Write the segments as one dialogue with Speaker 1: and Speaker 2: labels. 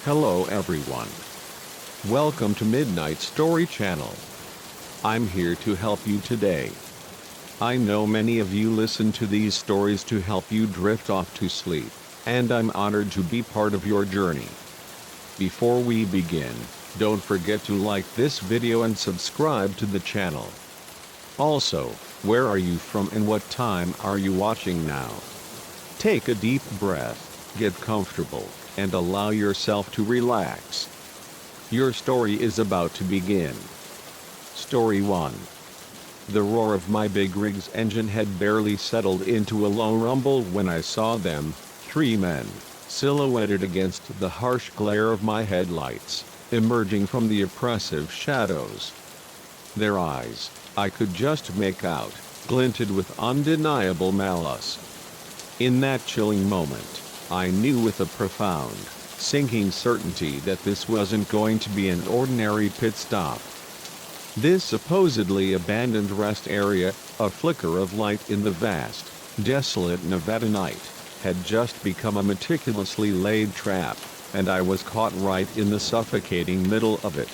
Speaker 1: Hello everyone. Welcome to Midnight Story Channel. I'm here to help you today. I know many of you listen to these stories to help you drift off to sleep, and I'm honored to be part of your journey. Before we begin, don't forget to like this video and subscribe to the channel. Also, where are you from and what time are you watching now? Take a deep breath, get comfortable, and allow yourself to relax. Your story is about to begin. Story 1. The roar of my big rig's engine had barely settled into a low rumble when I saw them, 3 men, silhouetted against the harsh glare of my headlights, emerging from the oppressive shadows. Their eyes, I could just make out, glinted with undeniable malice. In that chilling moment, I knew with a profound, sinking certainty that this wasn't going to be an ordinary pit stop. This supposedly abandoned rest area, a flicker of light in the vast, desolate Nevada night, had just become a meticulously laid trap, and I was caught right in the suffocating middle of it.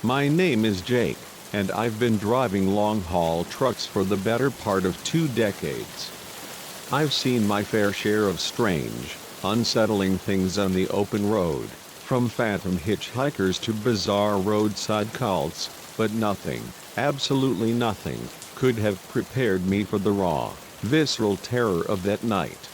Speaker 1: My name is Jake, and I've been driving long-haul trucks for the better part of 2 decades. I've seen my fair share of strange, unsettling things on the open road, from phantom hitchhikers to bizarre roadside cults, but nothing, absolutely nothing, could have prepared me for the raw, visceral terror of that night.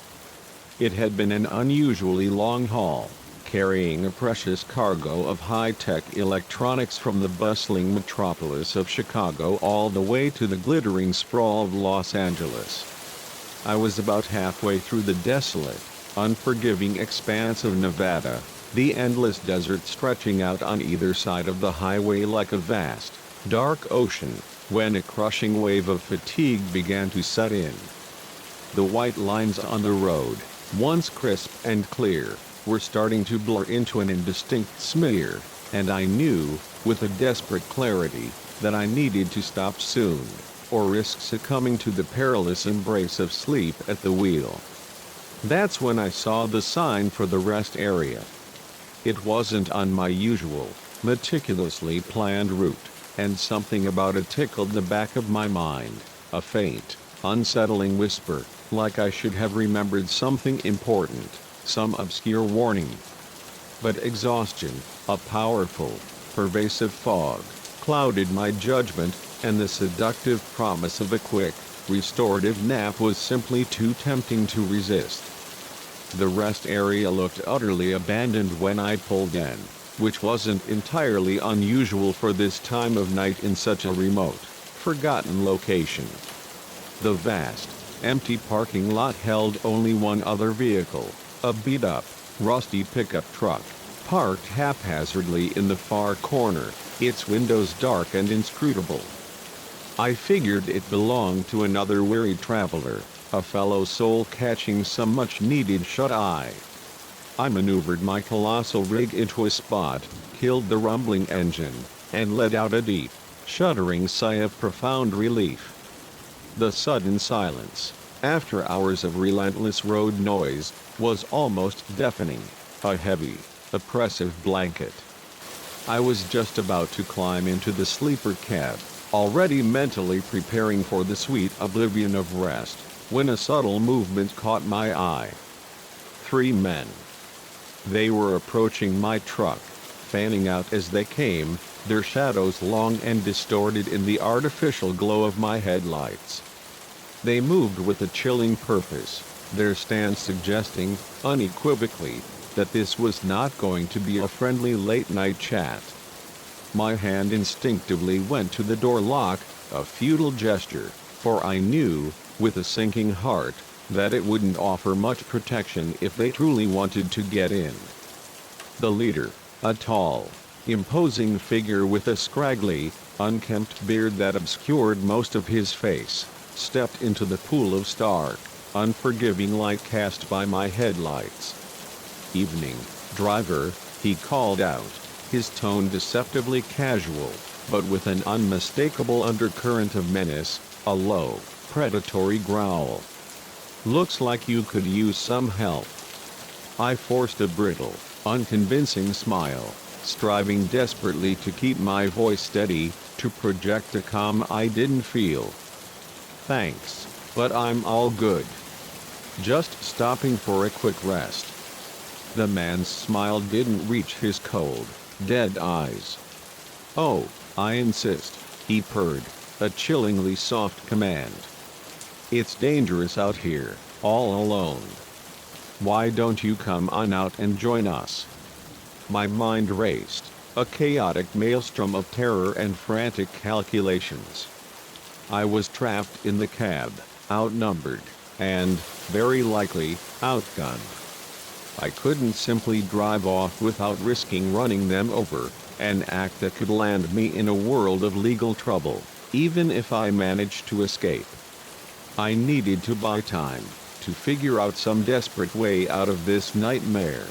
Speaker 1: It had been an unusually long haul, carrying a precious cargo of high-tech electronics from the bustling metropolis of Chicago all the way to the glittering sprawl of Los Angeles. I was about halfway through the desolate, unforgiving expanse of Nevada, the endless desert stretching out on either side of the highway like a vast, dark ocean, when a crushing wave of fatigue began to set in. The white lines on the road, once crisp and clear, were starting to blur into an indistinct smear, and I knew, with a desperate clarity, that I needed to stop soon, or risk succumbing to the perilous embrace of sleep at the wheel. That's when I saw the sign for the rest area. It wasn't on my usual, meticulously planned route, and something about it tickled the back of my mind, a faint, unsettling whisper, like I should have remembered something important, some obscure warning. But exhaustion, a powerful, pervasive fog, clouded my judgment, and the seductive promise of a quick, restorative nap was simply too tempting to resist. The rest area looked utterly abandoned when I pulled in, which wasn't entirely unusual for this time of night in such a remote, forgotten location. The vast, empty parking lot held only one other vehicle, a beat-up, rusty pickup truck, parked haphazardly in the far corner, its windows dark and inscrutable. I figured it belonged to another weary traveler, a fellow soul catching some much-needed shut-eye. I maneuvered my colossal rig into a spot, killed the rumbling engine, and let out a deep, shuddering sigh of profound relief. The sudden silence, after hours of relentless road noise, was almost deafening, a heavy, oppressive blanket. I was just about to climb into the sleeper cab, already mentally preparing for the sweet oblivion of rest, when a subtle movement caught my eye. 3 men. They were approaching my truck, fanning out as they came, their shadows long and distorted in the artificial glow of my headlights. They moved with a chilling purpose, their stance suggesting, unequivocally, that this was not going to be a friendly late-night chat. My hand instinctively went to the door lock, a futile gesture, for I knew, with a sinking heart, that it wouldn't offer much protection if they truly wanted to get in. The leader, a tall, imposing figure with a scraggly, unkempt beard that obscured most of his face, stepped into the pool of stark, unforgiving light cast by my headlights. "Evening, driver," he called out, his tone deceptively casual, but with an unmistakable undercurrent of menace, a low, predatory growl. "Looks like you could use some help." I forced a brittle, unconvincing smile, striving desperately to keep my voice steady, to project a calm I didn't feel. Thanks, but I'm all good. Just stopping for a quick rest. The man's smile didn't reach his cold, dead eyes. Oh, I insist, he purred, a chillingly soft command. It's dangerous out here, all alone. Why don't you come on out and join us? My mind raced, a chaotic maelstrom of terror and frantic calculations. I was trapped in the cab, outnumbered, and, very likely, outgunned. I couldn't simply drive off without risking running them over, an act that could land me in a world of legal trouble, even if I managed to escape. I needed to buy time, to figure out some desperate way out of this nightmare.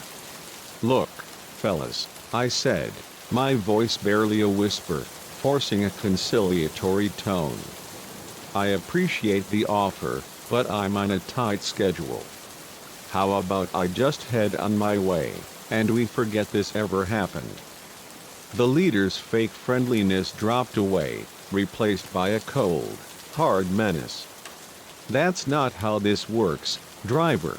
Speaker 1: Look, fellas, I said, my voice barely a whisper, forcing a conciliatory tone. I appreciate the offer, but I'm on a tight schedule. How about I just head on my way, and we forget this ever happened? The leader's fake friendliness dropped away, replaced by a cold, hard menace. That's not how this works, driver.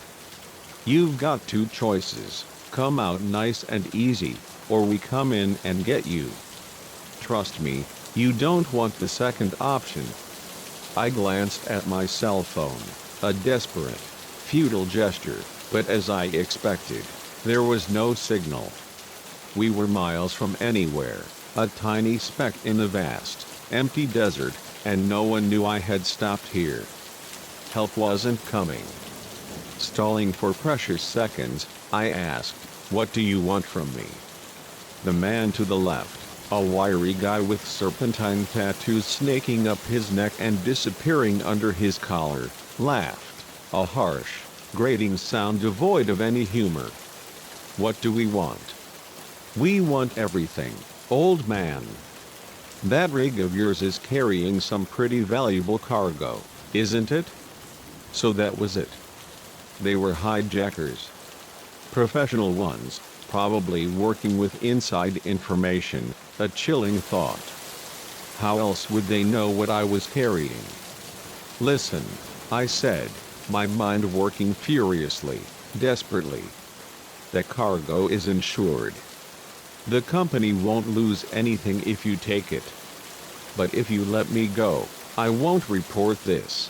Speaker 1: You've got two choices, come out nice and easy, or we come in and get you. Trust me, you don't want the second option. I glanced at my cell phone, a desperate, futile gesture, but as I expected, there was no signal. We were miles from anywhere, a tiny speck in the vast, empty desert, and no one knew I had stopped here. Help wasn't coming. Stalling for precious seconds, I asked, "What do you want from me?" The man to the left, a wiry guy with serpentine tattoos snaking up his neck and disappearing under his collar, laughed, a harsh, grating sound devoid of any humor. "What do we want?" "We want everything, old man. That rig of yours is carrying some pretty valuable cargo, isn't it?" So that was it. They were hijackers. Professional ones, probably working with inside information, a chilling thought. How else would they know what I was carrying? "Listen," I said, my mind working furiously, desperately. "The cargo is insured. The company won't lose anything if you take it. But if you let me go, I won't report this.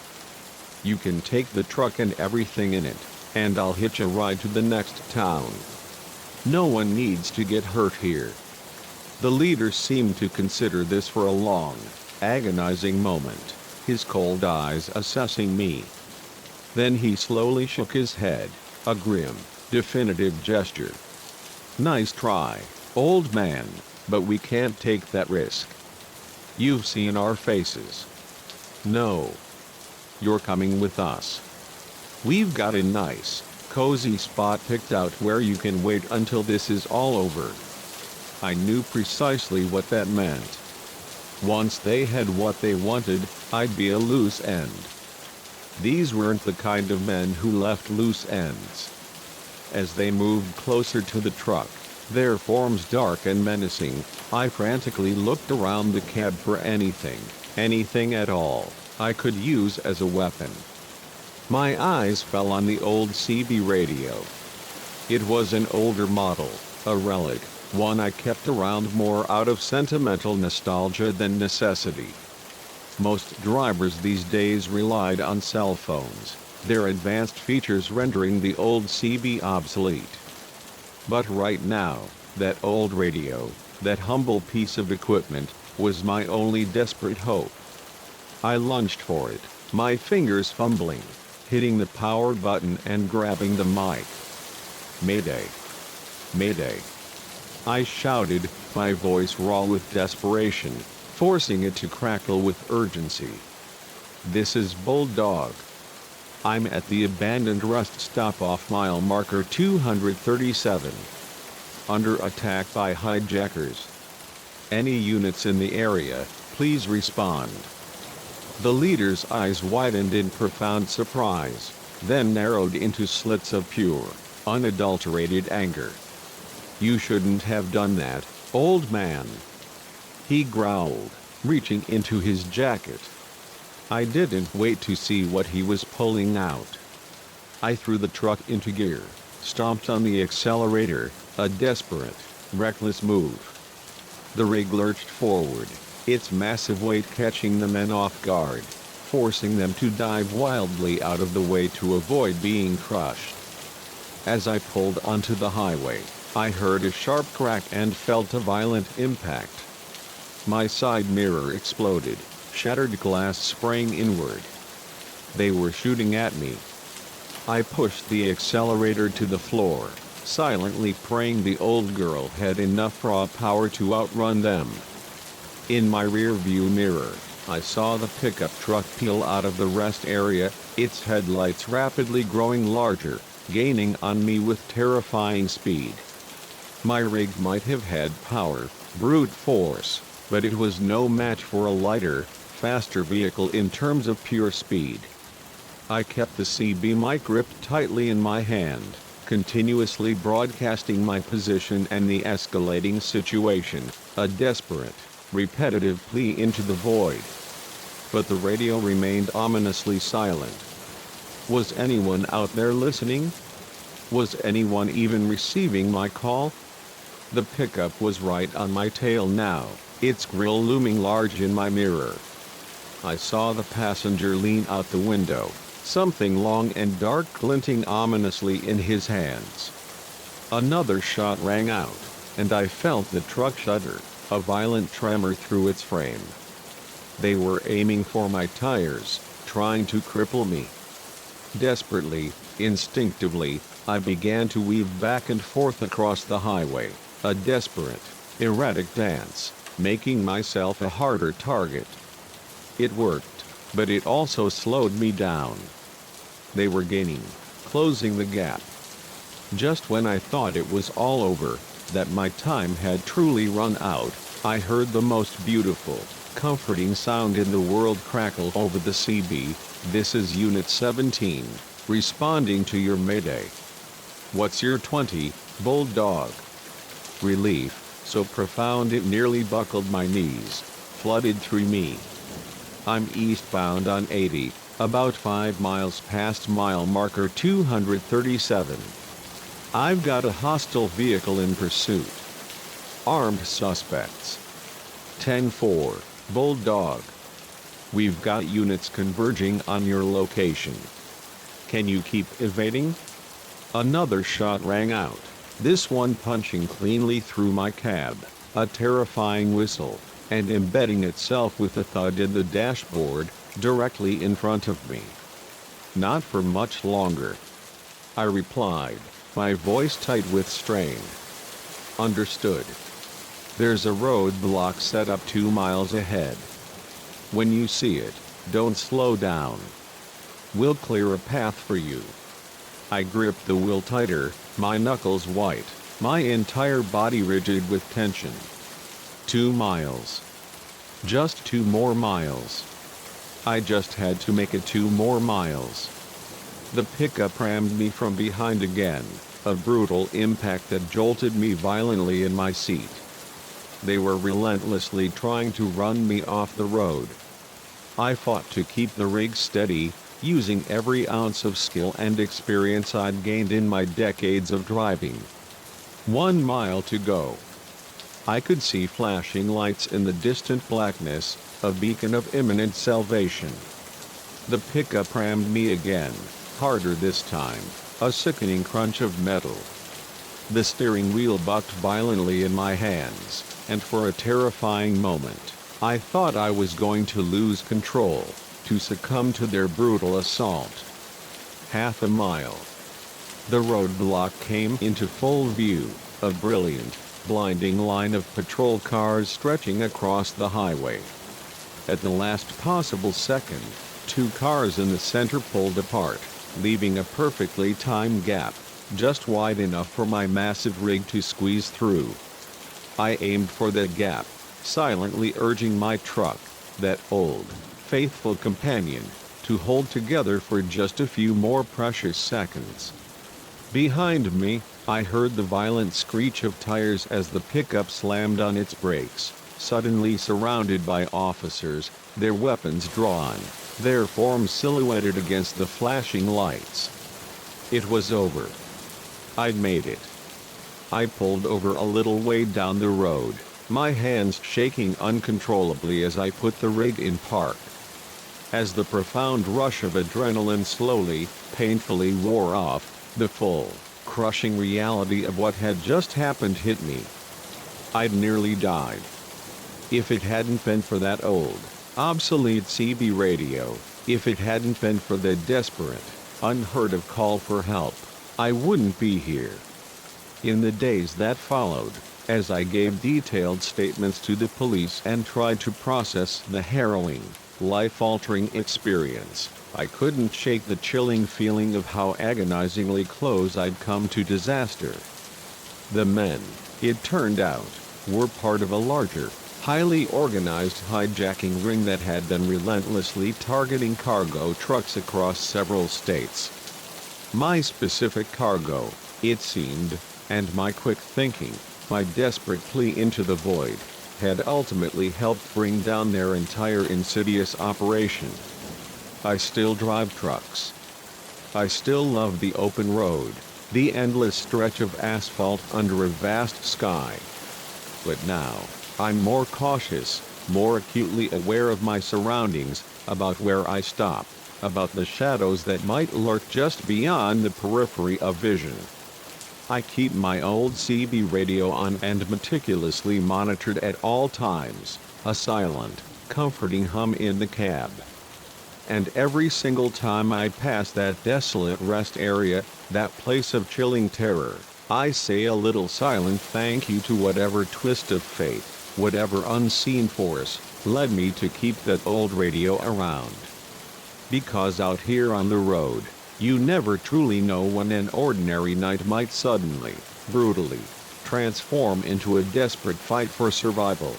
Speaker 1: You can take the truck and everything in it, and I'll hitch a ride to the next town. No one needs to get hurt here." The leader seemed to consider this for a long, agonizing moment, his cold eyes assessing me. Then he slowly shook his head, a grim, definitive gesture. "Nice try, old man, but we can't take that risk. You've seen our faces. No. You're coming with us. We've got a nice, cozy spot picked out where you can wait until this is all over." I knew precisely what that meant. Once they had what they wanted, I'd be a loose end. These weren't the kind of men who left loose ends. As they moved closer to the truck, their forms dark and menacing, I frantically looked around the cab for anything at all, I could use as a weapon. My eyes fell on the old CB radio. It was an older model, a relic, one I kept around more out of sentimental nostalgia than necessity. Most drivers these days relied on cell phones, their advanced features rendering the old CB obsolete. But right now, that old radio, that humble piece of equipment, was my only desperate hope. I lunged for it, my fingers fumbling, hitting the power button and grabbing the mic. "Mayday! Mayday!" I shouted, my voice raw with desperation, forcing it to crackle with urgency. "This is Bulldog. I'm at the abandoned rest stop off mile marker 237. Under attack by hijackers. Any units in the area, please respond." The leader's eyes widened in profound surprise, then narrowed into slits of pure, unadulterated anger. "You shouldn't have done that, old man," he growled, reaching into his jacket. I didn't wait to see what he was pulling out. I threw the truck into gear, stomped on the accelerator, a desperate, reckless move. The rig lurched forward, its massive weight catching the men off guard, forcing them to dive wildly out of the way to avoid being crushed. As I pulled onto the highway, I heard a sharp crack and felt a violent impact. My side mirror exploded, shattered glass spraying inward. They were shooting at me. I pushed the accelerator to the floor, silently praying the old girl had enough raw power to outrun them. In my rearview mirror, I saw the pickup truck peel out of the rest area, its headlights rapidly growing larger, gaining on me with terrifying speed. My rig might have had power, brute force, but it was no match for a lighter, faster vehicle in terms of pure speed. I kept the CB mic gripped tightly in my hand, continuously broadcasting my position and the escalating situation, a desperate, repetitive plea into the void. But the radio remained ominously silent. Was anyone out there listening? Was anyone even receiving my call? The pickup was right on my tail now, its grille looming large in my mirror. I saw the passenger lean out the window, something long and dark glinting ominously in his hands. Another shot rang out, and I felt the truck shudder, a violent tremor through its frame. They were aiming for my tires, trying to cripple me. Desperately, instinctively, I began to weave back and forth across the highway, a desperate, erratic dance, making myself a harder target. It worked, but it also slowed me down. They were gaining, closing the gap. Just when I thought it was all over, that my time had truly run out, I heard the most beautiful, comforting sound in the world crackle over the CB. "This is Unit 17, responding to your mayday. What's your 20, bulldog?" Relief, so profound it nearly buckled my knees, flooded through me. I'm eastbound on 80, about 5 miles past mile marker 237. I've got a hostile vehicle in pursuit. Armed suspects. 10-4, bulldog. We've got units converging on your location. Can you keep evading? Another shot rang out, this one punching cleanly through my cab, a terrifying whistle, and embedding itself with a thud in the dashboard, directly in front of me. "Not for much longer," I replied, my voice tight with strain. "Understood. There's a roadblock set up 2 miles ahead. When you see it, don't slow down. We'll clear a path for you." I gripped the wheel tighter, my knuckles white, my entire body rigid with tension. 2 miles. Just 2 more miles. I just had to make it 2 more miles. The pickup rammed me from behind again, a brutal impact that jolted me violently in my seat. They were relentlessly trying to run me off the road. I fought to keep the rig steady, using every ounce of skill and experience I'd gained in my decades of driving. 1 mile to go. I could see flashing lights in the distant blackness, a beacon of imminent salvation. The pickup rammed me again, harder this time, a sickening crunch of metal. The steering wheel bucked violently in my hands, and for a terrifying moment, I thought I was going to lose control, to succumb to their brutal assault. Half a mile. The roadblock came into full view, a brilliant, blinding line of patrol cars stretching across the highway. At the last possible second, 2 cars in the center pulled apart, leaving a perfectly timed gap, just wide enough for my massive rig to squeeze through. I aimed for that gap, silently urging my truck, that old, faithful companion, to hold together for just a few more precious seconds. Behind me, I heard the violent screech of tires as the pickup slammed on its brakes, suddenly surrounded by officers, their weapons drawn, their forms silhouetted against the flashing lights. It was over. I'd made it. I pulled over a little way down the road, my hands shaking uncontrollably as I put the rig in park. As the profound rush of adrenaline slowly, painfully wore off, the full, crushing reality of what had just happened hit me. I'd nearly died. If it hadn't been for that old, obsolete CB radio, if it hadn't been for the desperate, unheard of call for help, I wouldn't be here. In the days that followed, as I gave detailed statements to the police and tried to process the harrowing, life-altering experience, I couldn't shake the chilling feeling of how agonizingly close I'd come to disaster. The men, it turned out, were part of a larger, highly organized hijacking ring that had been relentlessly targeting cargo trucks across several states. My specific cargo, it seemed, and my quick thinking, my desperate plea into the void, had ultimately helped bring down their entire insidious operation. I still drive trucks. I still love the open road, the endless stretch of asphalt under a vast sky. But now, I'm more cautious, more acutely aware of my surroundings, about where I stop, about the shadows that might lurk just beyond the periphery of vision. I keep my old CB radio on and meticulously monitored at all times, a silent, comforting hum in the cab. And every single time I pass that desolate rest area, that place of chilling terror, I say a little silent thank you to whatever twist of fate, whatever unseen force, led me to keep that old radio around. Because out here on the road, you never truly know when an ordinary night might suddenly, brutally, transform into a desperate fight for survival.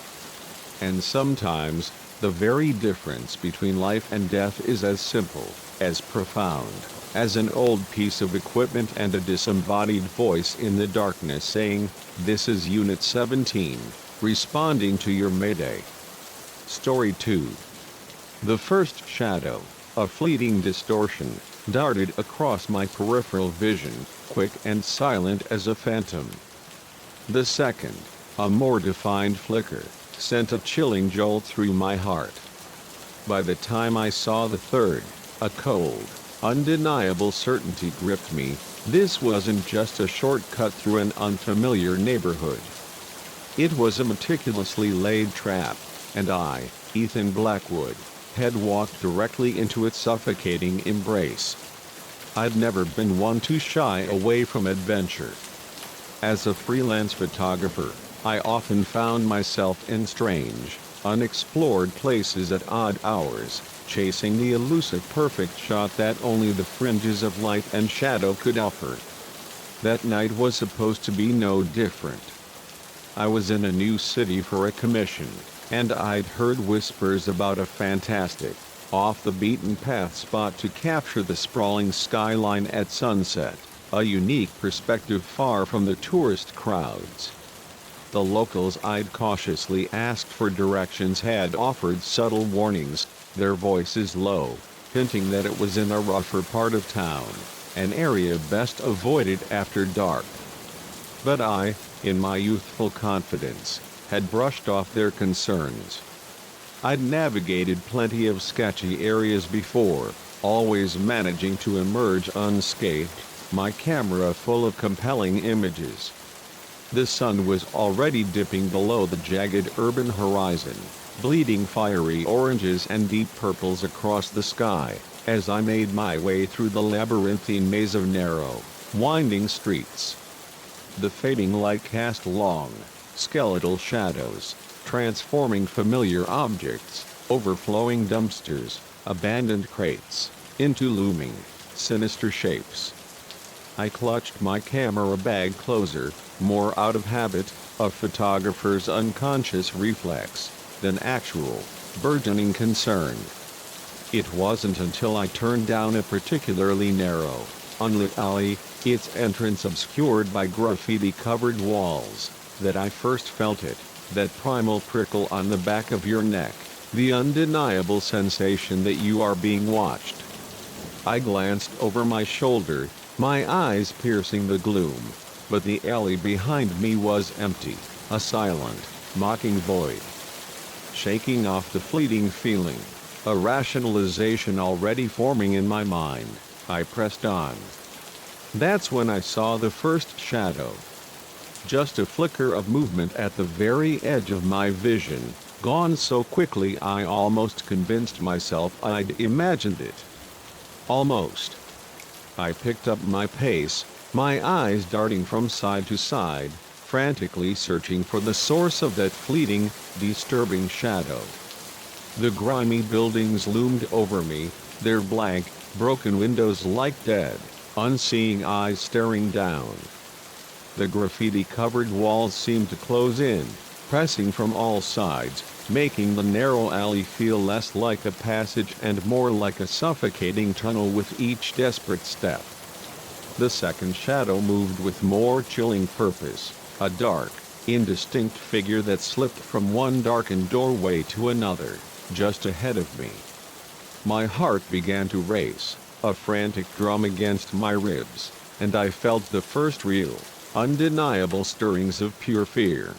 Speaker 1: And sometimes, the very difference between life and death is as simple, as profound, as an old piece of equipment and a disembodied voice in the darkness saying, "This is Unit 17, responding to your mayday." Story 2. The first shadow, a fleeting distortion, darted across my peripheral vision, quick and silent as a phantom. The second, a more defined flicker, sent a chilling jolt through my heart. By the time I saw the third, a cold, undeniable certainty gripped me. This wasn't just a shortcut through an unfamiliar neighborhood. It was a meticulously laid trap, and I, Ethan Blackwood, had walked directly into its suffocating embrace. I'd never been one to shy away from adventure. As a freelance photographer, I often found myself in strange, unexplored places at odd hours, chasing the elusive perfect shot that only the fringes of light and shadow could offer. That night was supposed to be no different. I was in a new city for a commission, and I'd heard whispers about a fantastic, off-the-beaten-path spot to capture the sprawling skyline at sunset, a unique perspective far from the tourist crowds. The locals I'd cautiously asked for directions had offered subtle warnings, their voices low, hinting that it was in a rougher part of town, an area best avoided after dark. But I, in my youthful confidence, had brushed off their concerns. I'd navigated plenty of sketchy areas before, always managing to emerge unscathed, my camera full of compelling images. The sun was already dipping below the jagged urban horizon, bleeding fiery oranges and deep purples across the sky, as I made my way through the labyrinthine maze of narrow, winding streets. The fading light cast long, skeletal shadows, transforming familiar objects, overflowing dumpsters, abandoned crates, into looming, sinister shapes. I clutched my camera bag closer, more out of habit, a photographer's unconscious reflex, than actual, burgeoning concern. It wasn't until I turned down a particularly narrow, unlit alley, its entrance obscured by graffiti-covered walls, that I first felt it, that primal prickle on the back of your neck, the undeniable sensation that you are being watched. I glanced over my shoulder, my eyes piercing the gloom, but the alley behind me was empty, a silent, mocking void. Shaking off the fleeting feeling, a rationalization already forming in my mind, I pressed on. That's when I saw the first shadow. Just a flicker of movement at the very edge of my vision, gone so quickly I almost convinced myself I'd imagined it. Almost. I picked up my pace, my eyes darting from side to side, frantically searching for the source of that fleeting, disturbing shadow. The grimy buildings loomed over me, their blank, broken windows like dead, unseeing eyes staring down. The graffiti-covered walls seemed to close in, pressing from all sides, making the narrow alley feel less like a passage and more like a suffocating tunnel with each desperate step. The second shadow moved with more chilling purpose, a dark, indistinct figure that slipped from one darkened doorway to another, just ahead of me. My heart began to race, a frantic drum against my ribs, and I felt the first real, undeniable stirrings of pure fear.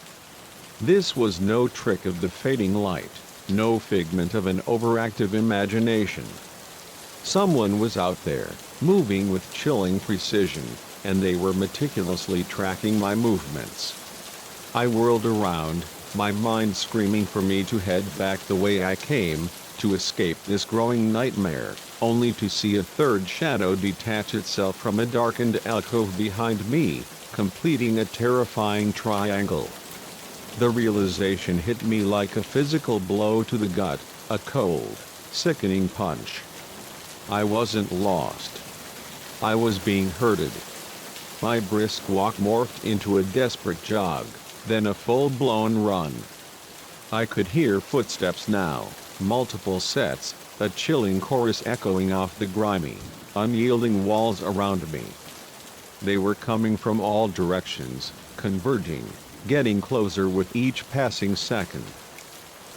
Speaker 1: This was no trick of the fading light, no figment of an overactive imagination. Someone was out there, moving with chilling precision, and they were meticulously tracking my movements. I whirled around, my mind screaming for me to head back the way I came, to escape this growing nightmare, only to see a third shadow detach itself from a darkened alcove behind me, completing a terrifying triangle. The realization hit me like a physical blow to the gut, a cold, sickening punch. I wasn't lost. I was being herded. My brisk walk morphed into a desperate jog, then a full-blown run. I could hear footsteps now, multiple sets, a chilling chorus echoing off the grimy, unyielding walls around me. They were coming from all directions, converging, getting closer with each passing second.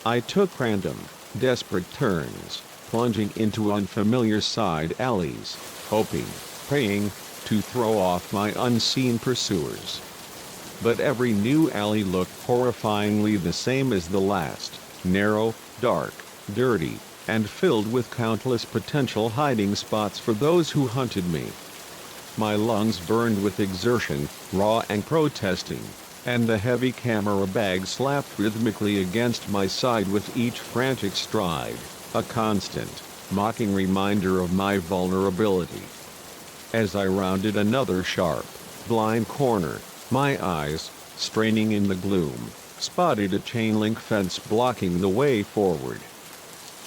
Speaker 1: I took random, desperate turns, plunging into unfamiliar side alleys, hoping, praying, to throw off my unseen pursuers. But every new alley looked horrifyingly the same as the last, narrow, dark, dirty, and filled with countless potential hiding spots for those who hunted me. My lungs burned with exertion, raw and protesting, and the heavy camera bag slapped rhythmically against my side with each frantic stride, a constant, mocking reminder of my vulnerability. As I rounded another sharp, blind corner, my eyes, straining in the gloom, spotted a chain-link fence blocking the way forward.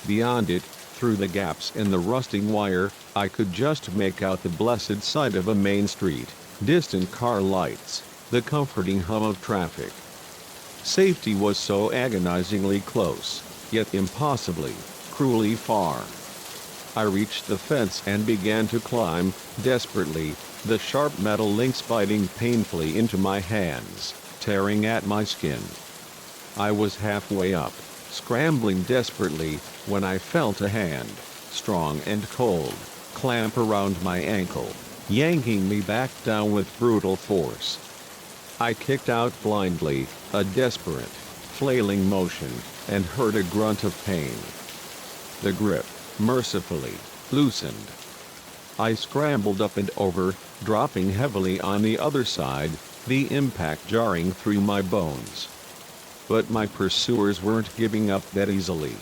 Speaker 1: Beyond it, through the gaps in the rusting wire, I could just make out the blessed sight of a main street, distant car lights, the comforting hum of traffic. Safety was so agonizingly close, yet impossibly, cruelly far. I reached the fence and began to climb, desperately, the sharp metal links biting painfully into my hands, tearing at my skin. I was halfway up, scrambling desperately, when I felt a hand, strong and cold, clamp around my ankle, yanking me back down with brutal force. I kicked out blindly, a desperate, flailing motion, and heard a grunt of pain. The grip, mercifully, loosened. I scrambled up and over, dropping heavily on the other side, the impact jarring through my bones. But my pursuers weren't giving up that easily.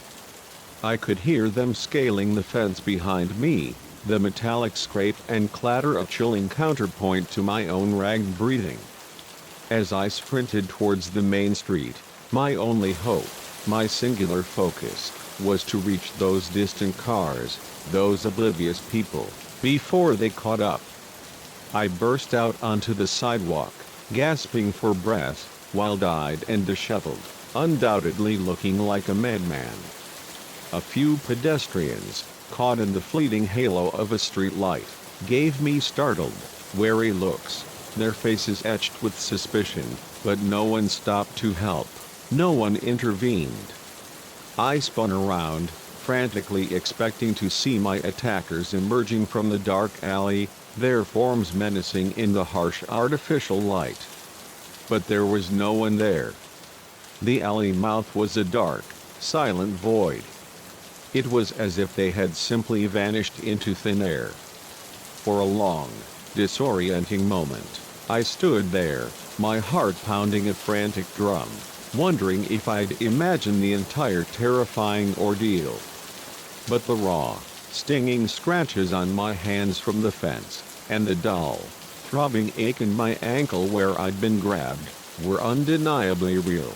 Speaker 1: I could hear them scaling the fence behind me, the metallic scrape and clatter a chilling counterpoint to my own ragged breathing. As I sprinted towards the main street, my only hope, my singular focus, was to reach those distant cars, those oblivious people, before they caught up. I burst out onto the sidewalk, gasping for breath, wild-eyed and disheveled, undoubtedly looking like a madman. A few pedestrians, caught in the fleeting halo of a street light, gave me startled, wary looks, their faces etched with suspicion, but no one stopped to help. No one intervened. I spun around, frantically expecting to see my attackers emerging from the dark alley, their forms menacing in the harsh artificial light. But there was no one there. The alley mouth was a dark, silent void. It was as if they had simply vanished into thin air. For a long, disorienting moment, I stood there, my heart pounding a frantic drum, wondering if I'd imagined the entire terrifying ordeal. But the raw, stinging scratches on my hands from the fence, and the dull, throbbing ache in my ankle where I'd been grabbed, were undeniably real.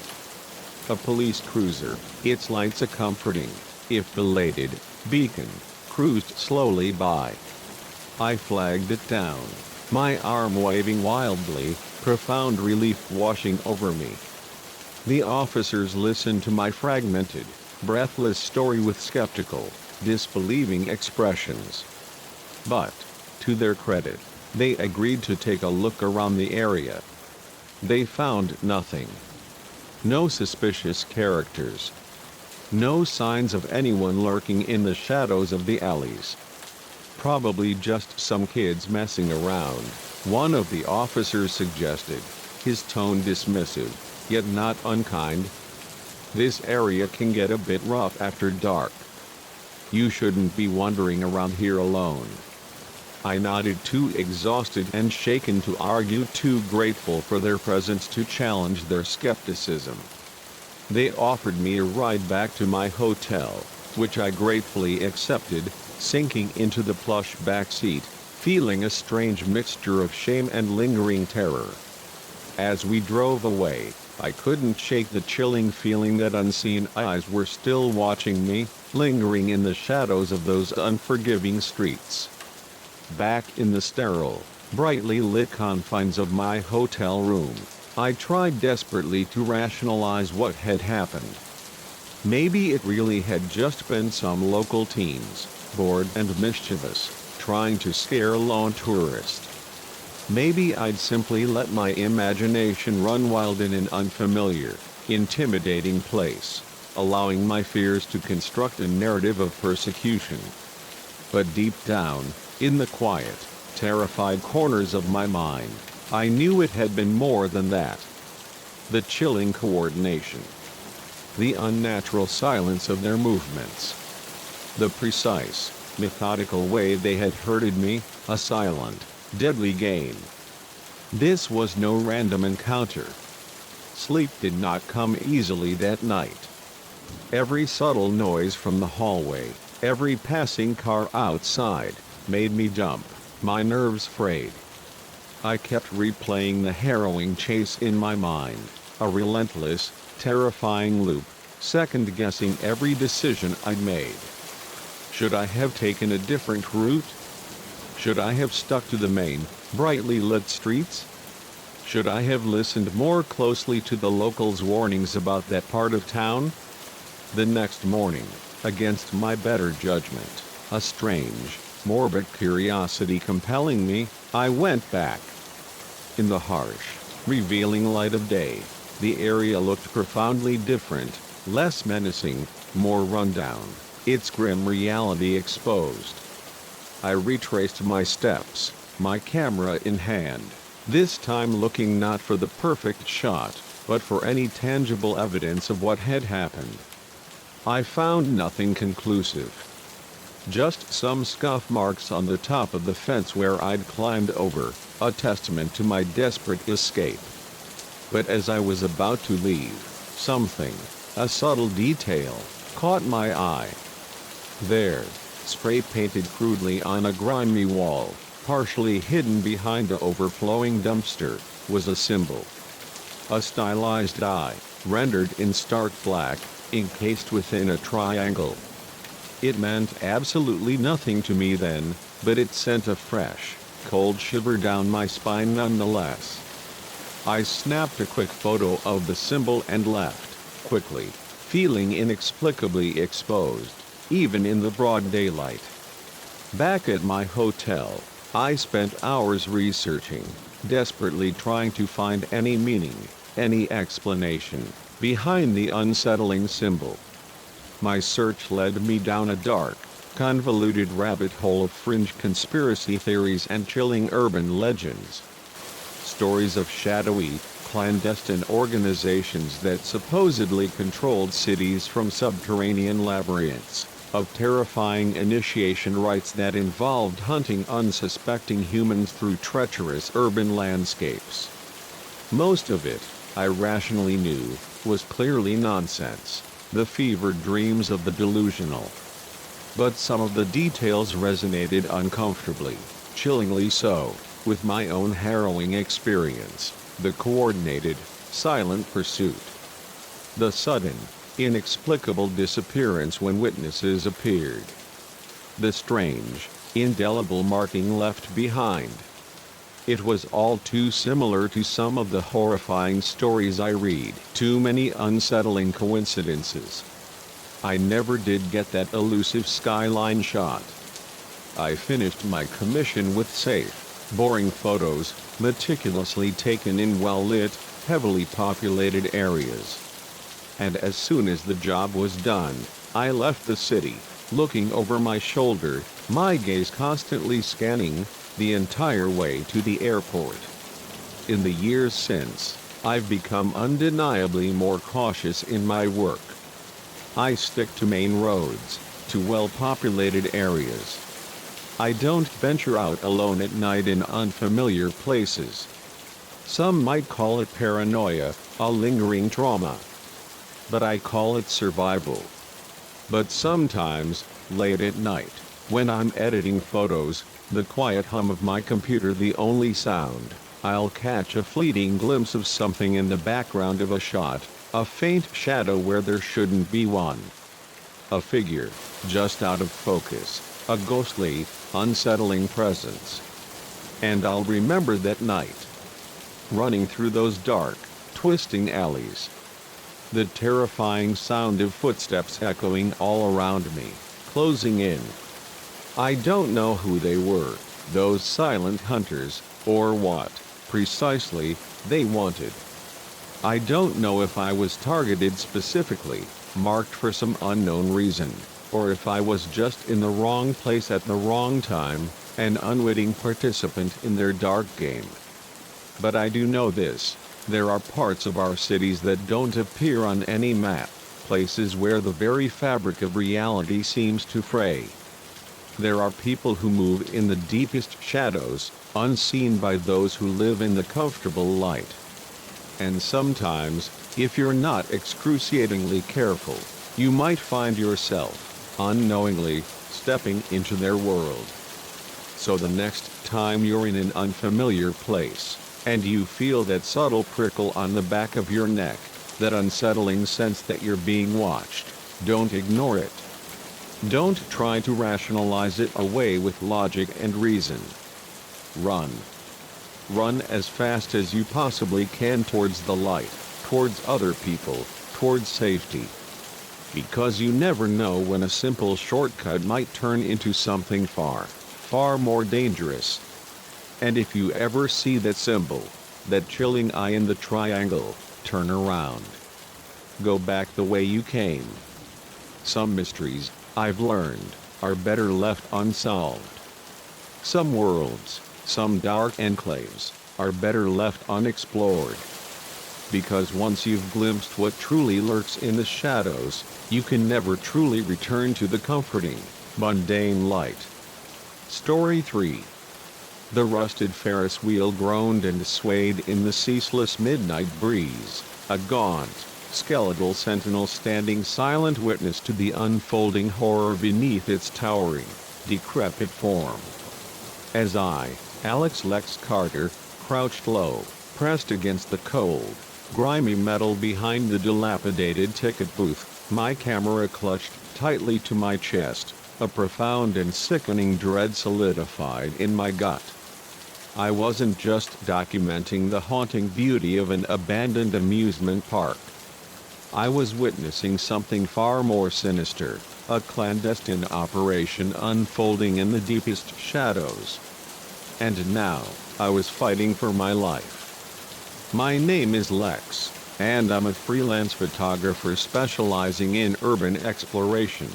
Speaker 1: A police cruiser, its lights a comforting, if belated, beacon, cruised slowly by. I flagged it down, my arm waving wildly, profound relief washing over me. The officers listened to my fragmented, breathless story with skeptical, disbelieving expressions. But, to their credit, they agreed to take a look around the area. They found nothing. No suspicious characters. No signs of anyone lurking in the shadows of the alleys. Probably just some kids messing around, one of the officers suggested, his tone dismissive, yet not unkind. This area can get a bit rough after dark. You shouldn't be wandering around here alone. I nodded, too exhausted and shaken to argue, too grateful for their presence to challenge their skepticism. They offered me a ride back to my hotel, which I gratefully accepted, sinking into the plush back seat, feeling a strange mixture of shame and lingering terror. As we drove away, I couldn't shake the chilling feeling that unseen eyes were still watching me, lingering in the shadows of those unforgiving streets. Back in the sterile, brightly lit confines of my hotel room, I tried desperately to rationalize what had happened. Maybe it really had just been some local teens, bored and mischievous, trying to scare a lone tourist. Maybe I'd simply let my imagination run wild in an unfamiliar, intimidating place, allowing my fears to construct a narrative of persecution. But deep down, in the quiet, terrified corners of my mind, I knew it had been more than that. The chilling coordination. The unnatural silence of their movements. The precise, methodical way they had herded me, a silent, deadly game. This was no random encounter. Sleep did not come easily that night. Every subtle noise from the hallway, every passing car outside, made me jump, my nerves frayed. I kept replaying the harrowing chase in my mind, a relentless, terrifying loop, second-guessing every decision I'd made. Should I have taken a different route? Should I have stuck to the main, brightly lit streets? Should I have listened more closely to the locals' warnings about that part of town? The next morning, against my better judgment, a strange, morbid curiosity compelling me, I went back. In the harsh, revealing light of day, the area looked profoundly different, less menacing, more rundown, its grim reality exposed. I retraced my steps, my camera in hand, this time looking not for the perfect shot, but for any tangible evidence of what had happened. I found nothing conclusive. Just some scuff marks on the top of the fence where I'd climbed over, a testament to my desperate escape. But as I was about to leave, something, a subtle detail, caught my eye. There, spray-painted crudely on a grimy wall, partially hidden behind the overflowing dumpster, was a symbol. A stylized eye, rendered in stark black, encased within a triangle. It meant absolutely nothing to me then, but it sent a fresh, cold shiver down my spine nonetheless. I snapped a quick photo of the symbol and left, quickly, feeling inexplicably exposed, even in the broad daylight. Back at my hotel, I spent hours researching, desperately trying to find any meaning, any explanation, behind the unsettling symbol. My search led me down a dark, convoluted rabbit hole of fringe conspiracy theories and chilling urban legends. Stories of shadowy, clandestine organizations that supposedly controlled cities from subterranean labyrinths, of terrifying initiation rites that involved hunting unsuspecting humans through treacherous urban landscapes. Most of it, I rationally knew, was clearly nonsense, the fevered dreams of the delusional. But some of the details resonated uncomfortably, chillingly so, with my own harrowing experience, the coordinated, silent pursuit. The sudden, inexplicable disappearance when witnesses appeared. The strange, indelible marking left behind. It was all too similar to some of the horrifying stories I read. Too many unsettling coincidences. I never did get that elusive skyline shot. I finished my commission with safe, boring photos, meticulously taken in well-lit, heavily populated areas. And as soon as the job was done, I left the city, looking over my shoulder, my gaze constantly scanning the entire way to the airport. In the years since, I've become undeniably more cautious in my work. I stick to main roads, to well-populated areas. I don't venture out alone at night in unfamiliar places. Some might call it paranoia, a lingering trauma. But I call it survival. But sometimes, late at night, when I'm editing photos, the quiet hum of my computer the only sound, I'll catch a fleeting glimpse of something in the background of a shot, a faint shadow where there shouldn't be one. A figure, just out of focus, a ghostly, unsettling presence. And I'll remember that night. Running through those dark, twisting alleys. The terrifying sound of footsteps echoing all around me, closing in. I don't know who they were, those silent hunters, or what, precisely, they wanted. I don't know if I was targeted specifically, marked for some unknown reason, or if I was just in the wrong place at the wrong time, an unwitting participant in their dark game. But I do know this, there are parts of our cities that don't appear on any map, places where the very fabric of reality seems to fray. There are people who move in the deepest shadows, unseen by those who live in the comfortable light. And sometimes, if you're not excruciatingly careful, you might find yourself, unknowingly, stepping into their world. So the next time you're in an unfamiliar place, and you feel that subtle prickle on the back of your neck, that unsettling sense that you're being watched, don't ignore it. Don't try to rationalize it away with logic and reason. Run. Run as fast as you possibly can towards the light, towards other people, towards safety. Because you never know when a simple shortcut might turn into something far, far more dangerous. And if you ever see that symbol, that chilling eye in the triangle, turn around. Go back the way you came. Some mysteries, I've learned, are better left unsolved. Some worlds, some dark enclaves, are better left unexplored. Because once you've glimpsed what truly lurks in the shadows, you can never truly return to the comforting, mundane light. Story 3. The rusted Ferris wheel groaned and swayed in the ceaseless midnight breeze, a gaunt, skeletal sentinel standing silent witness to the unfolding horror beneath its towering, decrepit form. As I, Alex Lex Carter, crouched low, pressed against the cold, grimy metal behind the dilapidated ticket booth, my camera clutched tightly to my chest, a profound and sickening dread solidified in my gut. I wasn't just documenting the haunting beauty of an abandoned amusement park. I was witnessing something far more sinister, a clandestine operation unfolding in the deepest shadows. And now, I was fighting for my life. My name is Lex, and I'm a freelance photographer specializing in urban exploration.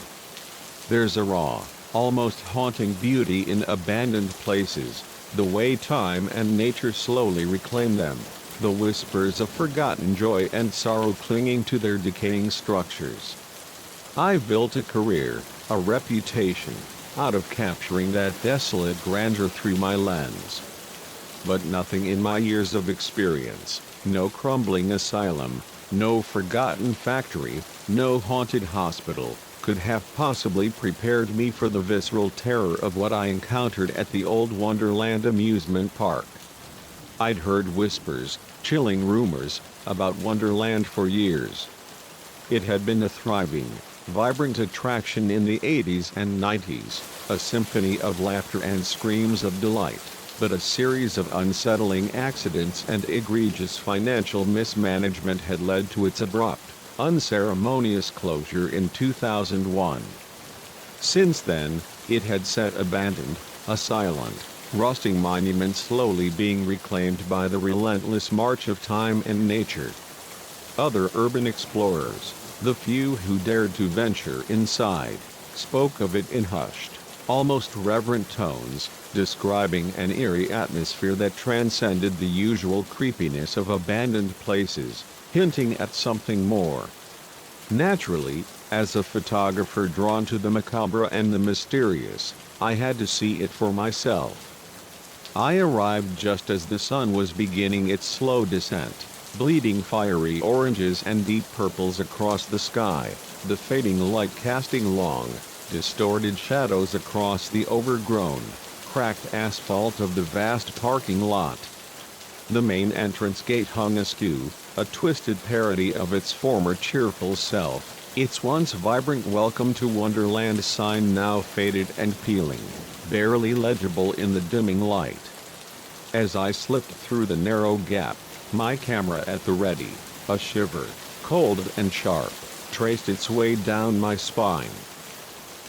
Speaker 1: There's a raw, almost haunting beauty in abandoned places, the way time and nature slowly reclaim them, the whispers of forgotten joy and sorrow clinging to their decaying structures. I've built a career, a reputation, out of capturing that desolate grandeur through my lens. But nothing in my years of experience, no crumbling asylum, no forgotten factory, no haunted hospital, could have possibly prepared me for the visceral terror of what I encountered at the old Wonderland amusement park. I'd heard whispers, chilling rumors, about Wonderland for years. It had been a thriving, vibrant attraction in the 80s and 90s, a symphony of laughter and screams of delight, but a series of unsettling accidents and egregious financial mismanagement had led to its abrupt, unceremonious closure in 2001. Since then, it had sat abandoned, a silent, rusting monument slowly being reclaimed by the relentless march of time and nature. Other urban explorers, the few who dared to venture inside, spoke of it in hushed, almost reverent tones, describing an eerie atmosphere that transcended the usual creepiness of abandoned places, hinting at something more. Naturally, as a photographer drawn to the macabre and the mysterious, I had to see it for myself. I arrived just as the sun was beginning its slow descent, bleeding fiery oranges and deep purples across the sky, the fading light casting long, distorted shadows across the overgrown, cracked asphalt of the vast parking lot. The main entrance gate hung askew, a twisted parody of its former cheerful self, its once vibrant welcome to Wonderland sign now faded and peeling, barely legible in the dimming light. As I slipped through the narrow gap, my camera at the ready, a shiver, cold and sharp, traced its way down my spine.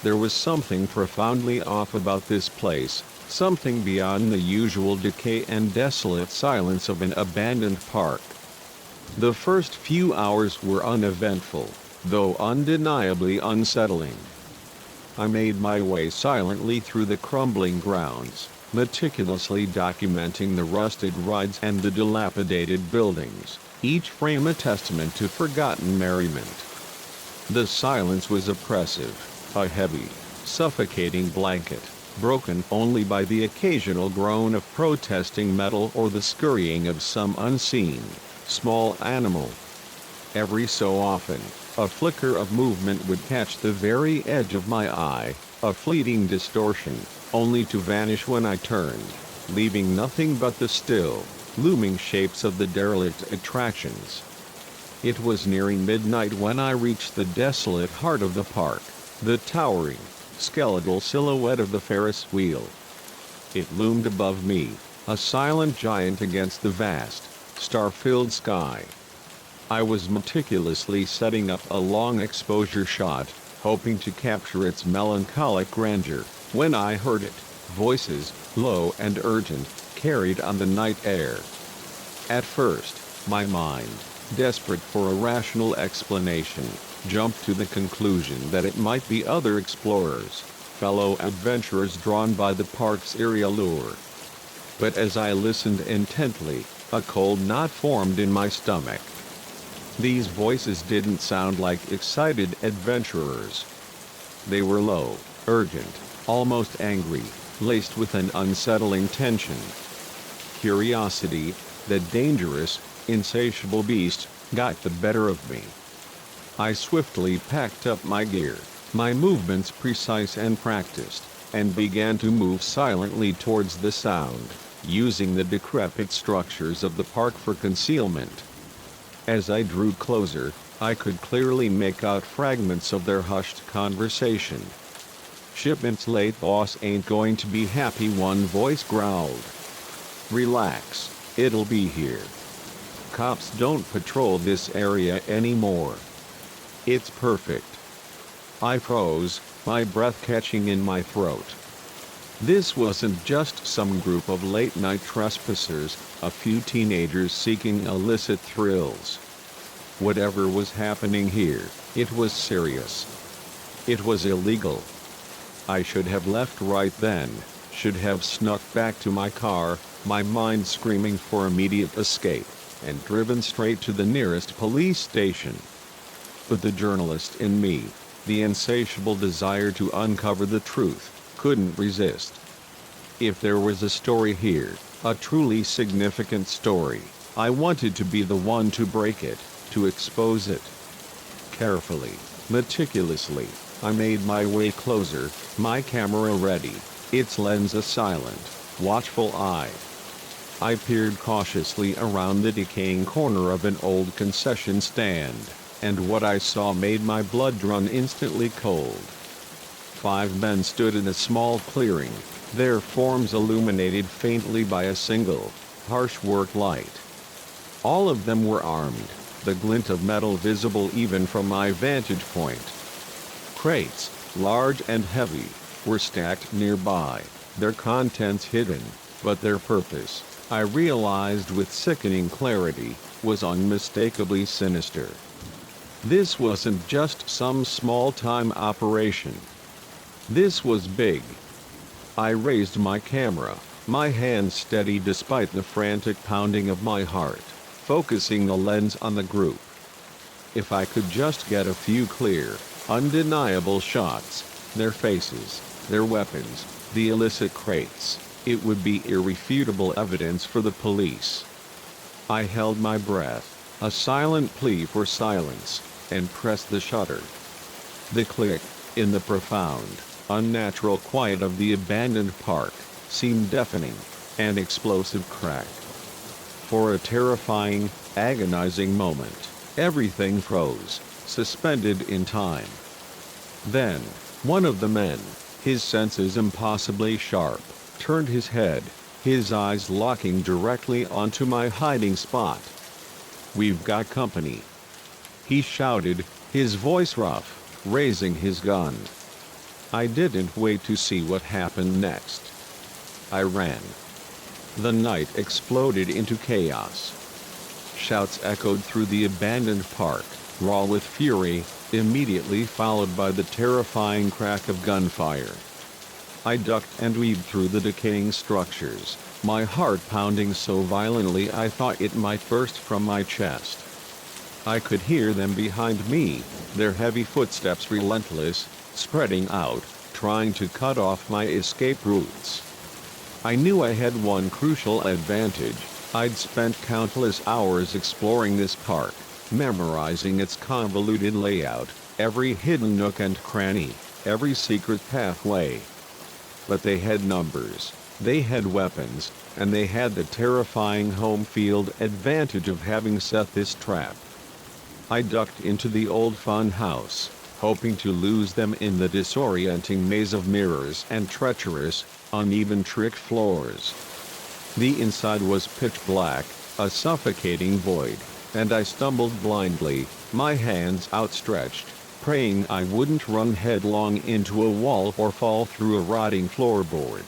Speaker 1: There was something profoundly off about this place, something beyond the usual decay and desolate silence of an abandoned park. The first few hours were uneventful, though undeniably unsettling. I made my way silently through the crumbling grounds, meticulously documenting the rusted rides and the dilapidated buildings, each frame a testament to forgotten merriment. The silence was oppressive, a heavy, suffocating blanket, broken only by the occasional groan of protesting metal or the scurrying of some unseen, small animal. Every so often, a flicker of movement would catch the very edge of my eye, a fleeting distortion, only to vanish when I turned, leaving nothing but the still, looming shapes of the derelict attractions. It was nearing midnight when I reached the desolate heart of the park, the towering, skeletal silhouette of the Ferris wheel. It loomed above me, a silent giant against the vast, star-filled sky. I was meticulously setting up a long exposure shot, hoping to capture its melancholic grandeur, when I heard it, voices, low and urgent, carried on the night air. At first, my mind, desperate for a rational explanation, jumped to the conclusion that it might be other explorers, fellow adventurers drawn by the park's eerie allure. But as I listened intently, a cold knot formed in my stomach. These voices didn't sound like excited adventurers. They were low, urgent, almost angry, laced with an unsettling tension. Curiosity, the dangerous, insatiable beast, got the better of me. I swiftly packed up my gear, my movements precise and practiced, and began to move silently towards the sound, using the decrepit structures of the park for concealment. As I drew closer, I could clearly make out fragments of their hushed conversation. "Shipment's late, boss ain't going to be happy," one voice growled. "Relax, it'll be here. Cops don't patrol this area anymore. It's perfect." I froze, my breath catching in my throat. This wasn't just some group of late-night trespassers, a few teenagers seeking illicit thrills. Whatever was happening here, it was serious. It was illegal. I should have left right then, should have snuck back to my car, my mind screaming for immediate escape, and driven straight to the nearest police station. But the journalist in me, the insatiable desire to uncover the truth, couldn't resist. If there was a story here, a truly significant story, I wanted to be the one to break it, to expose it. Carefully, meticulously, I made my way closer, my camera ready, its lens a silent, watchful eye. I peered cautiously around the decaying corner of an old concession stand, and what I saw made my blood run instantly cold. 5 men stood in a small clearing, their forms illuminated faintly by a single, harsh work light. All of them were armed, the glint of metal visible even from my vantage point. Crates, large and heavy, were stacked nearby, their contents hidden, but their purpose, I realized with sickening clarity, was unmistakably sinister. This wasn't just some small-time operation. This was big. I raised my camera, my hand steady despite the frantic pounding of my heart, focusing the lens on the group. If I could just get a few clear, undeniable shots, their faces, their weapons, the illicit crates, it would be irrefutable evidence for the police. I held my breath, a silent plea for silence, and pressed the shutter. The click, in the profound, unnatural quiet of the abandoned park, seemed deafening, an explosive crack. For a terrifying, agonizing moment, everything froze, suspended in time. Then, one of the men, his senses impossibly sharp, turned his head, his eyes locking directly onto my hiding spot. "We've got company," he shouted, his voice rough, raising his gun. I didn't wait to see what happened next. I ran. The night exploded into chaos. Shouts echoed through the abandoned park, raw with fury, immediately followed by the terrifying crack of gunfire. I ducked and weaved through the decaying structures, my heart pounding so violently I thought it might burst from my chest. I could hear them behind me, their heavy footsteps relentless, spreading out, trying to cut off my escape routes. I knew I had one crucial advantage. I'd spent countless hours exploring this park, memorizing its convoluted layout, every hidden nook and cranny, every secret pathway. But they had numbers, they had weapons, and they had the terrifying home field advantage of having set this trap. I ducked into the old fun house, hoping to lose them in the disorienting maze of mirrors and treacherous, uneven trick floors. The inside was pitch black, a suffocating void, and I stumbled blindly, my hands outstretched, praying I wouldn't run headlong into a wall or fall through a rotting floorboard.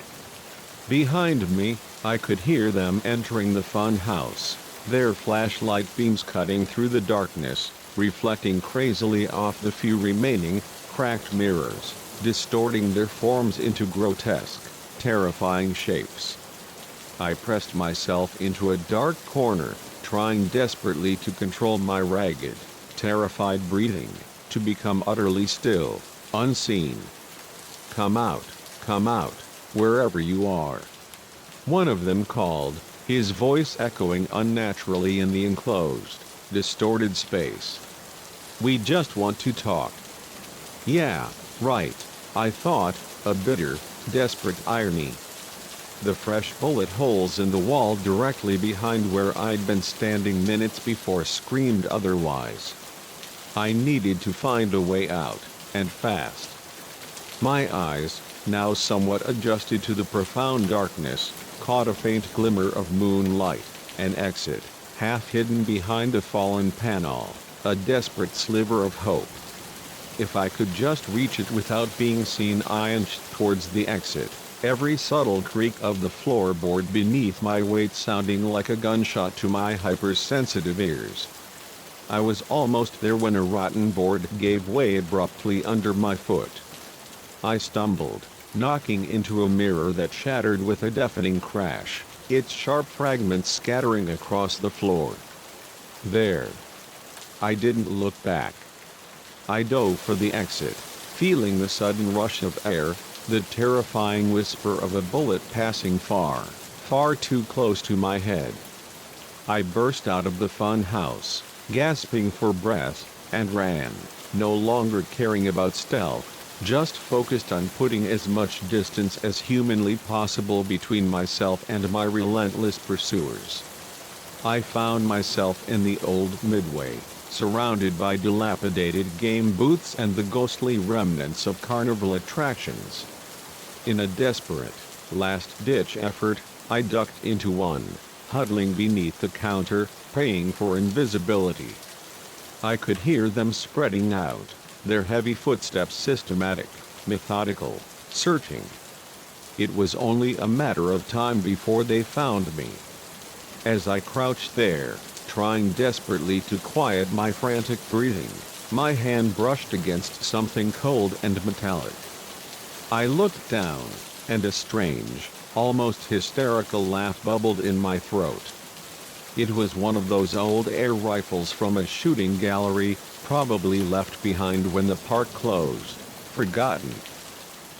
Speaker 1: Behind me, I could hear them entering the fun house, their flashlight beams cutting through the darkness, reflecting crazily off the few remaining, cracked mirrors, distorting their forms into grotesque, terrifying shapes. I pressed myself into a dark corner, trying desperately to control my ragged, terrified breathing, to become utterly still, unseen. Come out, wherever you are." One of them called, his voice echoing unnaturally in the enclosed, distorted space. "We just want to talk." "Yeah, right," I thought, a bitter, desperate irony. The fresh bullet holes in the wall directly behind where I'd been standing minutes before screamed otherwise. I needed to find a way out, and fast. My eyes, now somewhat adjusted to the profound darkness, caught a faint glimmer of moonlight, an exit, half hidden behind a fallen panel, a desperate sliver of hope. If I could just reach it without being seen, I inched towards the exit, every subtle creak of the floorboard beneath my weight sounding like a gunshot to my hypersensitive ears. I was almost there when a rotten board gave way abruptly under my foot. I stumbled, knocking into a mirror that shattered with a deafening crash, its sharp fragments scattering across the floor. There. I didn't look back. I dove for the exit, feeling the sudden rush of air, the terrifying whisper of a bullet passing far, far too close to my head. I burst out of the fun house, gasping for breath, and ran, no longer caring about stealth, just focused on putting as much distance as humanly possible between myself and my relentless pursuers. I found myself in the old Midway, surrounded by dilapidated game booths and the ghostly remnants of carnival attractions. In a desperate, last-ditch effort, I ducked into one, huddling beneath the counter, praying for invisibility. I could hear them spreading out, their heavy footsteps systematic, methodical, searching. It was only a matter of time before they found me. As I crouched there, trying desperately to quiet my frantic breathing, my hand brushed against something cold and metallic. I looked down, and a strange, almost hysterical laugh bubbled in my throat. It was one of those old air rifles from a shooting gallery, probably left behind when the park closed, forgotten.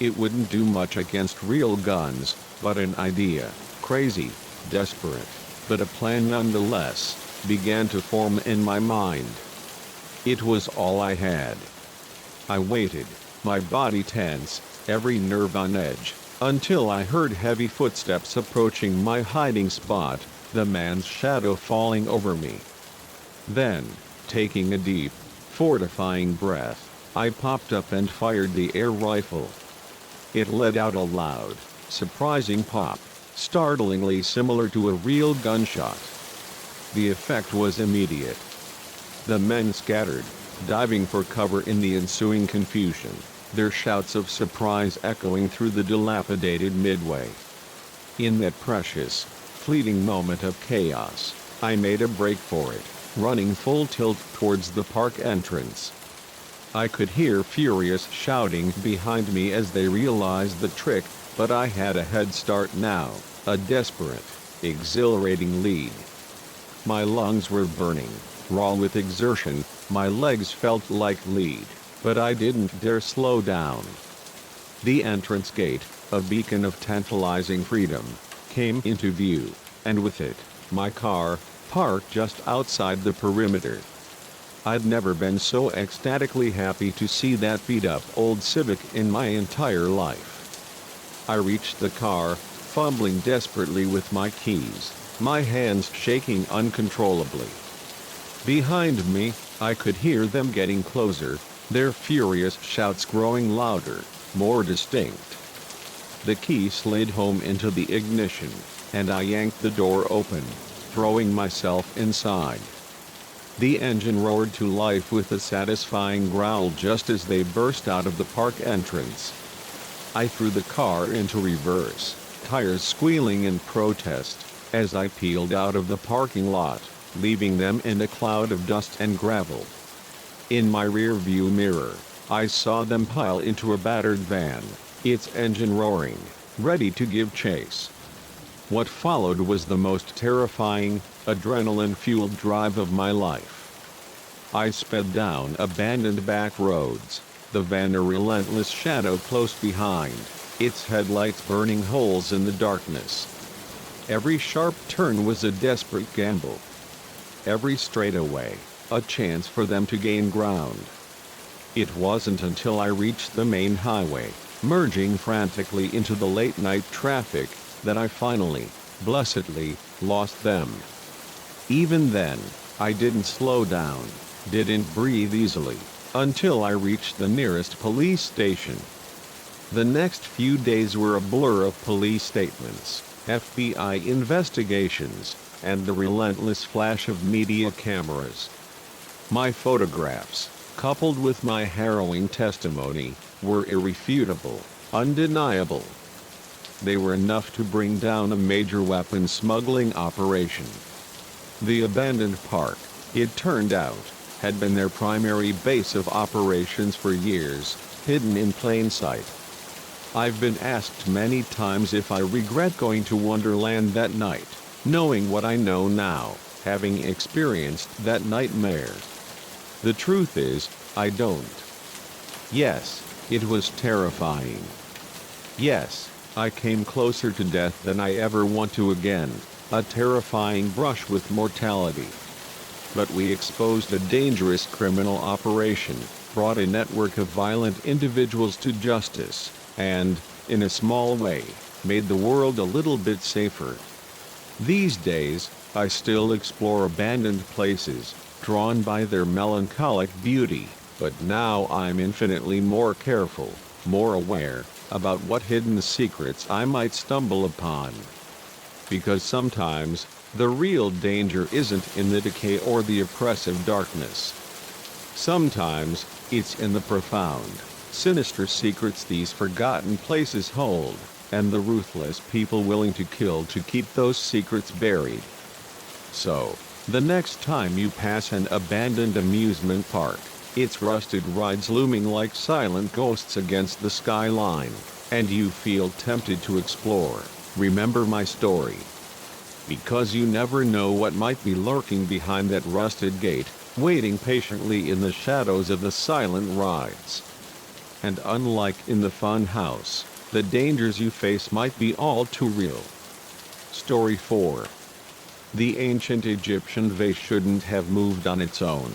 Speaker 1: It wouldn't do much against real guns, but an idea, crazy, desperate, but a plan nonetheless, began to form in my mind. It was all I had. I waited, my body tense, every nerve on edge, until I heard heavy footsteps approaching my hiding spot, the man's shadow falling over me. Then, taking a deep, fortifying breath, I popped up and fired the air rifle. It let out a loud, surprising pop, startlingly similar to a real gunshot. The effect was immediate. The men scattered, diving for cover in the ensuing confusion, their shouts of surprise echoing through the dilapidated Midway. In that precious, fleeting moment of chaos, I made a break for it, running full tilt towards the park entrance. I could hear furious shouting behind me as they realized the trick, but I had a head start now, a desperate, exhilarating lead. My lungs were burning, raw with exertion, my legs felt like lead, but I didn't dare slow down. The entrance gate, a beacon of tantalizing freedom, came into view, and with it, my car, parked just outside the perimeter. I'd never been so ecstatically happy to see that beat-up old Civic in my entire life. I reached the car, fumbling desperately with my keys, my hands shaking uncontrollably. Behind me, I could hear them getting closer, their furious shouts growing louder, more distinct. The key slid home into the ignition, and I yanked the door open, throwing myself inside. The engine roared to life with a satisfying growl just as they burst out of the park entrance. I threw the car into reverse, tires squealing in protest, as I peeled out of the parking lot, leaving them in a cloud of dust and gravel. In my rear-view mirror, I saw them pile into a battered van, its engine roaring, ready to give chase. What followed was the most terrifying, adrenaline-fueled drive of my life. I sped down abandoned back roads, the van a relentless shadow close behind, its headlights burning holes in the darkness. Every sharp turn was a desperate gamble. Every straightaway, a chance for them to gain ground. It wasn't until I reached the main highway, merging frantically into the late-night traffic, that I finally, blessedly, lost them. Even then, I didn't slow down, didn't breathe easily, until I reached the nearest police station. The next few days were a blur of police statements, FBI investigations, and the relentless flash of media cameras. My photographs, coupled with my harrowing testimony, were irrefutable, undeniable. They were enough to bring down a major weapons smuggling operation. The abandoned park, it turned out, had been their primary base of operations for years, hidden in plain sight. I've been asked many times if I regret going to Wonderland that night, knowing what I know now, having experienced that nightmare. The truth is, I don't. Yes, it was terrifying. Yes, I came closer to death than I ever want to again, a terrifying brush with mortality. But we exposed a dangerous criminal operation, brought a network of violent individuals to justice, and, in a small way, made the world a little bit safer. These days, I still explore abandoned places, drawn by their melancholic beauty, but now I'm infinitely more careful, more aware, about what hidden secrets I might stumble upon. Because sometimes, the real danger isn't in the decay or the oppressive darkness. Sometimes, it's in the profound, sinister secrets these forgotten places hold, and the ruthless people willing to kill to keep those secrets buried. So, the next time you pass an abandoned amusement park, its rusted rides looming like silent ghosts against the skyline, and you feel tempted to explore, remember my story. Because you never know what might be lurking behind that rusted gate, waiting patiently in the shadows of the silent rides. And unlike in the fun house, the dangers you face might be all too real. Story 4. The ancient Egyptian vase shouldn't have moved on its own.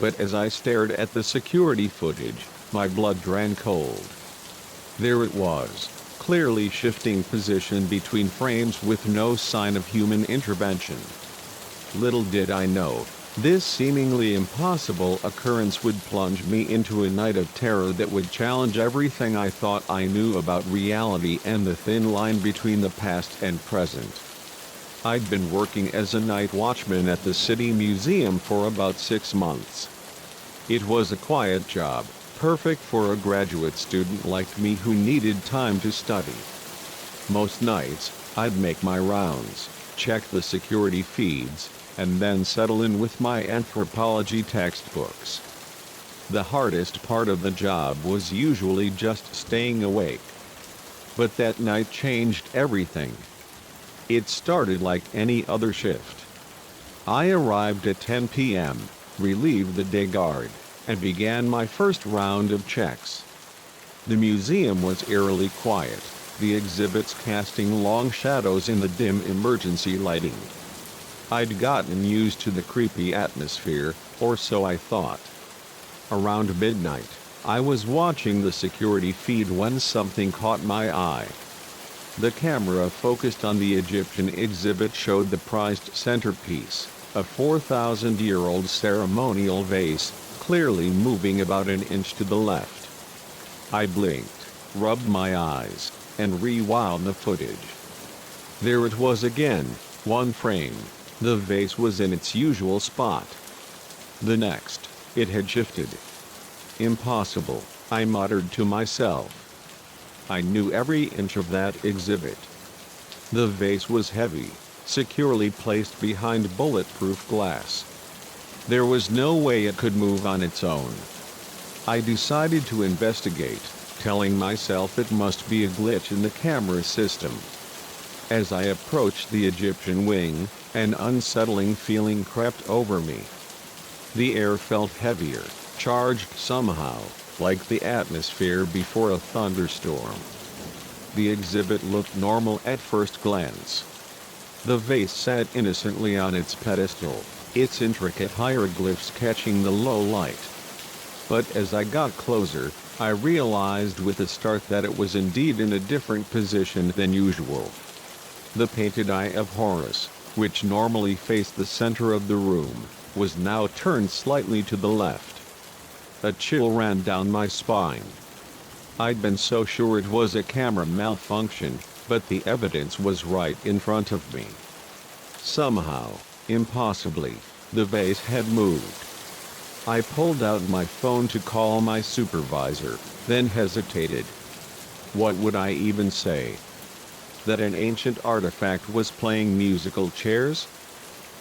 Speaker 1: But as I stared at the security footage, my blood ran cold. There it was, clearly shifting position between frames with no sign of human intervention. Little did I know, this seemingly impossible occurrence would plunge me into a night of terror that would challenge everything I thought I knew about reality and the thin line between the past and present. I'd been working as a night watchman at the City Museum for about 6 months. It was a quiet job, perfect for a graduate student like me who needed time to study. Most nights, I'd make my rounds, check the security feeds, and then settle in with my anthropology textbooks. The hardest part of the job was usually just staying awake. But that night changed everything. It started like any other shift. I arrived at 10 p.m., relieved the day guard, and began my first round of checks. The museum was eerily quiet, the exhibits casting long shadows in the dim emergency lighting. I'd gotten used to the creepy atmosphere, or so I thought. Around midnight, I was watching the security feed when something caught my eye. The camera focused on the Egyptian exhibit showed the prized centerpiece, a 4,000-year-old ceremonial vase, clearly moving about an inch to the left. I blinked, rubbed my eyes, and rewound the footage. There it was again, one frame. The vase was in its usual spot. The next, it had shifted. Impossible, I muttered to myself. I knew every inch of that exhibit. The vase was heavy, securely placed behind bulletproof glass. There was no way it could move on its own. I decided to investigate, telling myself it must be a glitch in the camera system. As I approached the Egyptian wing, an unsettling feeling crept over me. The air felt heavier, charged somehow, like the atmosphere before a thunderstorm. The exhibit looked normal at first glance. The vase sat innocently on its pedestal, its intricate hieroglyphs catching the low light. But as I got closer, I realized with a start that it was indeed in a different position than usual. The painted eye of Horus, which normally faced the center of the room, was now turned slightly to the left. A chill ran down my spine. I'd been so sure it was a camera malfunction, but the evidence was right in front of me. Somehow, impossibly, the vase had moved. I pulled out my phone to call my supervisor, then hesitated. What would I even say? that an ancient artifact was playing musical chairs?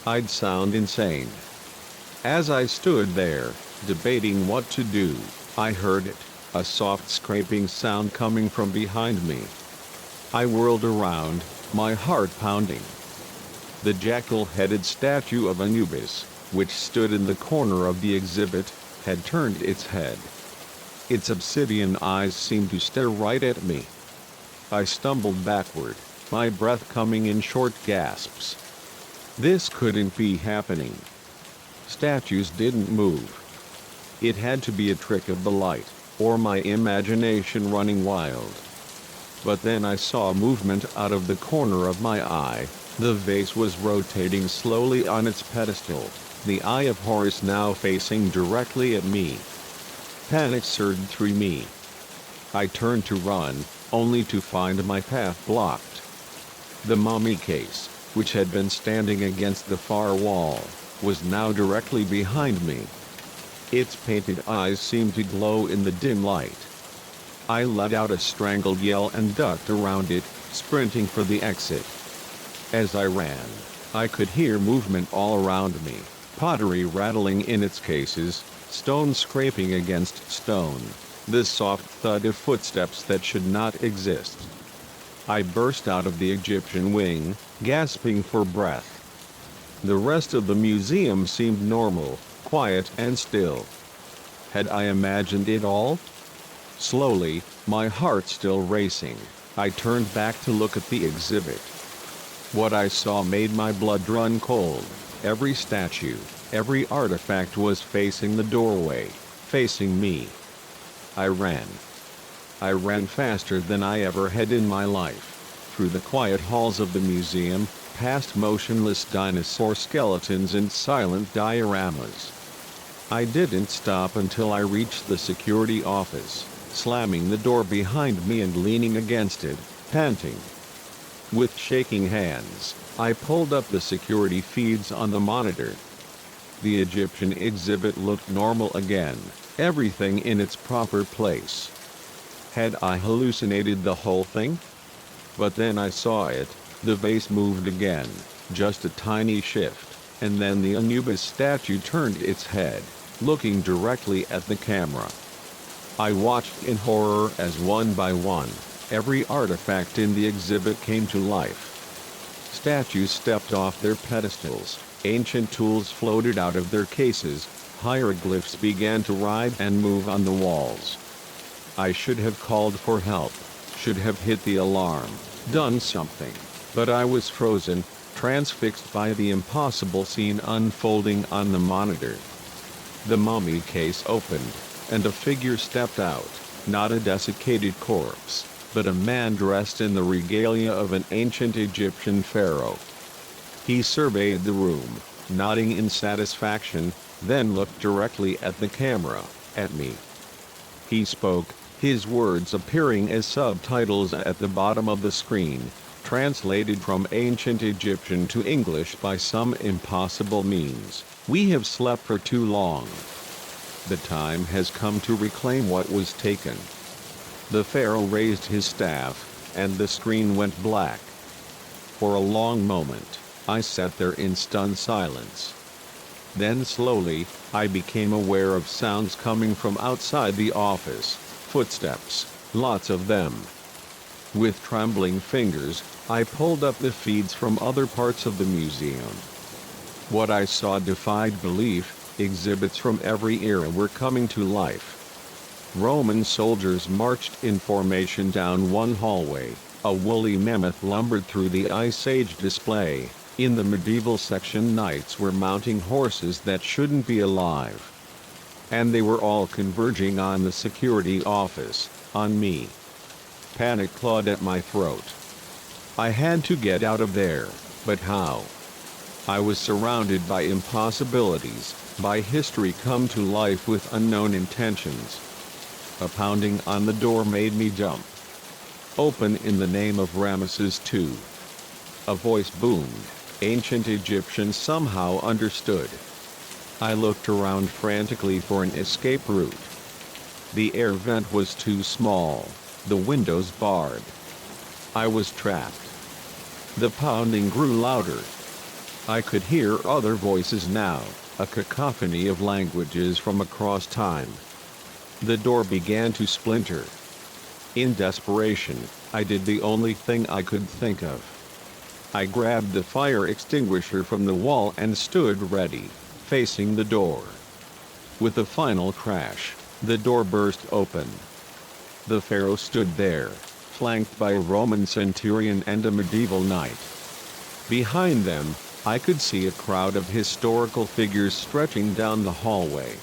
Speaker 1: I'd sound insane. As I stood there, debating what to do, I heard it, a soft scraping sound coming from behind me. I whirled around, my heart pounding. The jackal-headed statue of Anubis, which stood in the corner of the exhibit, had turned its head. Its obsidian eyes seemed to stare right at me. I stumbled backward, my breath coming in short gasps. This couldn't be happening. Statues didn't move. It had to be a trick of the light, or my imagination running wild. But then I saw movement out of the corner of my eye. The vase was rotating slowly on its pedestal, the eye of Horus now facing directly at me. Panic surged through me. I turned to run, only to find my path blocked. The mummy case, which had been standing against the far wall, was now directly behind me. Its painted eyes seemed to glow in the dim light. I let out a strangled yell and ducked around it, sprinting for the exit. As I ran, I could hear movement all around me, pottery rattling in its cases, stone scraping against stone, the soft thud of footsteps that should not exist. I burst out of the Egyptian wing, gasping for breath. The rest of the museum seemed normal, quiet and still. Had I imagined it all? Slowly, my heart still racing, I turned back to look at the exhibit. What I saw made my blood run cold. Every statue, every artifact was facing the doorway, facing me. I ran. I ran faster than I ever had in my life, through the quiet halls of the museum, past motionless dinosaur skeletons and silent dioramas. I didn't stop until I reached the security office, slamming the door behind me and leaning against it, panting. With shaking hands, I pulled up the security feeds on the monitor. The Egyptian exhibit looked normal again, everything in its proper place. Had I hallucinated the whole thing? But then I saw it, the vase moved again, just a tiny shift, and then the Anubis statue turned its head, looking directly at the camera. I watched in horror as one by one, every artifact in the exhibit came to life. Statues stepped off their pedestals, ancient tools floated out of their cases, hieroglyphs began to writhe and move on the walls. I should have called for help, should have hit the alarm, done something, but I was frozen, transfixed by the impossible scene unfolding on the monitor. The mummy case opened, and a figure stepped out, not a desiccated corpse, but a man dressed in the regalia of an ancient Egyptian pharaoh. He surveyed the room, nodding in satisfaction, then looked directly at the camera, at me. He spoke, his words appearing as subtitles at the bottom of the screen, translated from ancient Egyptian to English by some impossible means. "We have slept for too long. The time has come to reclaim what was taken." The pharaoh raised his staff, and the screen went black. For a long moment, I sat there in stunned silence. Then slowly, I became aware of sounds coming from outside the office, footsteps, lots of them. With trembling fingers, I pulled up the feeds from other parts of the museum. What I saw defied belief. Exhibits from every era were coming to life. Roman soldiers marched in formation down one hallway, a woolly mammoth lumbered through the Ice Age display. In the medieval section, knights were mounting horses that shouldn't be alive. And they were all converging on the security office, on me. Panic clawed at my throat. I had to get out of there, but how? I was surrounded by impossibilities, by history come to life with unknown intentions. A pounding on the door made me jump. "Open in the name of Ramesses II." A voice boomed. Ancient Egyptians somehow understood. I looked around frantically for an escape route. The air vent was too small, the windows barred. I was trapped. The pounding grew louder. I could hear other voices now, a cacophony of languages from across time. The door began to splinter. In desperation, I did the only thing I could think of. I grabbed the fire extinguisher from the wall and stood ready, facing the door. With a final crash, the door burst open. The pharaoh stood there, flanked by a Roman centurion and a medieval knight. Behind them, I could see a crowd of historical figures stretching down the hallway.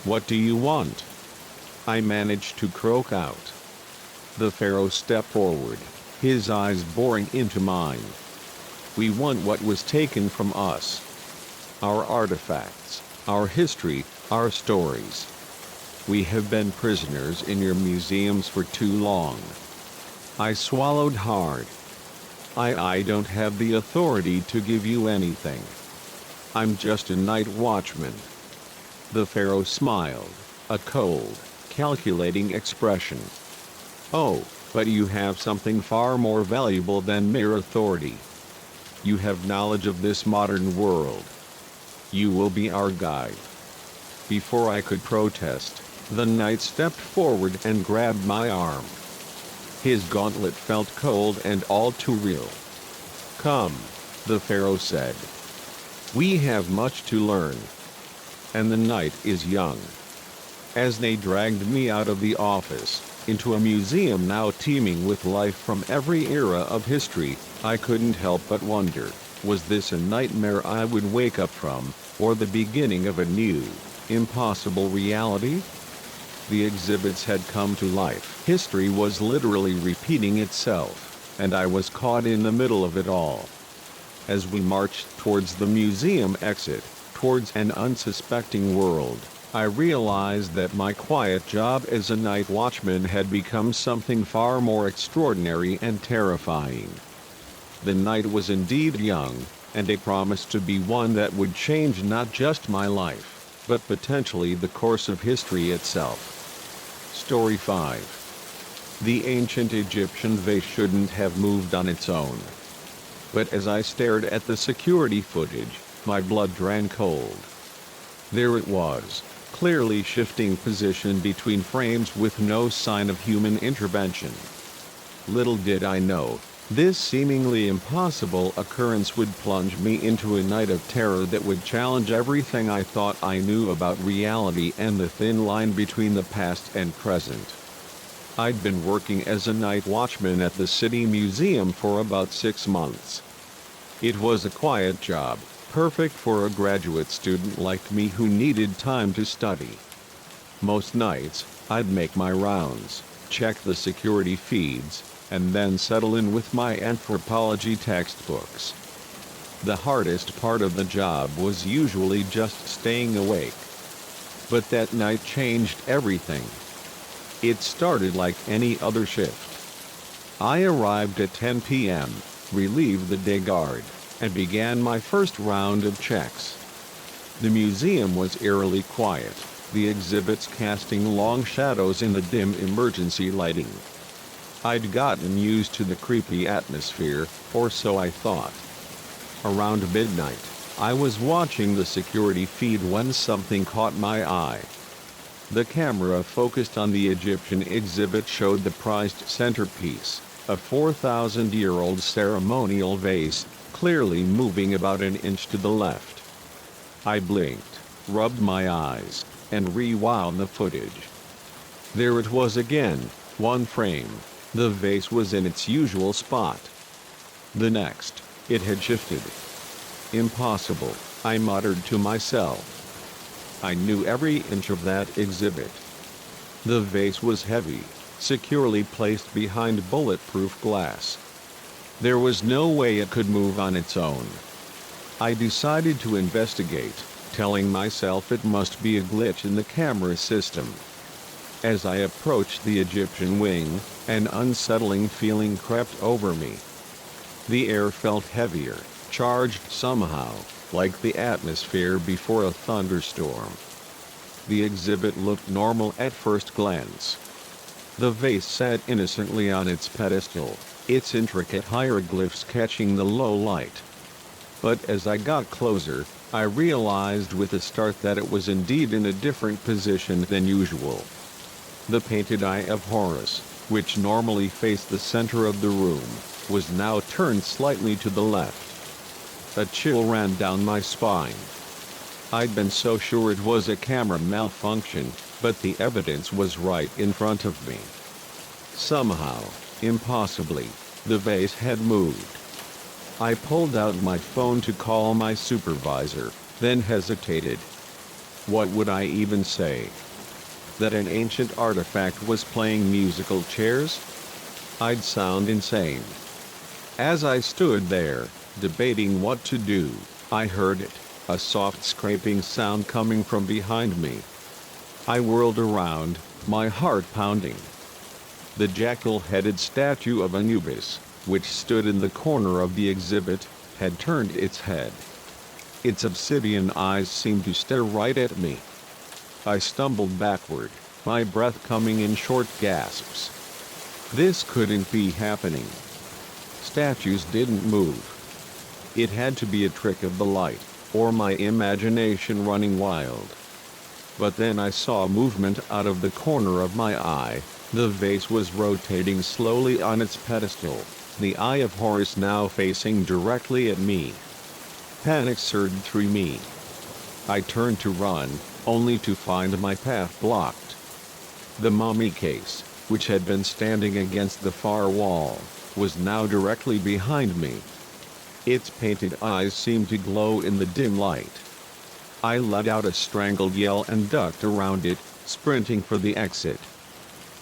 Speaker 1: "What do you want?" I managed to croak out. The pharaoh stepped forward, his eyes boring into mine. "We want what was taken from us. Our artifacts, our history, our stories. We have been prisoners in your museums for too long." I swallowed hard. I don't have the authority to give you anything. I'm just a night watchman. The pharaoh smiled, a cold, calculating expression. "Oh, but you have something far more valuable than mere authority. You have knowledge of this modern world. You will be our guide." Before I could protest, the knight stepped forward and grabbed my arm. His gauntlet felt cold and all too real. "Come," the pharaoh said. "We have much to learn. And the night is young." As they dragged me out of the office, into a museum now teeming with life from every era of history, I couldn't help but wonder, was this a nightmare I would wake up from, or the beginning of a new, impossible reality? The exhibits had come to life. History was literally repeating itself, and I was caught in the middle of it all. As we marched towards the museum exit, towards an unsuspecting world, I realized that my quiet job as a night watchman had become something far more extraordinary and terrifying. The night was indeed young, and it promised to be one that would change not just my life, but potentially the course of history itself. Story 5. The ancient Egyptian vase shouldn't have moved on its own. But as I stared at the security footage, my blood ran cold. There it was, clearly shifting position between frames with no sign of human intervention. Little did I know, this seemingly impossible occurrence would plunge me into a night of terror that would challenge everything I thought I knew about reality and the thin line between the past and present. I'd been working as a night watchman at the City Museum for about 6 months. It was a quiet job, perfect for a graduate student like me who needed time to study. Most nights, I'd make my rounds, check the security feeds, and then settle in with my anthropology textbooks. The hardest part of the job was usually just staying awake. But that night changed everything. It started like any other shift. I arrived at 10 p.m., relieved the day guard, and began my first round of checks. The museum was eerily quiet, the exhibits casting long shadows in the dim emergency lighting. I'd gotten used to the creepy atmosphere, or so I thought. Around midnight, I was watching the security feed when something caught my eye. The camera focused on the Egyptian exhibit showed the prized centerpiece, a 4,000-year-old ceremonial vase, clearly moving about an inch to the left. I blinked, rubbed my eyes, and rewound the footage. There it was again, one frame. The vase was in its usual spot. The next, it had shifted. Impossible, I muttered to myself. I knew every inch of that exhibit. The vase was heavy, securely placed behind bulletproof glass. There was no way it could move on its own. I decided to investigate, telling myself it must be a glitch in the camera system. As I approached the Egyptian wing, an unsettling feeling crept over me. The air felt heavier, charged somehow, like the atmosphere before a thunderstorm. The exhibit looked normal at first glance. The vase sat innocently on its pedestal, its intricate hieroglyphs catching the low light. But as I got closer, I realized with a start that it was indeed in a different position than usual. The painted eye of Horus, which normally faced the center of the room, was now turned slightly to the left. A chill ran down my spine. I'd been so sure it was a camera malfunction, but the evidence was right in front of me. Somehow, impossibly, the vase had moved. I pulled out my phone to call my supervisor, then hesitated. What would I even say? That an ancient artifact was playing musical chairs? I'd sound insane. As I stood there, debating what to do, I heard it, a soft scraping sound coming from behind me. I whirled around, my heart pounding. The jackal-headed statue of Anubis, which stood in the corner of the exhibit, had turned its head. Its obsidian eyes seemed to stare right at me. I stumbled backward, my breath coming in short gasps. This couldn't be happening. Statues didn't move. It had to be a trick of the light, or my imagination running wild. But then I saw movement out of the corner of my eye. The vase was rotating slowly on its pedestal, the eye of Horus now facing directly at me. Panic surged through me. I turned to run, only to find my path blocked. The mummy case, which had been standing against the far wall, was now directly behind me. Its painted eyes seemed to glow in the dim light. I let out a strangled yell and ducked around it, sprinting for the exit.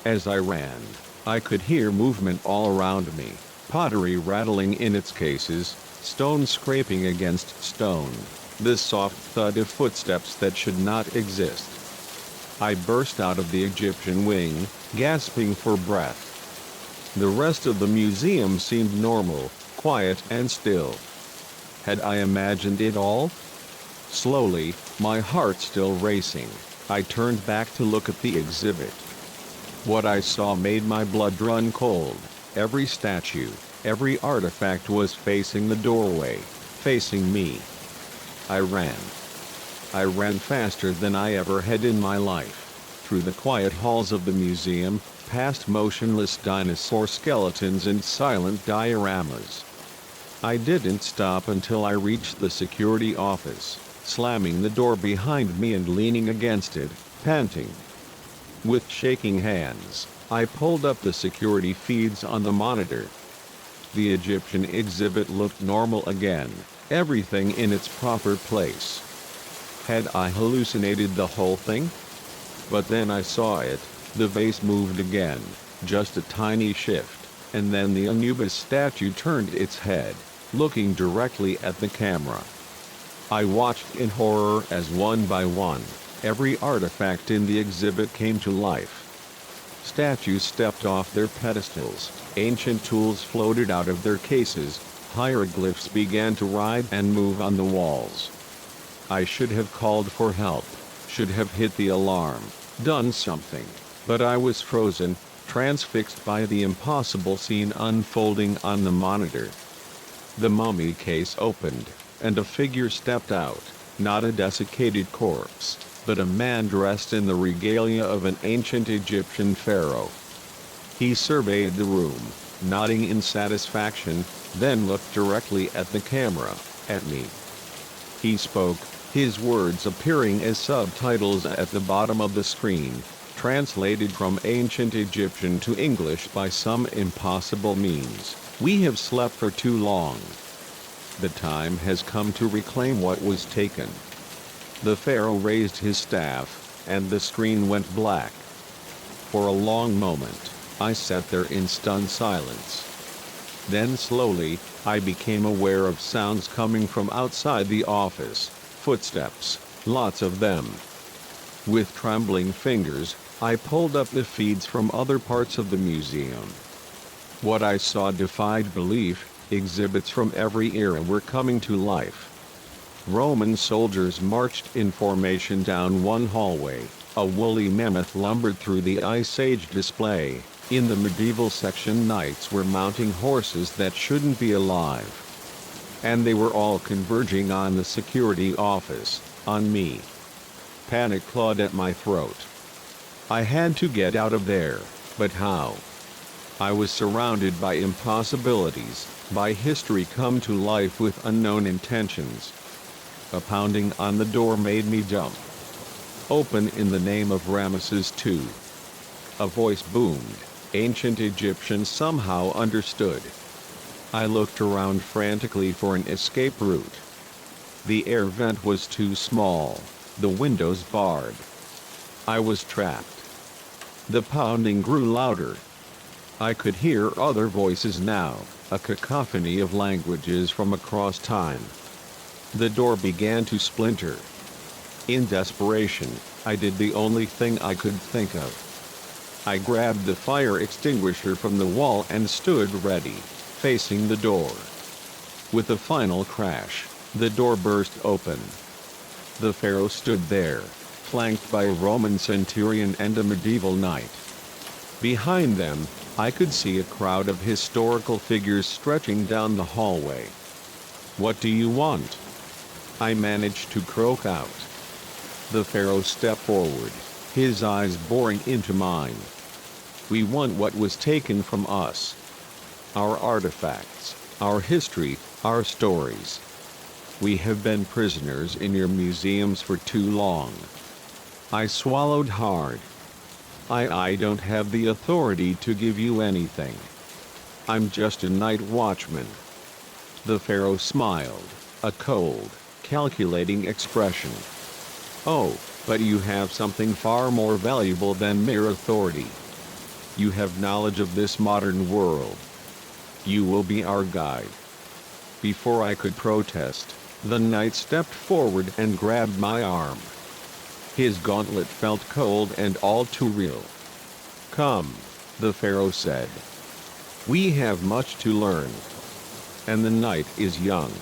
Speaker 1: As I ran, I could hear movement all around me, pottery rattling in its cases, stone scraping against stone, the soft thud of footsteps that should not exist. I burst out of the Egyptian wing, gasping for breath. The rest of the museum seemed normal, quiet and still. Had I imagined it all? Slowly, my heart still racing, I turned back to look at the exhibit. What I saw made my blood run cold. Every statue, every artifact was facing the doorway, facing me. I ran. I ran faster than I ever had in my life, through the quiet halls of the museum, past motionless dinosaur skeletons and silent dioramas. I didn't stop until I reached the security office, slamming the door behind me and leaning against it, panting. With shaking hands, I pulled up the security feeds on the monitor. The Egyptian exhibit looked normal again, everything in its proper place. Had I hallucinated the whole thing? But then I saw it, the vase moved again, just a tiny shift, and then the Anubis statue turned its head, looking directly at the camera. I watched in horror as one by one, every artifact in the exhibit came to life. Statues stepped off their pedestals, ancient tools floated out of their cases, hieroglyphs began to ride and move on the walls. I should have called for help, should have hit the alarm, done something, but I was frozen, transfixed by the impossible scene unfolding on the monitor. The mummy case opened, and a figure stepped out, not a desiccated corpse, but a man dressed in the regalia of an ancient Egyptian pharaoh. He surveyed the room, nodding in satisfaction, then looked directly at the camera, at me. He spoke, his words appearing as subtitles at the bottom of the screen, translated from ancient Egyptian to English by some impossible means. "We have slept for too long. The time has come to reclaim what was taken." The pharaoh raised his staff, and the screen went black. For a long moment, I sat there in stunned silence. Then slowly, I became aware of sounds coming from outside the office, footsteps, lots of them. With trembling fingers, I pulled up the feeds from other parts of the museum. What I saw defied belief. Exhibits from every era were coming to life. Roman soldiers marched in formation down one hallway, a woolly mammoth lumbered through the Ice Age display, In the medieval section, knights were mounting horses that shouldn't be alive. And they were all converging on the security office, on me. Panic clawed at my throat. I had to get out of there, but how? I was surrounded by impossibilities, by history come to life with unknown intentions. A pounding on the door made me jump. Open in the name of Ramesses II. A voice boomed. Ancient Egyptians somehow understood. I looked around frantically for an escape route. The air vent was too small, the windows barred. I was trapped. The pounding grew louder. I could hear other voices now, a cacophony of languages from across time. The door began to splinter. In desperation, I did the only thing I could think of. I grabbed the fire extinguisher from the wall and stood ready, facing the door. With a final crash, the door burst open. The pharaoh stood there, flanked by a Roman centurion and a medieval knight. Behind them, I could see a crowd of historical figures stretching down the hallway. "What do you want?" I managed to croak out. The pharaoh stepped forward, his eyes boring into mine. "We want what was taken from us. Our artifacts, our history, our stories. We have been prisoners in your museums for too long." I swallowed hard. I don't have the authority to give you anything. I'm just a night watchman. The pharaoh smiled, a cold, calculating expression. "Oh, but you have something far more valuable than mere authority. You have knowledge of this modern world. You will be our guide." Before I could protest, the knight stepped forward and grabbed my arm. His gauntlet felt cold and all too real. "Come," the pharaoh said. "We have much to learn. And the night is young."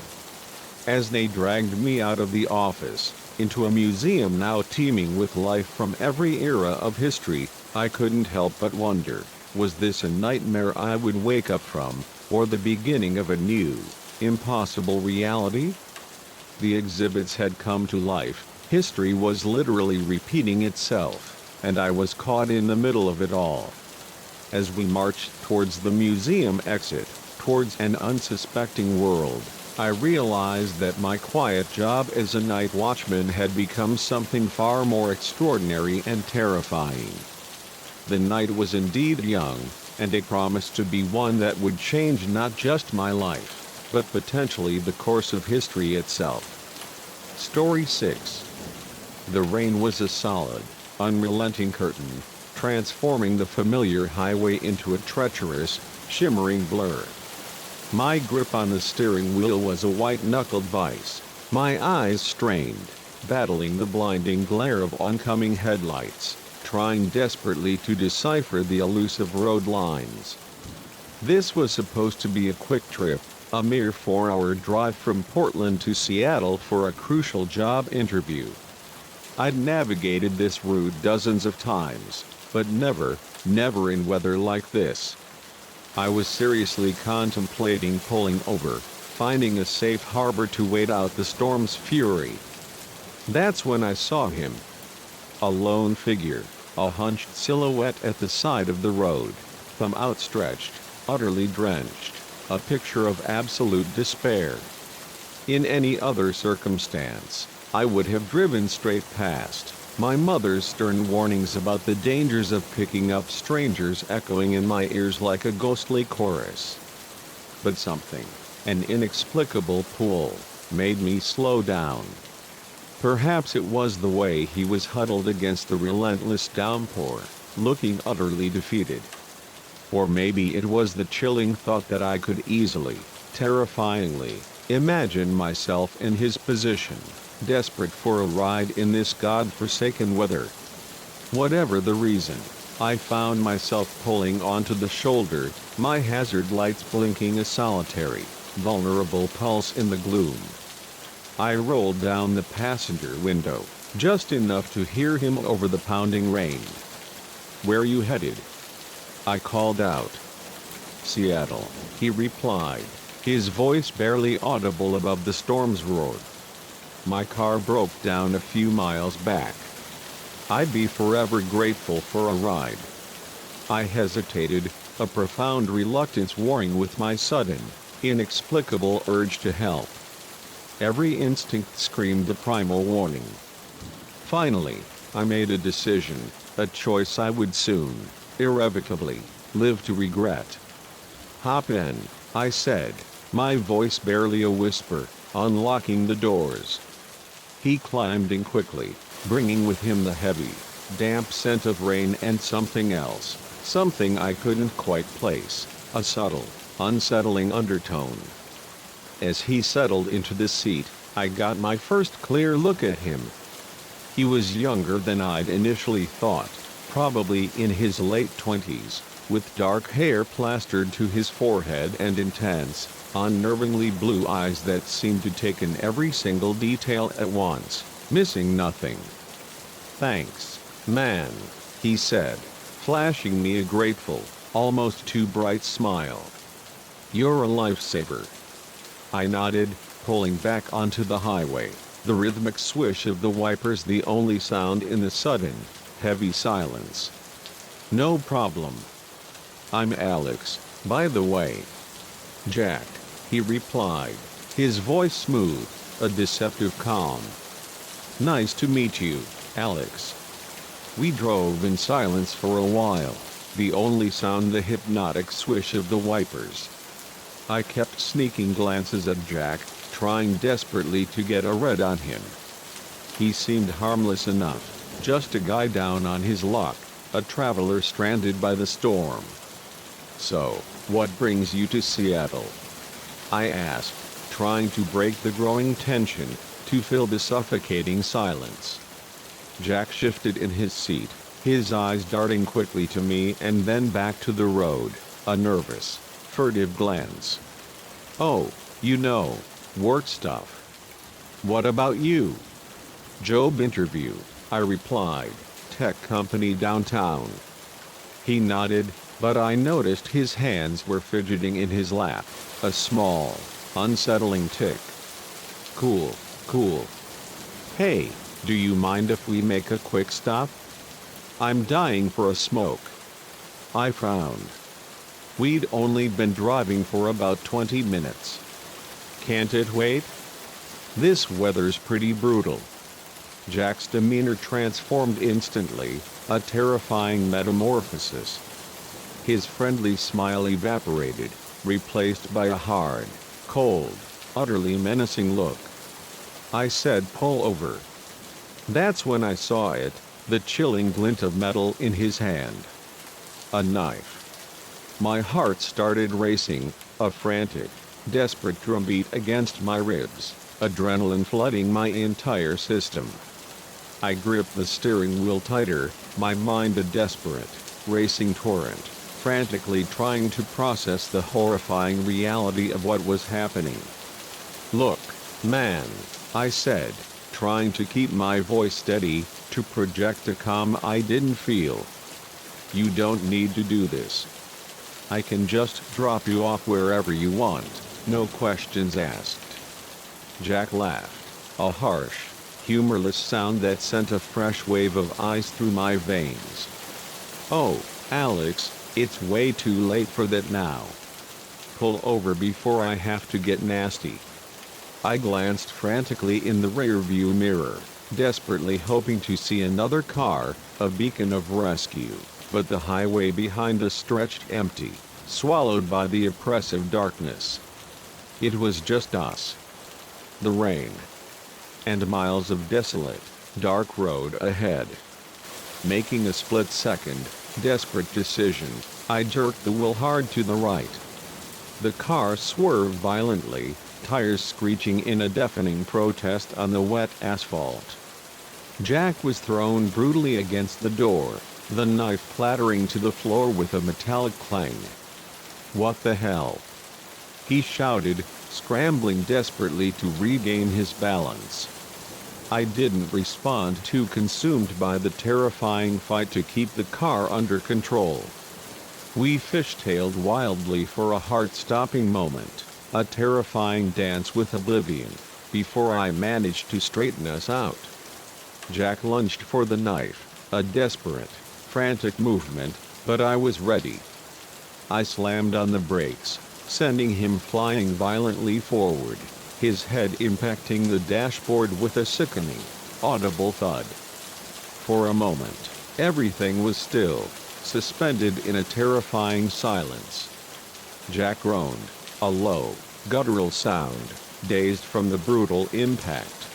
Speaker 1: As they dragged me out of the office, into a museum now teeming with life from every era of history, I couldn't help but wonder, was this a nightmare I would wake up from, or the beginning of a new, impossible reality? The exhibits had come to life, history was literally repeating itself, and I was caught in the middle of it all. As we marched towards the museum exit, towards an unsuspecting world, I realized that my quiet job as a night watchman had become something far more extraordinary and terrifying. The night was indeed young, and it promised to be one that would change not just my life, but potentially the course of history itself. Story 6. The rain was a solid, unrelenting curtain, transforming the familiar highway into a treacherous, shimmering blur. My grip on the steering wheel was a white-knuckled vice, my eyes strained, battling the blinding glare of oncoming headlights, trying desperately to decipher the elusive road lines. This was supposed to be a quick trip, a mere 4-hour drive from Portland to Seattle for a crucial job interview. I'd navigated this route dozens of times, but never in weather like this. I was seriously contemplating pulling over, finding a safe harbor to wait out the storm's fury. That's when I saw him. A lone figure, a hunched silhouette at the side of the road, thumb outstretched, utterly drenched, a picture of absolute despair. In any other circumstance, I would have driven straight past, my mother's stern warnings about the dangers of picking up strangers echoing in my ears like a ghostly chorus. But something, an inexplicable pull, made me slow down. Perhaps it was the way he was huddled against the relentless downpour, looking utterly defeated. Or maybe it was the chilling thought that I could easily, terrifyingly, imagine myself in his position, desperate for a ride in this God-forsaken weather. Whatever the reason, I found myself pulling onto the shoulder, my hazard lights blinking a solitary, vulnerable pulse in the gloom. I rolled down the passenger window, just enough to hear him over the pounding rain. "Where you headed?" I called out. "Seattle," he replied, his voice barely audible above the storm's roar. "My car broke down a few miles back. I'd be forever grateful for a ride." I hesitated, a profound reluctance warring with my sudden, inexplicable urge to help. Every instinct screamed the primal warning. Finally, I made a decision, a choice I would soon, irrevocably, live to regret. "Hop in," I said, my voice barely a whisper, unlocking the doors. He climbed in quickly, bringing with him the heavy, damp scent of rain and something else, something I couldn't quite place, a subtle, unsettling undertone. As he settled into the seat, I got my first clear look at him. He was younger than I'd initially thought, probably in his late 20s, with dark hair plastered to his forehead and intense, unnervingly blue eyes that seemed to take in every single detail at once, missing nothing. "Thanks, man," he said, flashing me a grateful, almost too bright smile. "You're a lifesaver." I nodded, pulling back onto the highway, the rhythmic swish of the wipers the only sound in the sudden, heavy silence. "No problem. I'm Alex, by the way." "Jack," he replied, his voice smooth, a deceptive calm. "Nice to meet you, Alex." We drove in silence for a while, the only sound the hypnotic swish of the wipers. I kept sneaking glances at Jack, trying desperately to get a read on him. He seemed harmless enough, just a guy down on his luck, a traveler stranded by the storm. "So, what brings you to Seattle?" I asked, trying to break the growing tension, to fill the suffocating silence. Jack shifted in his seat, his eyes darting quickly to me and then back to the road, a nervous, furtive glance. "Oh, work stuff. What about you?" "Job interview," I replied, "tech company downtown." He nodded, but I noticed his hands were fidgeting in his lap, a small, unsettling tic. Cool. "Hey, do you mind if we make a quick stop? I'm dying for a smoke." I frowned. We'd only been driving for about 20 minutes. "Can't it wait? This weather's pretty brutal." Jack's demeanor transformed instantly, a terrifying metamorphosis. His friendly smile evaporated, replaced by a hard, cold, utterly menacing look. I said, "Pull over." That's when I saw it, the chilling glint of metal in his hand. A knife. My heart started racing, a frantic, desperate drumbeat against my ribs, adrenaline flooding my entire system. I gripped the steering wheel tighter, my mind a desperate, racing torrent, frantically trying to process the horrifying reality of what was happening. "Look, man," I said, trying to keep my voice steady, to project a calm I didn't feel. "You don't need to do this. I can just drop you off wherever you want, no questions asked." Jack laughed, a harsh, humorless sound that sent a fresh wave of ice through my veins. "Oh, Alex, it's way too late for that now. Pull over before I have to get nasty." I glanced frantically in the rearview mirror, desperately hoping to see another car, a beacon of rescue, but the highway behind us stretched empty, swallowed by the oppressive darkness. It was just us. The rain. And miles of desolate, dark road ahead. Making a split-second, desperate decision, I jerked the wheel hard to the right. The car swerved violently, tires screeching in a deafening protest on the wet asphalt. Jack was thrown brutally against the door, the knife clattering to the floor with a metallic clang. "What the hell?" he shouted, scrambling desperately to regain his balance. I didn't respond, too consumed by the terrifying fight to keep the car under control. We fishtailed wildly for a heart-stopping moment, a terrifying dance with oblivion, before I managed to straighten us out. Jack lunged for the knife, a desperate, frantic movement, but I was ready. I slammed on the brakes, sending him flying violently forward, his head impacting the dashboard with a sickening, audible thud. For a moment, everything was still, suspended in a terrifying silence. Jack groaned, a low, guttural sound, dazed from the brutal impact.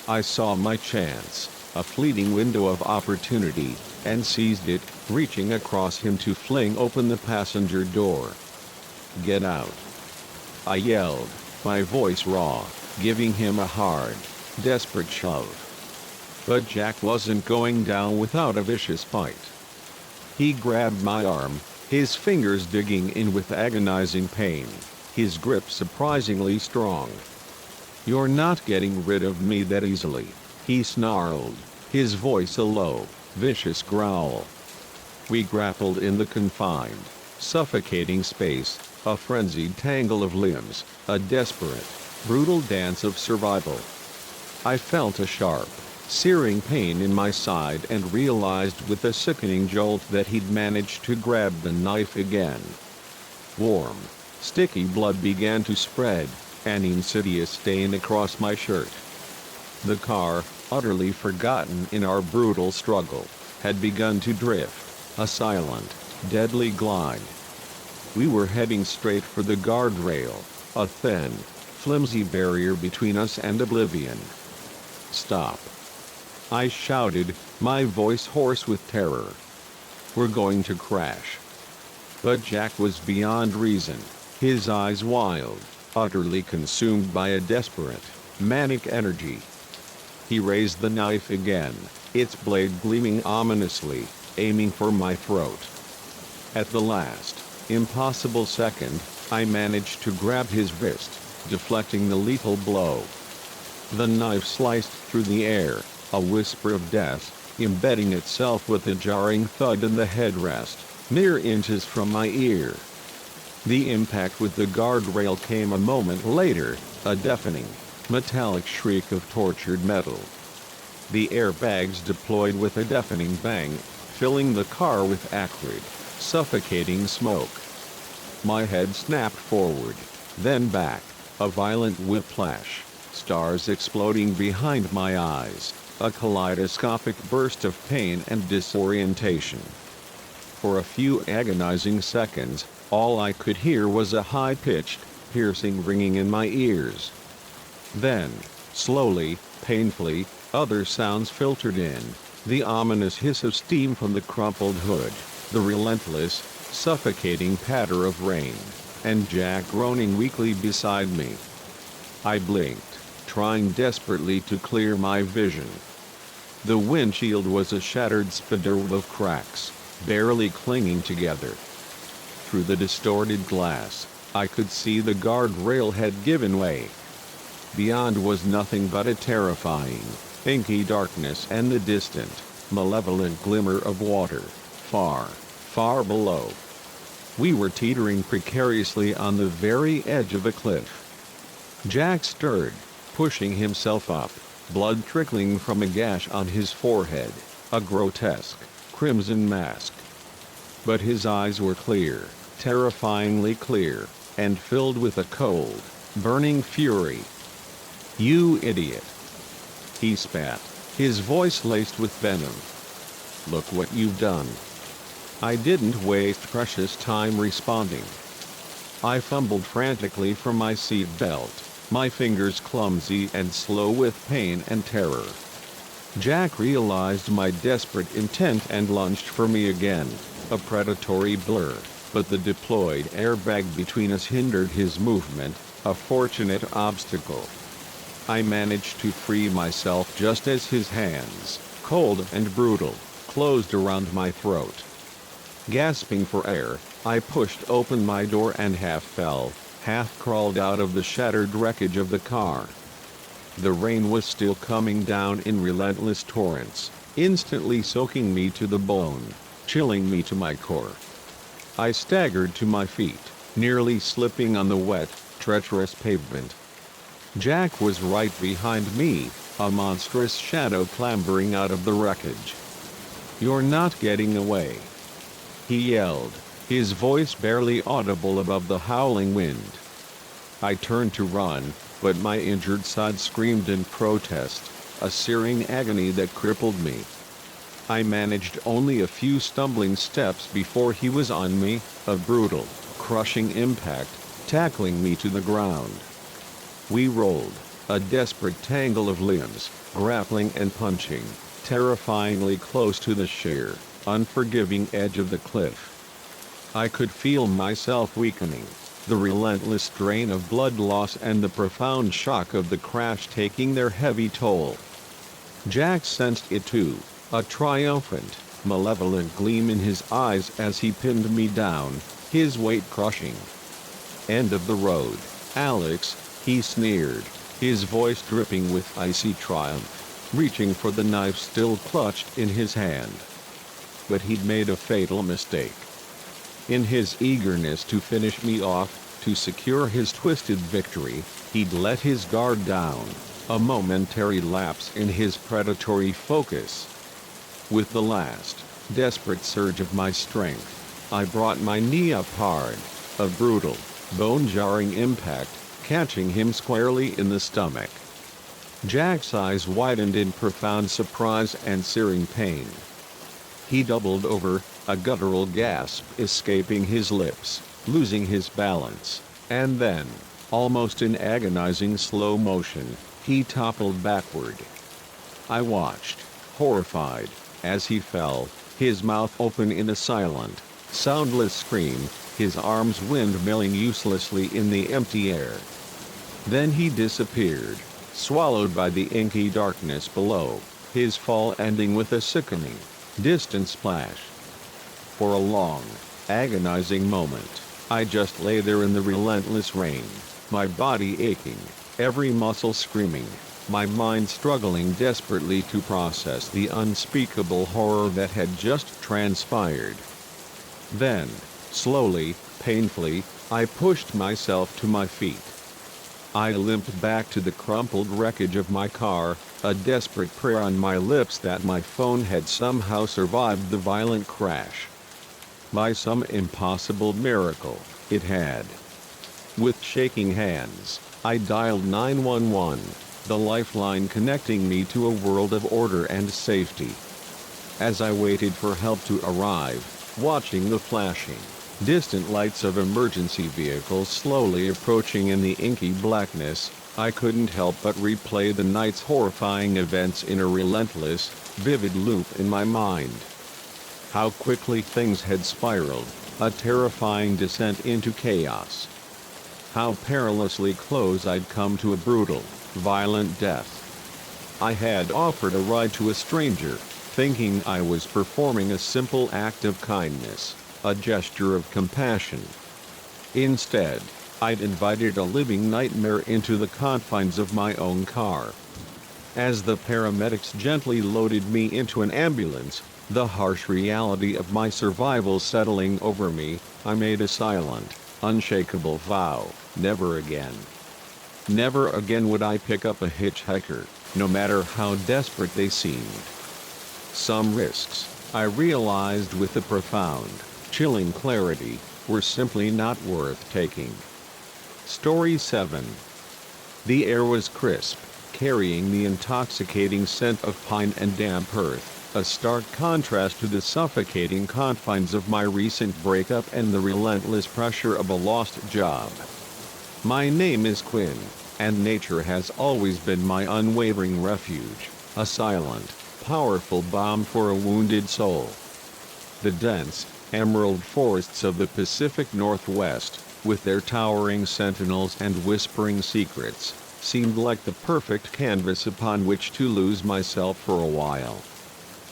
Speaker 1: I saw my chance, a fleeting window of opportunity, and seized it, reaching across him to fling open the passenger door. "Get out!" I yelled, my voice raw, giving him a hard, desperate shove. But Jack wasn't going down without a vicious fight. He grabbed my arm, his fingers digging in with agonizing pain, his grip surprisingly strong. "You're not getting rid of me that easily," he snarled, his voice a low, vicious growl. We grappled in the confined, suffocating space, a frenzied tangle of limbs, a desperate, brutal dance of survival. I felt a sharp, searing pain in my side and realized with a sickening jolt that he'd managed to grab the knife again. Warm, sticky blood began to spread, an insidious stain across my shirt. The car, utterly forgotten in our brutal struggle, had begun to drift, a silent, deadly glide. We were heading straight for the guardrail, a thin, flimsy barrier between us and oblivion. "Stop!" I shouted, my voice hoarse with terror. "We're going to crash." But Jack was beyond reason, his eyes wild, utterly consumed by a desperate, manic energy. He raised the knife again, its blade gleaming ominously, aiming for my throat. At the last, impossible second, I managed to grab his wrist, deflecting the lethal blow. The knife sliced through the air, a whisper of death, embedding itself with a jarring thud in the headrest, mere inches from my ear. The impact with the guardrail came a moment later, a deafening, metallic shriek of tortured metal. The airbags deployed with a deafening bang, filling the car with acrid, suffocating smoke. My head snapped forward, then back, a violent whiplash, stars exploding behind my eyes, a kaleidoscopic burst of pain and disorientation. For a few agonizing seconds, all I could hear was a high-pitched, piercing ringing in my ears. Then, slowly, painfully, other sounds filtered in, the ominous hiss of steam from the crumpled hood, the relentless, suffocating patter of rain, and Jack groaning weakly beside me. I blinked, trying desperately to clear my vision. The windshield was a shattered spider of cracks, barely clinging together. Through the distorted glass, I could see the guardrail had given way. Beyond was nothing but a terrifying, inky darkness and the distant, malevolent glimmer of water, far, far below. We were teetering precariously on the very edge of a cliff. Jack stirred, pushing himself up, blood trickling from a gash on his forehead, a grotesque, crimson mask. But his eyes were clear, terrifyingly clear, and filled with a cold, burning fury. "You idiot!" he spat, his voice laced with venom. "Look what you've done." I didn't waste precious time responding. I fumbled frantically for my seat belt, my fingers clumsy and slow with pain and terror. Jack realized my desperate intent and lunged for me again, a predatory blur, but the deployed airbag between us hindered his movement, a fortunate obstacle. I managed to free myself just as his hands, cold and brutal, closed around my throat. Gasping for air, I pushed open my door and half fell, half crawled out of the shattered wreckage of the car. The rain was still coming down in relentless torrents, instantly soaking me to the bone, chilling me to my core. I staggered to my feet, nearly slipping on the wet, treacherous pavement. Jack was right behind me, a monstrous shadow clambering out of the wreckage. "You're not getting away," he yelled, his voice barely audible above the howling wind. I turned to run, but my injured side screamed in protest, a searing agony that crippled me. I managed only a few stumbling steps before he was on me, a brutal, crushing impact, tackling me to the ground. We rolled, a desperate tangle of limbs, grappling and punching, terrifyingly close to the sheer, unforgiving edge of the cliff. I could feel myself weakening, the relentless drain of blood loss and the profound shock of the crash taking their heavy toll. Jack sensed it too, a triumphant, malevolent gleam in his eyes as he pinned me down, his weight crushing. "End of the road, Alex," he sneered, his voice dripping with icy triumph, reaching for the knife still clutched in his hand. But he'd made a fatal mistake. In his eagerness to finish me off, to secure his twisted victory, he'd let his guard down, a momentary lapse in his predatory focus. With the last, desperate surge of my strength, I brought my knee up hard, a brutal, bone-jarring impact, catching him squarely in the stomach. Jack's eyes widened in profound surprise and searing pain. He doubled over, a guttural gasp escaping his lips, losing his balance, and then, almost in agonizing slow motion, he toppled backward. I watched, horrified, as he fell, his mouth open in a silent, soundless scream, his arms windmilling uselessly in the empty air. Then he disappeared, swallowed by the inky darkness below, his fall ending with a sickening, distant splash. For a long, agonizing moment, I just lay there in the relentless rain, my body aching, every muscle screaming, my mind struggling desperately to process the unspeakable horror that had just transpired. Then, slowly, painfully, I pushed myself to my feet. I limped back to the crumpled wreckage of my car, a desperate prayer on my lips that my phone had somehow survived the violent crash. By some impossible miracle, it had. With shaking hands, I dialed 911, the lifeline connecting me to a world of order and safety. As I waited for help to arrive, watching the flashing, distant lights of emergency vehicles slowly approaching in the inky blackness, I couldn't help but replay the night's horrifying events in a relentless, vivid loop in my mind. How quickly things had spiraled, a terrifying descent into chaos. How perilously close I'd come to a brutal, violent death. I had offered a ride to a stranger, thinking I was performing a simple act of kindness, a gesture of compassion. Instead, I'd invited a living nightmare into the confines of my own car. As the paramedics gently loaded me into an ambulance, the harsh reality of my survival settling over me, I made a silent, unshakable vow: never again. Never again would I pick up a hitchhiker, no matter how desperate they seemed. Some risks, I realized with a profound, chilling clarity, were simply not worth taking. Story 7. The air was crisp, carrying the intoxicating scent of pine and damp earth, a stark contrast to the suffocating confines of my recent breakup and the relentless pressure of a lost job. My name is Quinn, and nature has always been my unwavering refuge, a silent, powerful balm for a wounded soul. The dense, emerald forests of the Pacific Northwest, with their towering sentinels and whispering secrets, seemed like the perfect canvas upon which to lose myself for a while.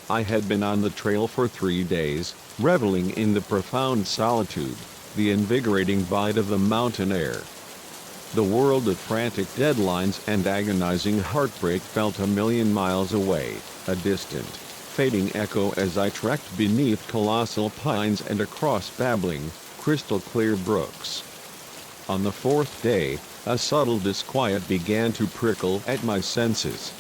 Speaker 1: I had been on the trail for 3 days, reveling in the profound solitude, the invigorating bite of the mountain air. The world of frantic deadlines and agonizing heartbreak felt a million miles away, a distant, fading echo as I trekked beneath colossal pines and across babbling, crystal-clear brooks. On the fourth day, a subtle disquiet began to prickle at my senses.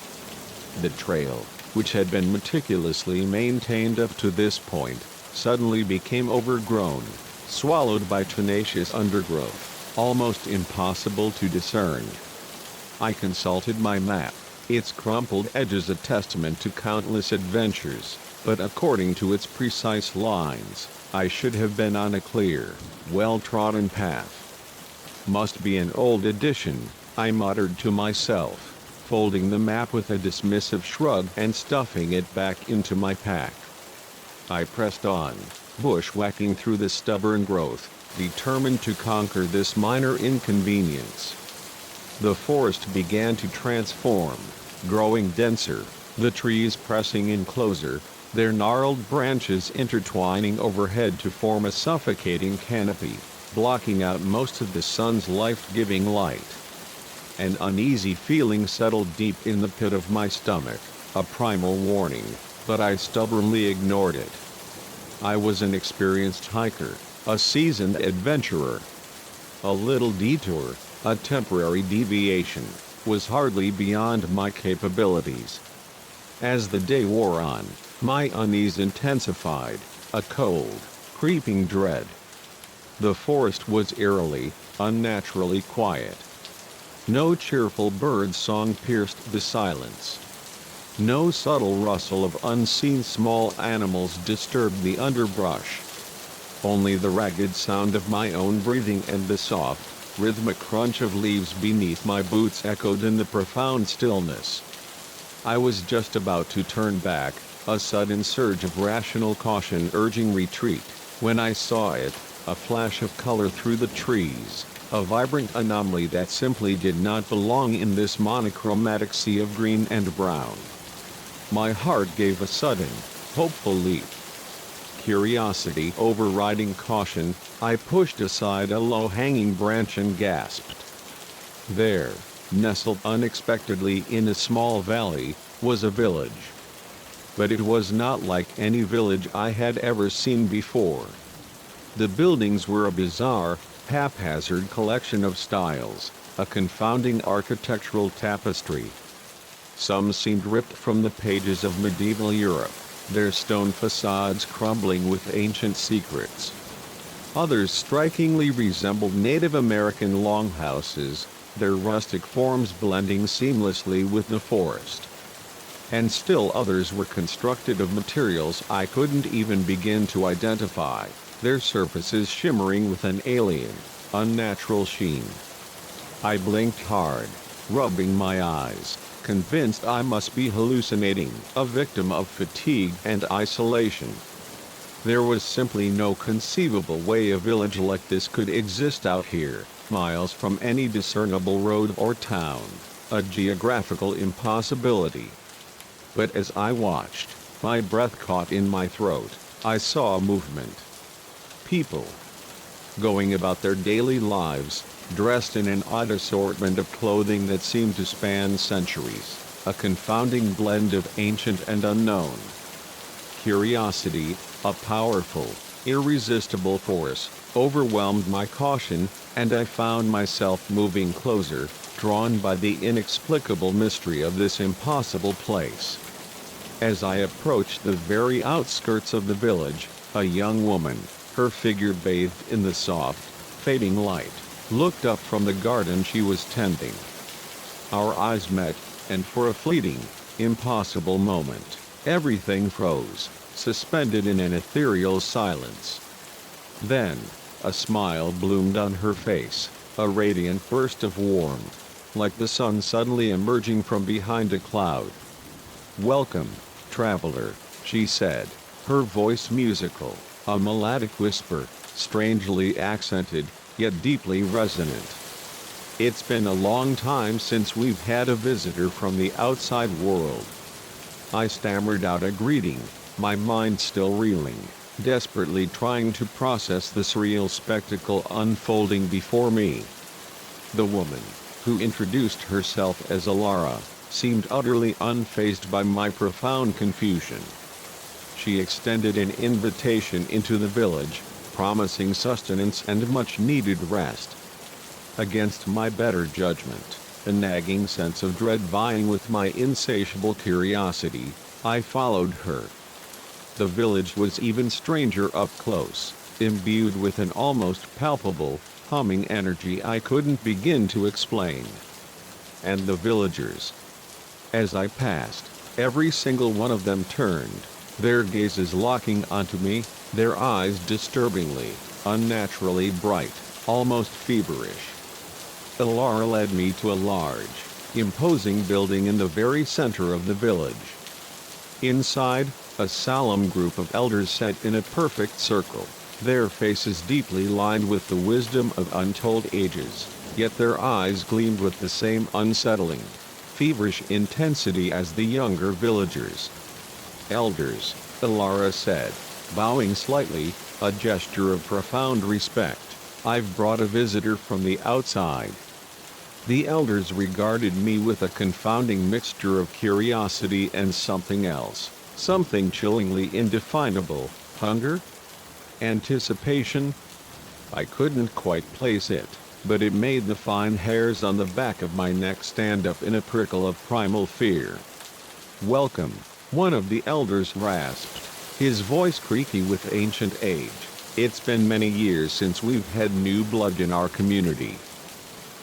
Speaker 1: The trail, which had been meticulously maintained up to this point, suddenly became overgrown, swallowed by tenacious undergrowth, almost impossible to discern. I consulted my map, its crumpled edges a testament to countless adventures, but according to its precise lines, I should have been on a clear, well-trodden path. Must be an old edition, I muttered to myself, folding the map with a dismissive shrug and stuffing it back into my pack. I pressed on, bushwhacking through the stubborn growth, determined to conquer this minor inconvenience. The forest began to transform, growing denser, the trees pressing in closer, their gnarled branches intertwining overhead to form a suffocating canopy, blocking out most of the sun's life-giving light. An uneasy feeling settled deep in the pit of my stomach, a primal warning, but I stubbornly ignored it. I was an experienced hiker, a seasoned adventurer. A little detour, a temporary deviation, was hardly beyond my capabilities. As the day wore on, my unease intensified, a cold, creeping dread. The forest was eerily, unnaturally quiet. No cheerful bird song pierced the silence. No subtle rustle of unseen small animals disturbed the underbrush. Only the ragged sound of my own breathing and the soft, rhythmic crunch of leaves beneath my boots echoed in the profound stillness. I was just about to turn back, a sudden surge of rational caution urging retreat, when I saw it, a flash of color through the trees, a vibrant anomaly that simply did not belong in this monochromatic sea of green and brown. My heart gave a sudden, hopeful leap. Curiosity overriding caution, I pushed aside a low-hanging branch and gasped. There, nestled unexpectedly in a small valley, was a village. But it was not like any village I had ever seen before. The buildings were a bizarre, haphazard collection of styles, a confounding architectural tapestry. Some seemed ripped from the pages of medieval Europe, their stone facades crumbling with ancient secrets. Others strikingly resembled Native American longhouses, their rustic forms blending seamlessly with the forest. And still others were constructed of materials I couldn't even begin to identify, their surfaces shimmering with an alien, unnatural sheen. I blinked hard, rubbing my eyes, convinced I must be hallucinating, a victim of fatigue and isolation. There was simply no conceivable way a village like this could exist out here, miles from any discernible road or town, a geographical impossibility. But as I watched, my breath caught in my throat, I saw movement. People, going about their daily lives, dressed in an odd assortment of clothing that seemed to span centuries, a confounding blend of ancient and unknown. Curiosity, a powerful, irresistible force, overwhelmed my caution, and I found myself moving closer, drawn by the inexplicable mystery of this impossible place. As I approached the very outskirts of the village, a young woman, her figure bathed in the soft, fading light, looked up from the garden she was tending. Our eyes met, and for a fleeting, impossible moment, everything froze, suspended in an ethereal silence. Then, a smile bloomed on her face, a radiant burst of warmth, like the sun suddenly emerging from behind a cloud. "Welcome, traveler," she said, her voice musical, a melodic whisper, strangely accented, yet deeply resonant. "It's been a long time since we've had a visitor from the outside world." I stammered out a greeting, my mind still reeling, desperately trying to process the surreal spectacle unfolding before me. The woman, who introduced herself as Alara, seemed utterly unfazed by my profound confusion. She extended an invitation into the village, promising sustenance and much-needed rest. Against my better judgment, a nagging sense of dread vying with my insatiable curiosity, I followed her. The village was even stranger up close, imbued with an almost palpable, humming energy I couldn't begin to explain. And the villagers. As I passed, every single one of them turned, their gazes locking onto me, their eyes disturbingly, unnaturally bright, almost feverish. Alara led me to a large, imposing building in the very center of the village. Inside, a solemn group of elders sat in a perfect circle, their faces deeply lined with the wisdom of untold ages, yet their eyes gleamed with the same unsettling, feverish intensity as the younger villagers. "Elders," Alara said, bowing slightly, a gesture of profound respect, "I've brought a visitor from the outside." The elders regarded me with a confounding mixture of curiosity and something else, something chillingly indefinable. Hunger? Anticipation? I couldn't quite place it, but it made the fine hairs on the back of my neck stand up in a prickle of primal fear. "Welcome," one of the elders rasped, his voice creaky with ancient age. "It's been many years since we've had new blood in our community."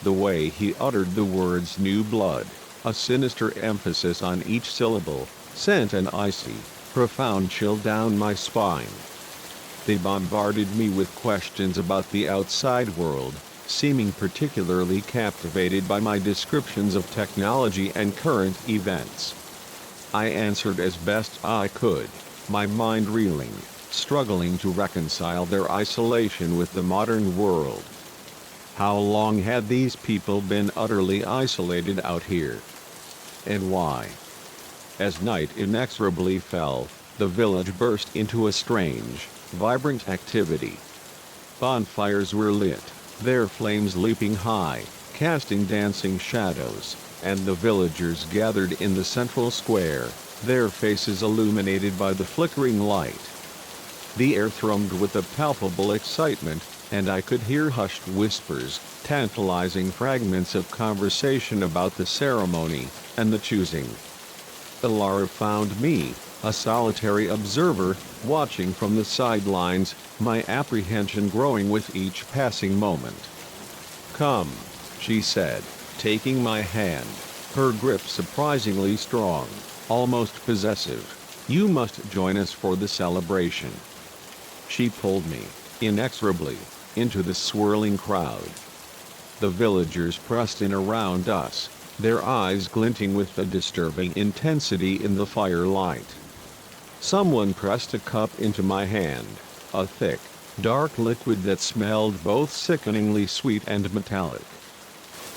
Speaker 1: The way he uttered the words "new blood," a sinister emphasis on each syllable, sent an icy, profound chill down my spine. They bombarded me with questions about the outside world, seeming particularly captivated by my descriptions of technology and current events. I answered as best I could, my mind reeling, struggling to reconcile their isolation with the modern world. How long had these people been utterly isolated out here? And why? As night inexorably fell, the village burst into a strange, vibrant activity. Bonfires were lit, their flames leaping high, casting dancing shadows, and the villagers gathered in the central square, their faces illuminated by the flickering light. The air thrummed with a palpable excitement, and I could hear hushed whispers, tantalizing fragments of conversation about the ceremony and the choosing. Alara found me, a solitary observer, watching from the sidelines, my apprehension growing with each passing moment. "Come," she said, taking my hand, her grip surprisingly strong, almost possessive. "You must join us for the celebration." She pulled me, inexorably, into the swirling crowd. The villagers pressed in around us, their eyes glinting with a disturbing intensity in the firelight. Someone pressed a cup into my hand, a thick, dark liquid that smelled both sickeningly sweet and metallic.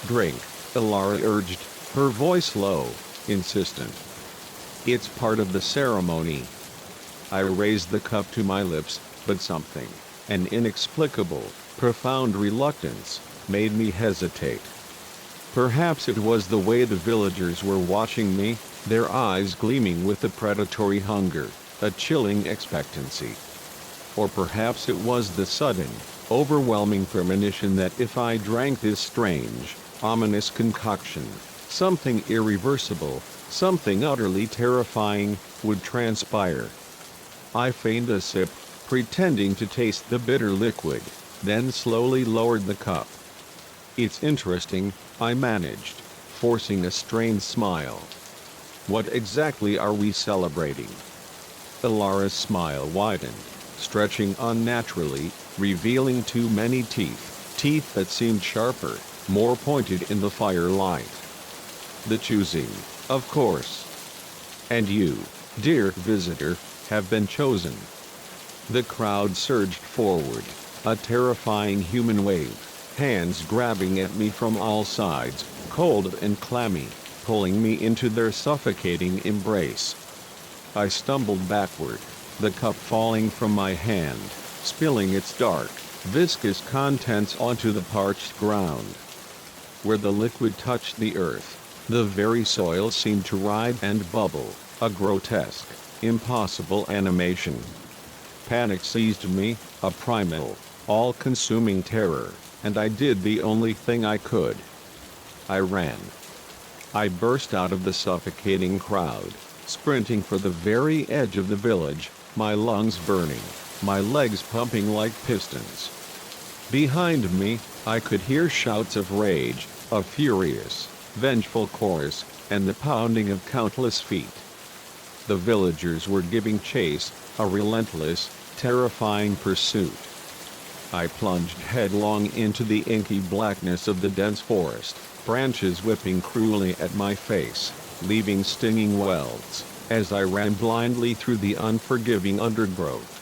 Speaker 1: "Drink," Alara urged, her voice low, insistent. "It's part of the ceremony." I raised the cup to my lips, but something, an inexplicable, profound reluctance, made me hesitate. Perhaps it was the way the villagers were watching me, their eyes gleaming with a predatory hunger, a chilling expectancy. Or perhaps it was the sudden, overwhelming premonition that if I drank this strange, ominous concoction, something irreversible, something utterly terrifying, would transpire. I feigned a sip, pretending to taste the bitter liquid, then slowly lowered the cup. "It's interesting," I managed, forcing a strained smile. "What exactly are we celebrating?" Alara's smile widened, stretching unnaturally, revealing too many teeth that seemed sharper, more pointed in the firelight. "The choosing, of course. And you, dear visitor, have been chosen." The crowd surged forward, a terrifying human wave, hands grabbing at me from all sides, cold and clammy, pulling me into their suffocating embrace. I stumbled backward, the cup falling from my hand, spilling its dark, viscous contents onto the parched ground. Where the liquid touched the earth, the very soil seemed to writhe and bubble, a grotesque, Impossible animation. Panic seized me, a primal, all-consuming terror, and I did the only thing I could. I ran. I burst out of the suffocating crowd, sprinting for the very edge of the village, my lungs burning, my legs pumping like pistons. Behind me, I could hear shouts of rage, a furious, vengeful chorus, and the pounding of countless feet. The villagers were giving chase, a relentless, terrifying pursuit. I plunged headlong into the inky blackness of the dense forest, branches whipping cruelly at my face, leaving stinging welts, as I ran blindly through the unforgiving undergrowth.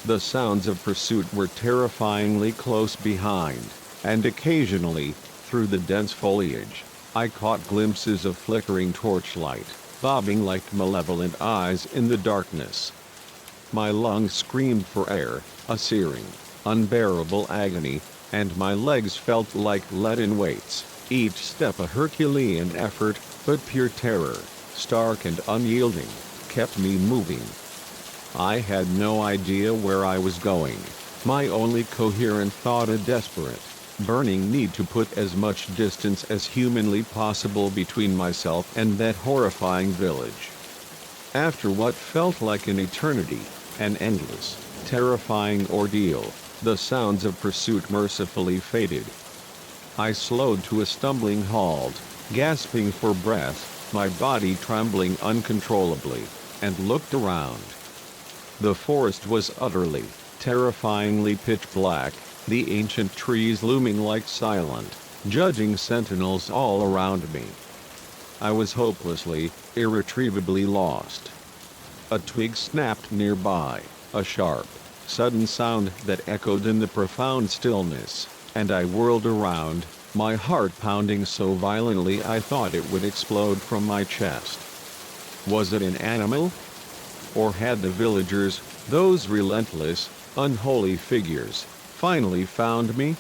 Speaker 1: The sounds of pursuit were terrifyingly close behind, and occasionally, through the dense foliage, I caught glimpses of flickering torchlight, bobbing like malevolent eyes in the darkness. My lungs screamed for air, a searing, unbearable agony, and my legs felt like leaden weights, each step a Herculean effort, but pure terror, stark and unyielding, kept me moving. I had no idea where I was going, my only coherent thought a desperate, burning need to put as much distance as humanly possible between myself and that horrifying village. After what felt like an eternity, an endless, terrifying ordeal, the sounds of pursuit mercifully faded. I slowed to a stumbling halt, gasping for breath, my body trembling uncontrollably, and looked around. The forest was utterly, terrifyingly pitch black, the ancient trees looming like silent, judging sentinels all around me. I was hopelessly, irretrievably lost. A twig snapped nearby, a sharp, sudden sound that echoed in the profound stillness, and I whirled around, my heart pounding so violently I thought it would explode from my chest. Was it an animal? Or had the villagers, those relentless, unholy figures, finally found me?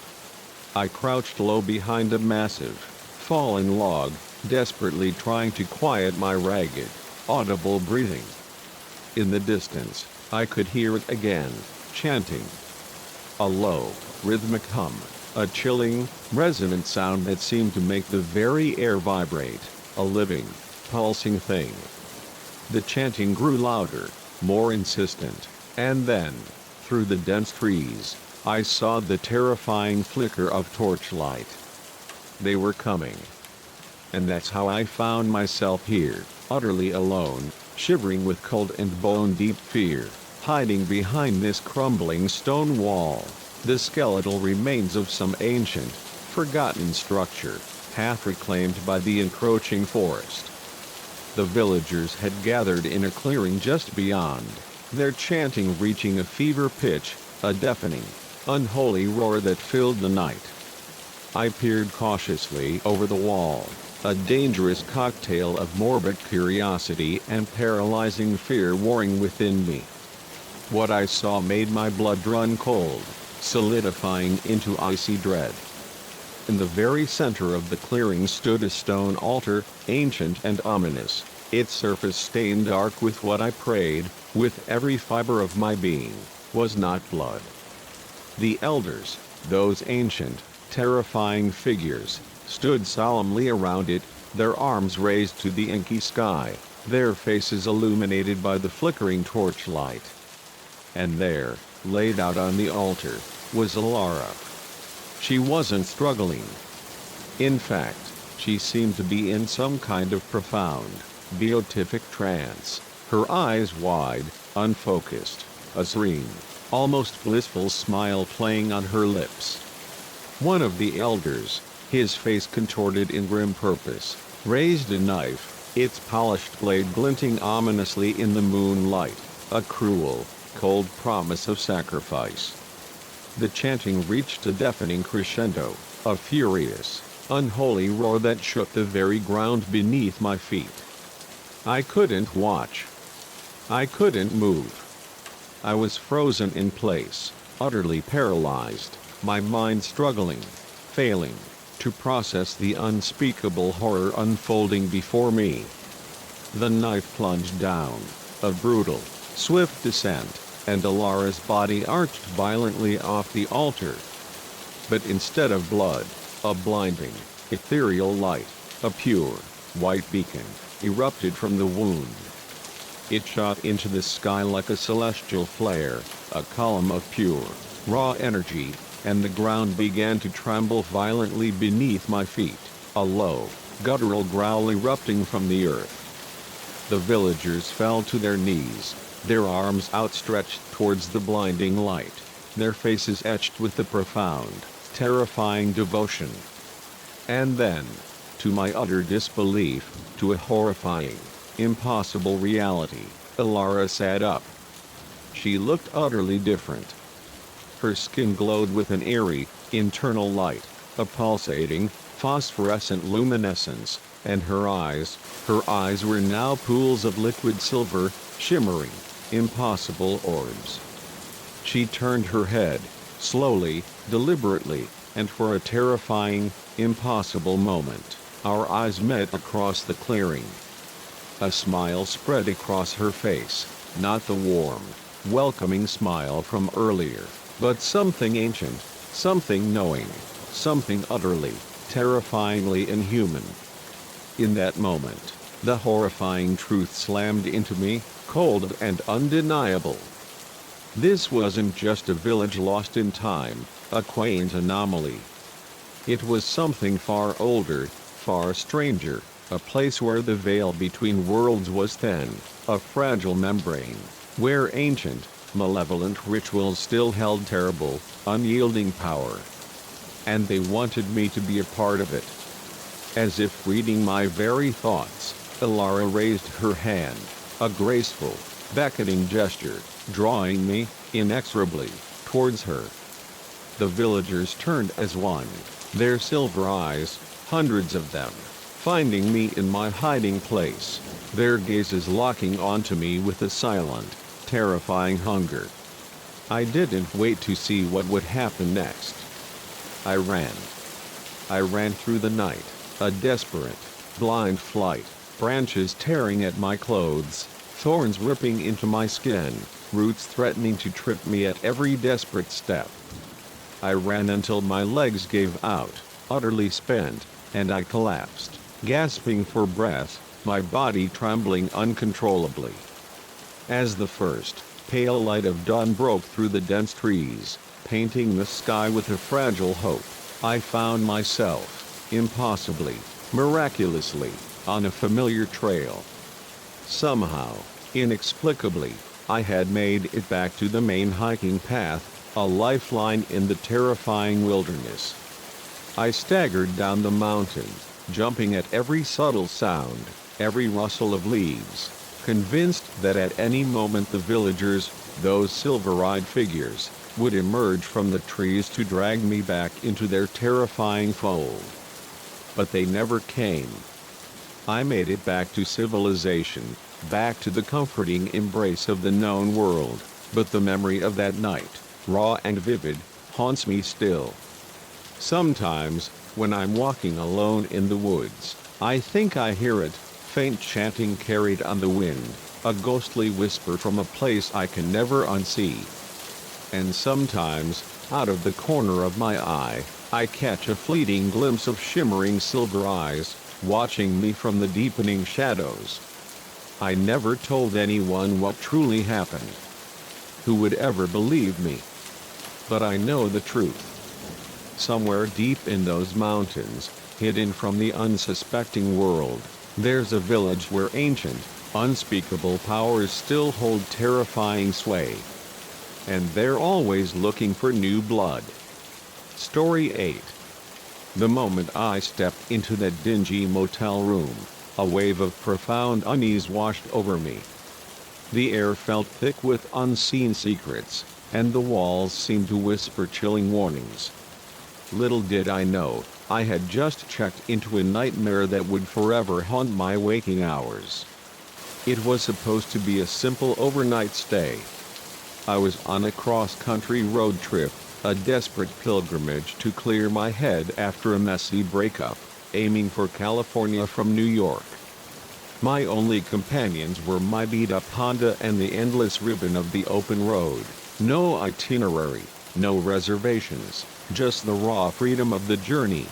Speaker 1: I crouched low behind a massive, fallen log, desperately trying to quiet my ragged, audible breathing. In the distance, I could hear it again, chanting. A low, rhythmic hum, a chilling, resonant sound that seemed to make the very air vibrate, a living, pulsing thing. The chanting grew louder, more insistent, and then, through the dense trees, I saw the terrifying flicker of torchlight. They were coming. And that's how I found myself here, utterly alone, shivering with cold and bone-deep fear, hiding behind this crumbling stone wall, the skeletal remains of some ancient, forgotten structure, half reclaimed by the encroaching forest. The villagers had gathered in a clearing just beyond, their chanting reaching a fever pitch, a deafening, unholy roar that filled the night. I peered cautiously over the wall, a dangerous cocktail of morbid curiosity and paralyzing fear warring within me. What I saw made my blood run cold, solidifying into icy dread. In the very center of the clearing stood a stone altar, ancient and ominous, its surface stained dark with what I prayed, with every fiber of my being, was not blood. The elders, those ancient, terrifying figures, stood solemnly around it, their arms raised to the inky sky, their faces illuminated by the flickering torchlight. And there, laid out on the altar, was Alara. She wasn't struggling. In fact, she seemed to be in some kind of profound, beatific trance, her eyes wide, unfocused, a serene, almost blissful smile playing on her lips. One of the elders, his face contorted in grim purpose, raised a knife, its polished blade glinting ominously in the moonlight, a cruel, cold promise of sacrifice. The chanting reached a deafening crescendo, a furious, unholy roar that shook the very ground beneath my feet. I couldn't watch. I couldn't move. I was frozen in place, utterly paralyzed, my mind struggling, failing, to process the unspeakable horror unfolding before me. The knife plunged down, A brutal, swift descent, and Alara's body arched violently off the altar. But instead of blood, a blinding, ethereal light, a pure, white beacon, erupted from the wound. It shot into the sky like a celestial flare, a column of pure, raw energy, and the ground began to tremble violently beneath my feet, a low, guttural growl erupting from the earth. The villagers fell to their knees, their arms outstretched towards the blinding light, their faces etched with the profound, terrifying devotion. And then, to my utter disbelief, to a horrifying, impossible reality, Alara sat up. She looked utterly different. Her skin glowed with an eerie, internal light, a pulsating, phosphorescent luminescence, and her eyes were now pools of liquid silver, shimmering, impossible orbs. She turned her head, slowly, deliberately, and for a terrifying, impossible moment, our eyes met across the clearing. A smile spread across her face, not the warm, welcoming smile from earlier, but something ancient, something knowing, something utterly, terrifyingly inhuman. In that moment, the horrifying truth slammed into me, cold and undeniable. This wasn't just a village lost in time, a quaint anomaly. It was something far older, far stranger, a place where the veil between worlds was thin, a fragile membrane, where ancient, malevolent rituals still held terrible, unyielding power. And they wanted me to be a part of it. As if reading my very thoughts, Alara raised her hand, a graceful, beckoning gesture, drawing me, inexorably, towards her. The villagers turned as one, their silver eyes, hundreds of them, finding me in my hiding place, their gazes locking onto me with a silent, terrifying hunger. I didn't wait to see what would happen next. I ran. I ran through the night, a desperate, blind flight, branches tearing at my clothes, thorns ripping into my skin, roots threatening to trip me at every desperate step. I ran until my legs gave out, utterly spent, and I collapsed, gasping for breath, my body trembling uncontrollably. As the first, pale light of dawn broke through the dense trees, painting the sky with a fragile hope, I found myself, impossibly, miraculously, on a familiar trail. Somehow, inexplicably, I had made it back to the main hiking path, a lifeline in the terrifying wilderness. I staggered down the mountain, jumping at every subtle sound, every rustle of leaves, convinced that at any moment the villagers, those silver-eyed figures, would emerge from the trees to drag me back into their terrifying fold. But they never came. I made it back to civilization, back to the comforting embrace of the known world, but the memory of that night, raw and vivid, haunts me still. Sometimes, when I'm walking alone in the woods, I think I hear it, faint chanting carried on the wind, a ghostly whisper from a place I can never unsee. And sometimes, out of the corner of my eye, I catch a fleeting glimpse of shimmering silver eyes, watching me from the deepening shadows. I never told anyone what truly happened. Who would ever believe me? But I know the truth. Somewhere deep in those mountains, hidden from the unsuspecting world, there's a village where ancient, unspeakable powers still hold terrifying sway. And they're always looking for new blood. Story 8. The moment I stepped into that dingy motel room, a wave of profound unease washed over me. The air felt thick with unseen secrets, and the walls seemed to whisper chilling warnings. Little did I know, I had just checked into a nightmare that would forever haunt my waking hours. It was supposed to be a simple overnight stay. I was on a cross-country road trip, a desperate pilgrimage to clear my head after a messy breakup, aiming for California from New York. My only companions were my beat-up Honda and the endless ribbon of the open road. No itinerary, no reservations, just the raw freedom of the journey.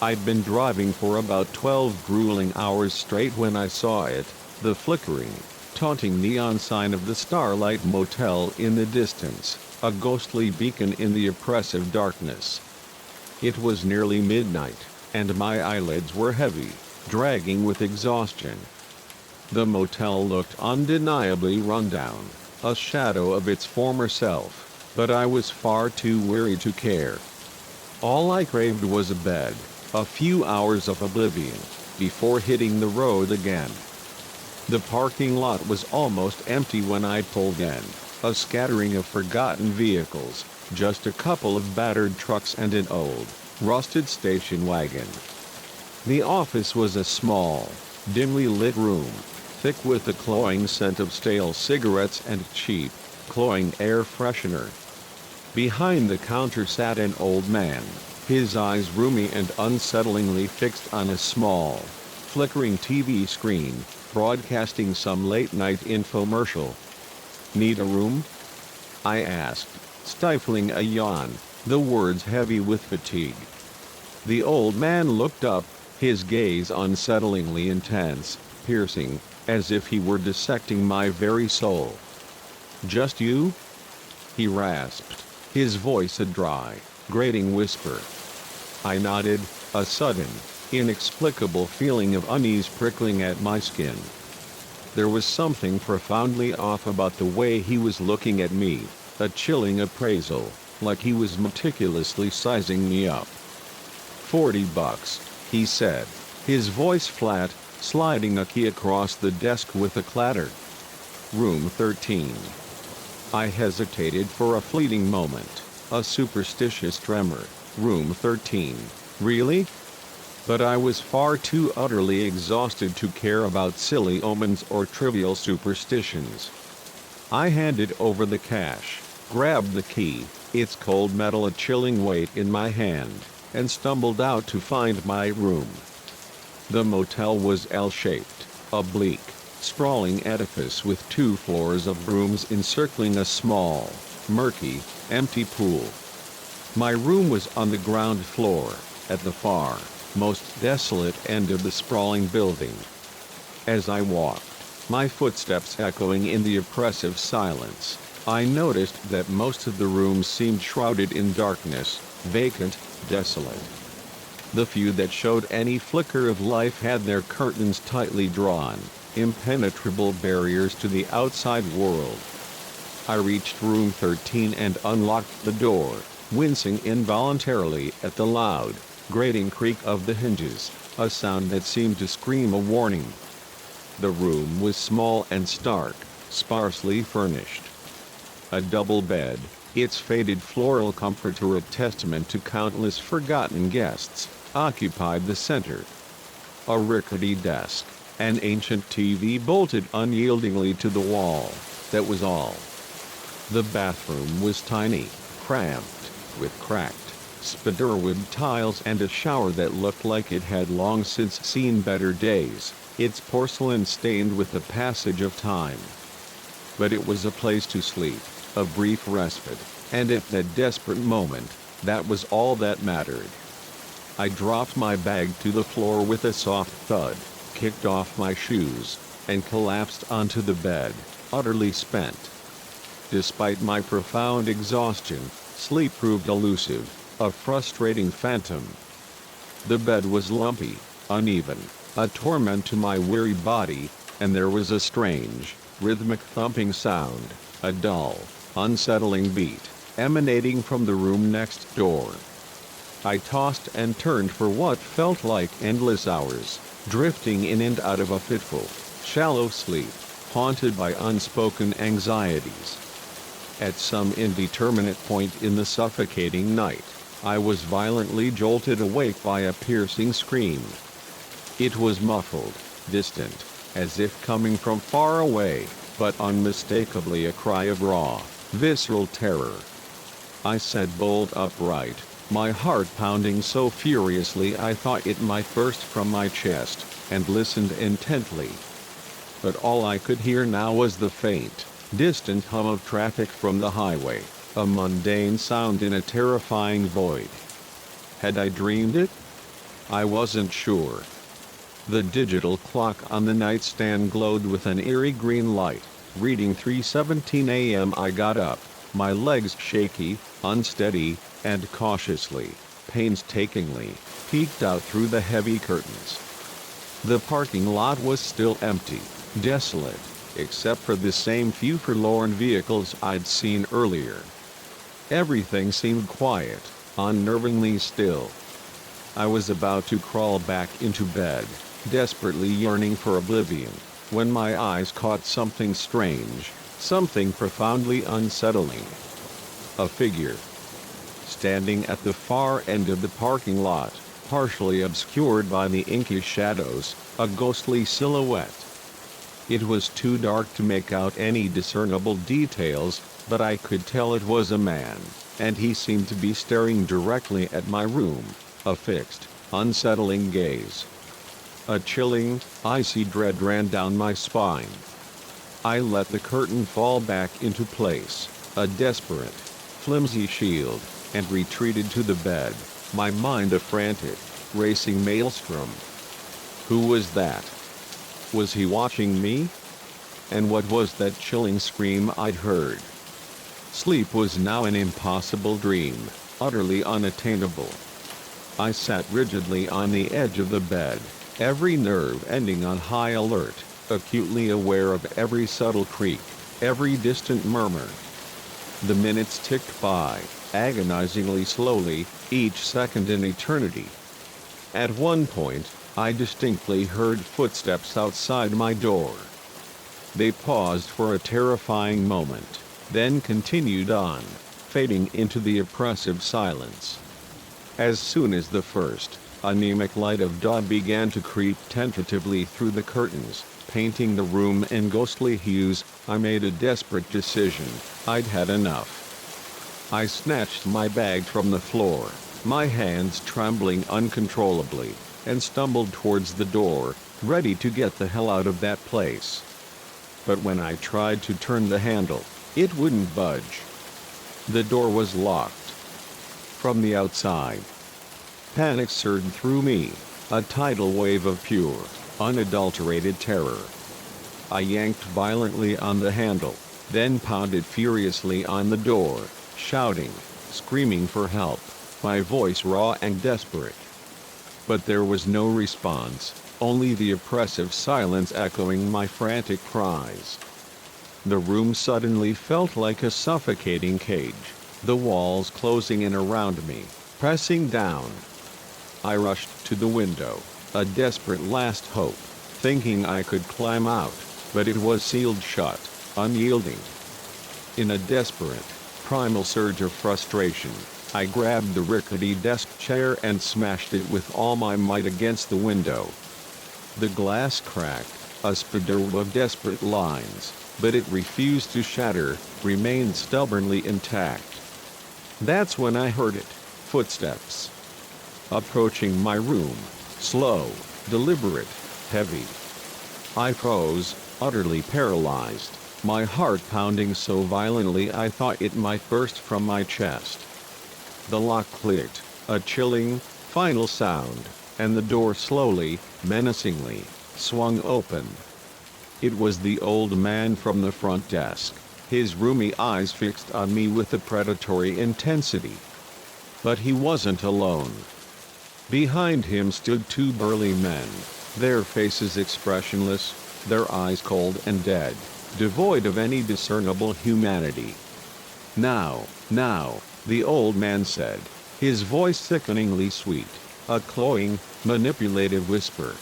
Speaker 1: I'd been driving for about 12 grueling hours straight when I saw it, the flickering, taunting neon sign of the Starlight Motel in the distance, a ghostly beacon in the oppressive darkness. It was nearly midnight, and my eyelids were heavy, dragging with exhaustion. The motel looked undeniably run down, a shadow of its former self, but I was far too weary to care. All I craved was a bed, a few hours of oblivion, before hitting the road again. The parking lot was almost empty when I pulled in, a scattering of forgotten vehicles, just a couple of battered trucks and an old, rusted station wagon. The office was a small, dimly lit room, thick with the cloying scent of stale cigarettes and cheap, cloying air freshener. Behind the counter sat an old man, his eyes roomy and unsettlingly fixed on a small, flickering TV screen, broadcasting some late-night infomercial. "Need a room?" I asked, stifling a yawn, the words heavy with fatigue. The old man looked up, his gaze unsettlingly intense, piercing, as if he were dissecting my very soul. "Just you?" he rasped, his voice a dry, grating whisper. I nodded, a sudden, inexplicable feeling of unease prickling at my skin. There was something profoundly off about the way he was looking at me, a chilling appraisal, like he was meticulously sizing me up. $40, he said, his voice flat, sliding a key across the desk with a clatter. "Room 13. I hesitated for a fleeting moment, a superstitious tremor. Room 13, really? But I was far too utterly exhausted to care about silly omens or trivial superstitions. I handed over the cash, grabbed the key, its cold metal a chilling weight in my hand, and stumbled out to find my room. The motel was L-shaped, a bleak, sprawling edifice with 2 floors of rooms encircling a small, murky, empty pool. My room was on the ground floor, at the far, most desolate end of the sprawling building. As I walked, my footsteps echoing in the oppressive silence, I noticed that most of the rooms seemed shrouded in darkness, vacant, desolate. The few that showed any flicker of life had their curtains tightly drawn, impenetrable barriers to the outside world. I reached room 13 and unlocked the door, wincing involuntarily at the loud, grating creak of the hinges, a sound that seemed to scream a warning. The room was small and stark, sparsely furnished. A double bed, its faded floral comforter a testament to countless forgotten guests, occupied the center. A rickety desk, an ancient TV bolted unyieldingly to the wall, that was all. The bathroom was tiny, cramped, with cracked, spiderwood tiles and a shower that looked like it had long since seen better days, its porcelain stained with the passage of time. But it was a place to sleep, a brief respite, and at that desperate moment, that was all that mattered. I dropped my bag to the floor with a soft thud, kicked off my shoes, and collapsed onto the bed, utterly spent. Despite my profound exhaustion, sleep proved elusive, a frustrating phantom. The bed was lumpy, uneven, a torment to my weary body, and there was a strange, rhythmic thumping sound, a dull, unsettling beat, emanating from the room next door. I tossed and turned for what felt like endless hours, drifting in and out of a fitful, shallow sleep, haunted by unspoken anxieties. At some indeterminate point in the suffocating night, I was violently jolted awake by a piercing scream. It was muffled, distant, as if coming from far away, but unmistakably a cry of raw, visceral terror. I sat bolt upright, my heart pounding so furiously I thought it might burst from my chest, and listened intently. But all I could hear now was the faint, distant hum of traffic from the highway, a mundane sound in a terrifying void. Had I dreamed it? I wasn't sure. The digital clock on the nightstand glowed with an eerie green light, reading 3:17 a.m. I got up, my legs shaky, unsteady, and cautiously, painstakingly, peeked out through the heavy curtains. The parking lot was still empty, desolate, except for the same few forlorn vehicles I'd seen earlier. Everything seemed quiet, unnervingly still. I was about to crawl back into bed, desperately yearning for oblivion, when my eyes caught something strange, something profoundly unsettling. A figure. Standing at the far end of the parking lot, partially obscured by the inky shadows, a ghostly silhouette. It was too dark to make out any discernible details, but I could tell it was a man, and he seemed to be staring directly at my room, a fixed, unsettling gaze. A chilling, icy dread ran down my spine. I let the curtain fall back into place, a desperate, flimsy shield, and retreated to the bed, my mind a frantic, racing maelstrom. Who was that? Was he watching me? And what was that chilling scream I'd heard? Sleep was now an impossible dream, utterly unattainable. I sat rigidly on the edge of the bed, every nerve ending on high alert, acutely aware of every subtle creak, every distant murmur. The minutes ticked by, agonizingly slowly, each second an eternity. At one point, I distinctly heard footsteps outside my door. They paused for a terrifying moment, then continued on, fading into the oppressive silence. As soon as the first, anemic light of dawn began to creep tentatively through the curtains, painting the room in ghostly hues, I made a desperate decision. I'd had enough. I snatched my bag from the floor, my hands trembling uncontrollably, and stumbled towards the door, ready to get the hell out of that place. But when I tried to turn the handle, it wouldn't budge. The door was locked. From the outside, panic surged through me, a tidal wave of pure, unadulterated terror. I yanked violently on the handle, then pounded furiously on the door, shouting, screaming for help, my voice raw and desperate. But there was no response, only the oppressive silence echoing my frantic cries. The room suddenly felt like a suffocating cage, the walls closing in around me, pressing down. I rushed to the window, a desperate last hope, thinking I could climb out, but it was sealed shut, unyielding. In a desperate, primal surge of frustration, I grabbed the rickety desk chair and smashed it with all my might against the window. The glass cracked, a spider of desperate lines, but it refused to shatter, remained stubbornly intact. That's when I heard it, footsteps. Approaching my room, slow, deliberate, heavy. I froze, utterly paralyzed, my heart pounding so violently I thought it might burst from my chest. The lock clicked, a chilling, final sound, and the door slowly, menacingly, swung open. It was the old man from the front desk, his rheumy eyes fixed on me with a predatory intensity. But he wasn't alone. Behind him stood two burly men, their faces expressionless, their eyes cold and dead, devoid of any discernible humanity. Now, the old man said, his voice sickeningly sweet, a cloying, manipulative whisper.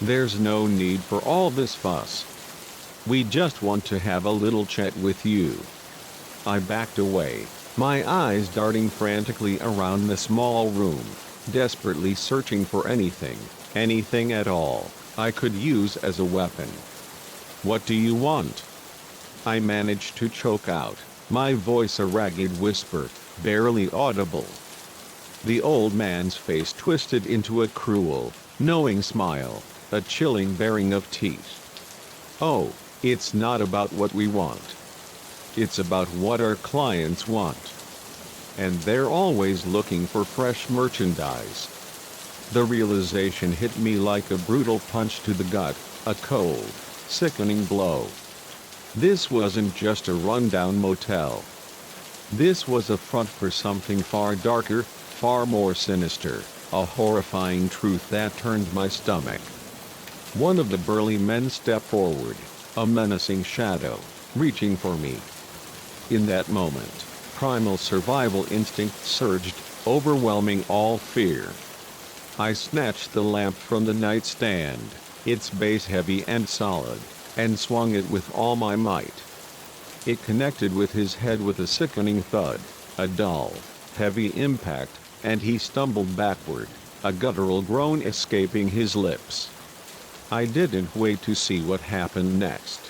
Speaker 1: There's no need for all this fuss. We just want to have a little chat with you. I backed away, my eyes darting frantically around the small room, desperately searching for anything at all, I could use as a weapon. What do you want? I managed to choke out, my voice a ragged whisper, barely audible. The old man's face twisted into a cruel, knowing smile, a chilling baring of teeth. "Oh, it's not about what we want. It's about what our clients want. And they're always looking for fresh merchandise." The realization hit me like a brutal punch to the gut, a cold, sickening blow. This wasn't just a rundown motel. This was a front for something far darker, far more sinister, a horrifying truth that turned my stomach. One of the burly men stepped forward, a menacing shadow, reaching for me. In that moment, primal survival instinct surged, overwhelming all fear. I snatched the lamp from the nightstand, its base heavy and solid, and swung it with all my might. It connected with his head with a sickening thud, a dull, heavy impact, and he stumbled backward, a guttural groan escaping his lips. I didn't wait to see what happened next.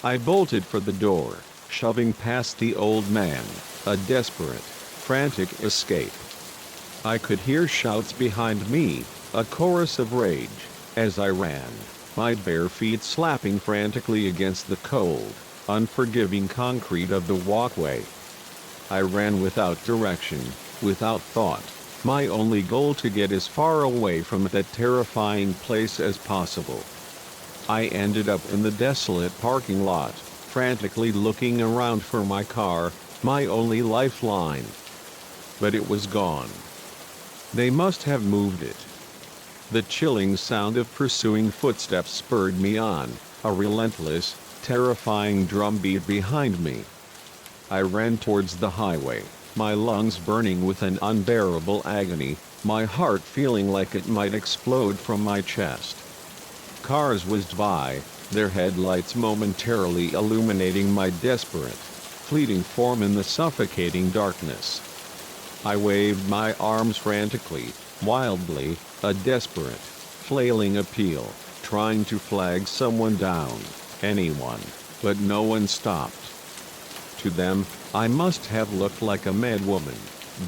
Speaker 1: I bolted for the door, shoving past the old man, a desperate, frantic escape. I could hear shouts behind me, a chorus of rage, as I ran, my bare feet slapping frantically against the cold, unforgiving concrete of the walkway. I ran without direction, without thought, my only goal to get as far away from that terrifying place as possible. I ended up in the desolate parking lot, frantically looking around for my car, my only lifeline. But it was gone. They must have moved it. The chilling sound of pursuing footsteps spurred me on, a relentless, terrifying drumbeat behind me. I ran towards the highway, my lungs burning with an unbearable agony, my heart feeling like it might explode from my chest. Cars whizzed by, their headlights momentarily illuminating my desperate, fleeting form in the suffocating darkness. I waved my arms frantically, wildly, a desperate, flailing appeal, trying to flag someone down, anyone, but no one stopped. To them, I must have looked like a mad woman,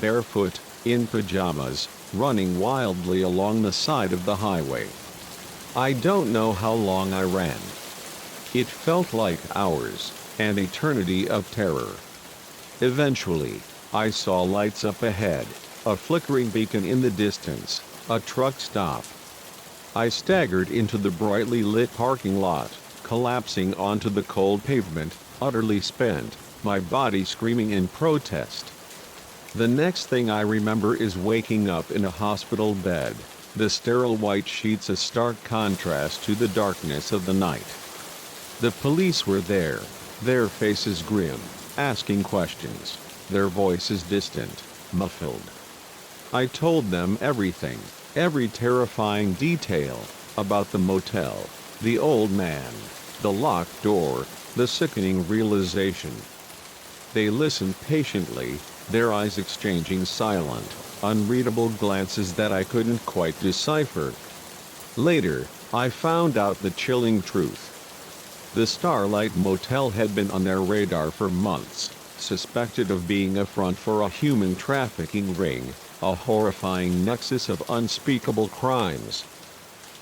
Speaker 1: barefoot, in pajamas, running wildly along the side of the highway. I don't know how long I ran. It felt like hours, an eternity of terror. Eventually, I saw lights up ahead, a flickering beacon in the distance, a truck stop. I staggered into the brightly lit parking lot, collapsing onto the cold pavement, utterly spent, my body screaming in protest. The next thing I remember is waking up in a hospital bed, the sterile white sheets a stark contrast to the darkness of the night. The police were there, their faces grim, asking questions, their voices distant, muffled. I told them everything, every terrifying detail, about the motel, the old man, the locked door, the sickening realization. They listened patiently, their eyes exchanging silent, unreadable glances that I couldn't quite decipher. Later, I found out the chilling truth. The Starlight Motel had been on their radar for months, suspected of being a front for a human trafficking ring, a horrifying nexus of unspeakable crimes.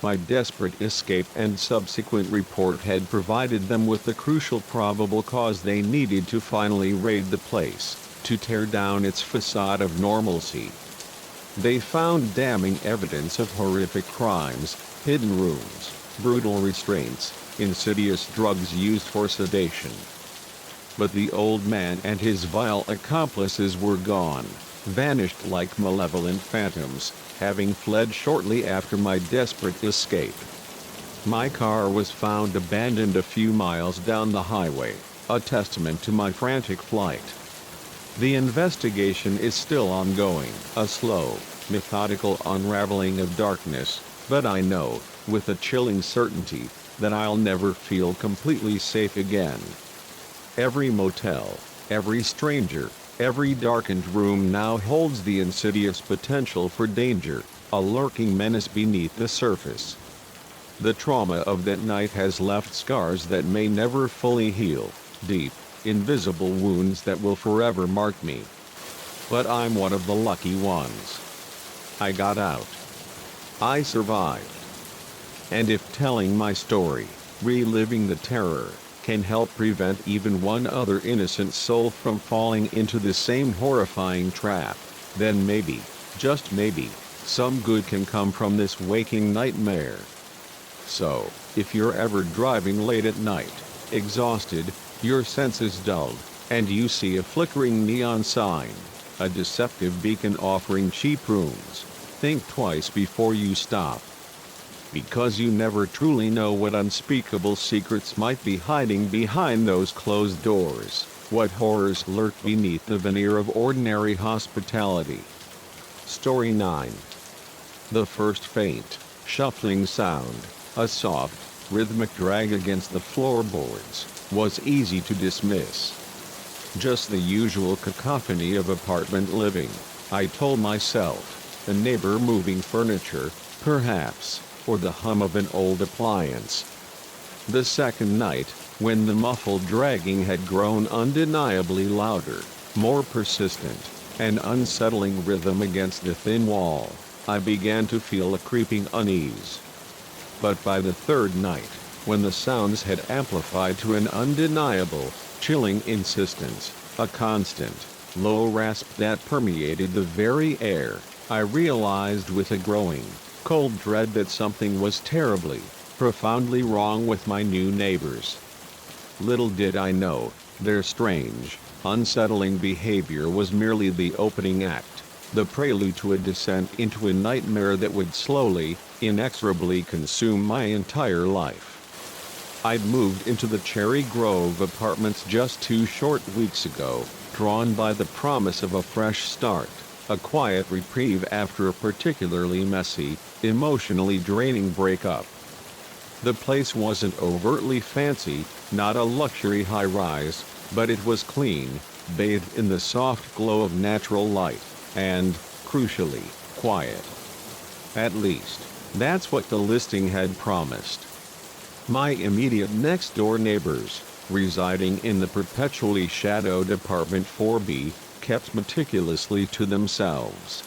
Speaker 1: My desperate escape and subsequent report had provided them with the crucial probable cause they needed to finally raid the place, to tear down its facade of normalcy. They found damning evidence of horrific crimes, hidden rooms, brutal restraints, insidious drugs used for sedation. But the old man and his vile accomplices were gone, vanished like malevolent phantoms, having fled shortly after my desperate escape. My car was found abandoned a few miles down the highway, a testament to my frantic flight. The investigation is still ongoing, a slow, methodical unraveling of darkness, but I know, with a chilling certainty, that I'll never feel completely safe again. Every motel, every stranger, every darkened room now holds the insidious potential for danger, a lurking menace beneath the surface. The trauma of that night has left scars that may never fully heal, deep, invisible wounds that will forever mark me. But I'm one of the lucky ones. I got out. I survived. And if telling my story, reliving the terror, can help prevent even one other innocent soul from falling into the same horrifying trap, then maybe, just maybe, some good can come from this waking nightmare. So, if you're ever driving late at night, exhausted, your senses dulled, and you see a flickering neon sign, a deceptive beacon offering cheap rooms, think twice before you stop. Because you never truly know what unspeakable secrets might be hiding behind those closed doors, what horrors lurk beneath the veneer of ordinary hospitality. Story 9. The first faint, shuffling sound, a soft, rhythmic drag against the floorboards, was easy to dismiss. Just the usual cacophony of apartment living, I told myself, a neighbor moving furniture, perhaps, or the hum of an old appliance. The second night, when the muffled dragging had grown undeniably louder, more persistent, an unsettling rhythm against the thin wall, I began to feel a creeping unease. But by the third night, when the sounds had amplified to an undeniable, chilling insistence, a constant, low rasp that permeated the very air, I realized with a growing, cold dread that something was terribly, profoundly wrong with my new neighbors. Little did I know, their strange, unsettling behavior was merely the opening act, the prelude to a descent into a nightmare that would slowly, inexorably consume my entire life. I'd moved into the Cherry Grove apartments just 2 short weeks ago, drawn by the promise of a fresh start, a quiet reprieve after a particularly messy, emotionally draining breakup. The place wasn't overtly fancy, not a luxury high-rise, but it was clean, bathed in the soft glow of natural light, and, crucially, quiet. At least, that's what the listing had promised. My immediate next-door neighbors, residing in the perpetually shadowed apartment 4B, kept meticulously to themselves.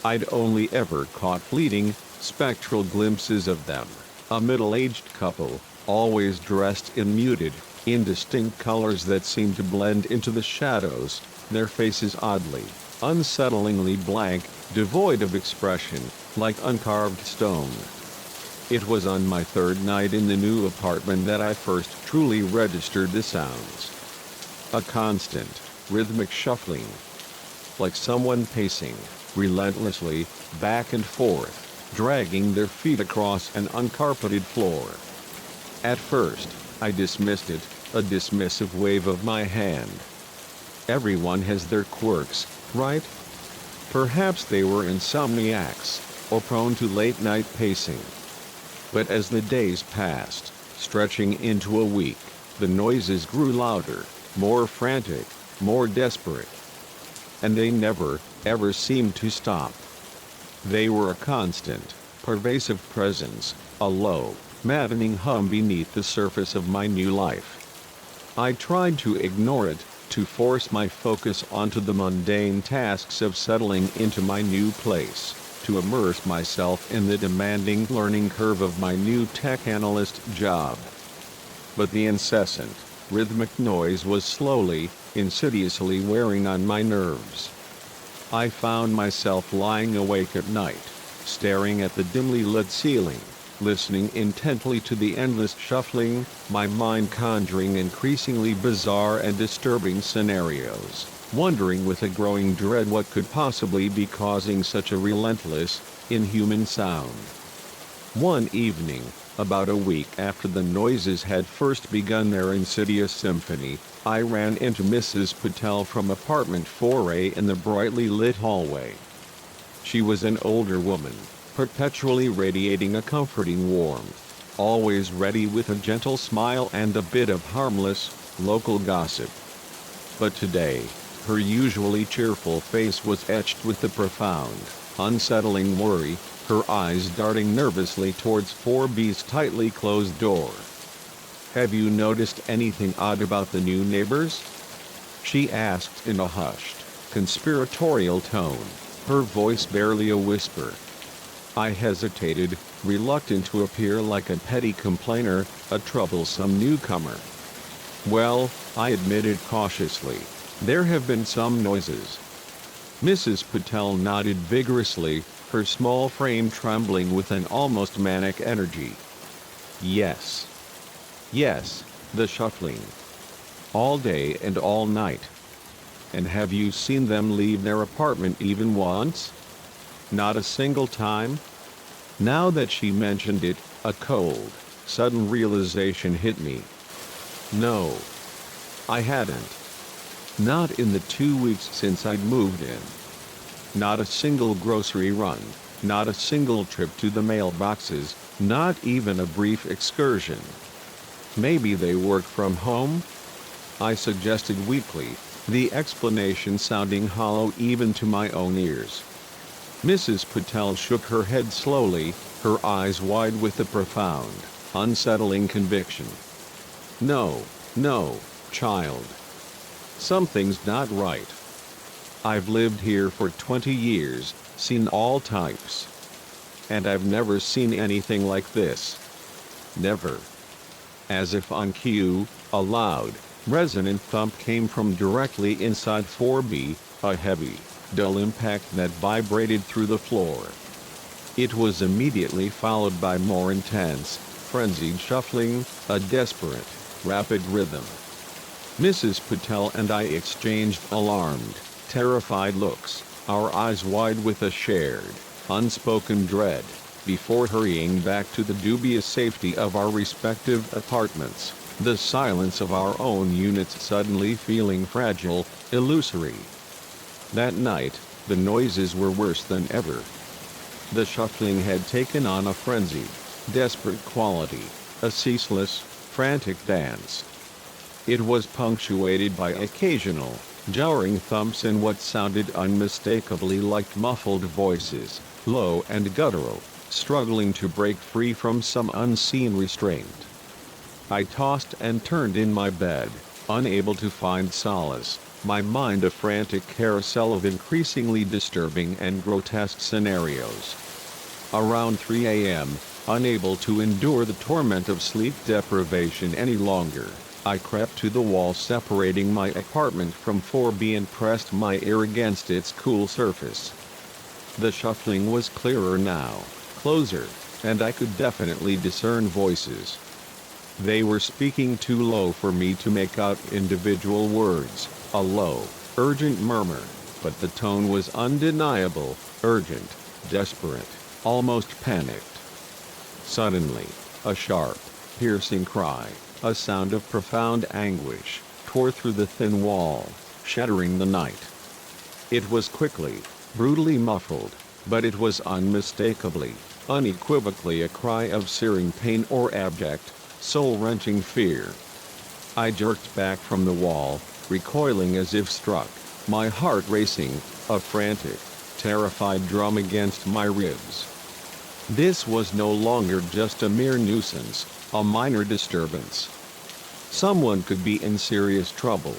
Speaker 1: I'd only ever caught fleeting, spectral glimpses of them, a middle-aged couple, always dressed in muted, indistinct colors that seemed to blend into the shadows, their faces oddly, unsettlingly blank, devoid of expression, like uncarved stone. It was on my third night in the new apartment that I first truly registered the sounds. A constant, rhythmic shuffling, like someone pacing, relentlessly, back and forth, dragging their feet across an uncarpeted floor. At first, I dismissed it, a dismissive wave of my hand. Everyone has their quirks, right? Perhaps they were insomniacs, or prone to late-night pacing. But as the days passed, stretching into a week, the noises grew louder, more frantic, more desperate. And they never, ever seemed to stop. They were a constant, pervasive presence, a low, maddening hum beneath the surface of my new life. I tried to ignore it, to force my focus onto the mundane tasks of settling into my new place, to immerse myself in the demanding learning curve of my new tech analyst job. But the incessant, rhythmic noise was slowly, insidiously wearing on my nerves. I found myself lying awake at night, staring at the dimly lit ceiling, listening intently to the endless shuffling, my mind conjuring increasingly bizarre and disturbing scenarios, wondering with a growing dread what could possibly be causing such a relentless, inhuman sound. One evening, about a week after the noises had first begun their insidious symphony, I ran into Mrs. Patel from apartment 4A in the brightly lit hallway. She was an older woman, perpetually radiating a comforting warmth, always ready with a gentle smile and a bit of harmless, local gossip. But today, her usually cheerful face was etched with the profound, unsettling worry, her eyes darting nervously towards 4B's tightly closed door. "Have you noticed anything odd about the new neighbors?" she asked in a hushed, conspiratorial tone, her voice barely a whisper. I hesitated, reluctant to appear like a petty complainer, a troublesome newcomer. Well, I admitted cautiously, there have been some noises. Mrs. Patel nodded vigorously, her small frame trembling with an almost manic energy. Yes. Yes, the shuffling. All day and all night. And have you seen them leave their apartment even once? Not a single time? Now that she mentioned it, a cold, sudden realization hit me. No. I hadn't. Not in the 2 weeks since I'd moved in. Not a single grocery run, not a single trip to the mailboxes, not even a brief excursion. Maybe they work from home? I suggested weakly, the explanation sounding hollow even to my own ears. Mrs. Patel shook her head slowly, her eyes wide with a profound, unsettling conviction. No, child. Something's not right. I've lived here for 20 years, seen all types. And I've never seen anything like this. Never. As if on cue, a loud, resonant thump came from directly inside 4B, a heavy, dull impact that vibrated through the floor. It was immediately followed by more intense, frenzied shuffling, a desperate, rapid rhythm. Mrs. Patel and I exchanged alarmed, terrified looks, our eyes wide with a shared, unspoken dread, before hurrying back to the dubious safety of our respective apartments, the silence of our own units suddenly feeling fragile, illusory. That night, the noises were worse than ever. The shuffling had taken on a frenzied, desperate quality, a ceaseless, frantic dance. It was punctuated by occasional, jarring thumps and what sounded unmistakably like muffled voices, low and guttural, struggling to break free from some unseen restraint. I tossed and turned in my bed, unable to find solace, my mind a frantic carousel of increasingly disturbing and grotesque scenarios. Around 3 a.m., unable to endure the torment of sleep deprivation any longer, I crept to the wall separating my apartment from 4B and pressed my ear against its cool surface. The shuffling was clearer now, closer, and I could definitely discern voices. They were speaking too low for me to make out individual words, a low, urgent murmur, but the tone was undeniable, urgent, desperate, almost panicked. Suddenly, a sharp, piercing cry, a sound of profound anguish, tore through the thin wall, shattering the night. It was quickly, brutally muffled, but it was unmistakably, unequivocally a cry of searing pain or abject, soul-wrenching fear. I jerked back from the wall, recoiling as if struck, my heart racing, a frantic, terrified drum against my ribs. This was no longer just a mere nuisance, a minor disturbance. Someone could be in serious trouble.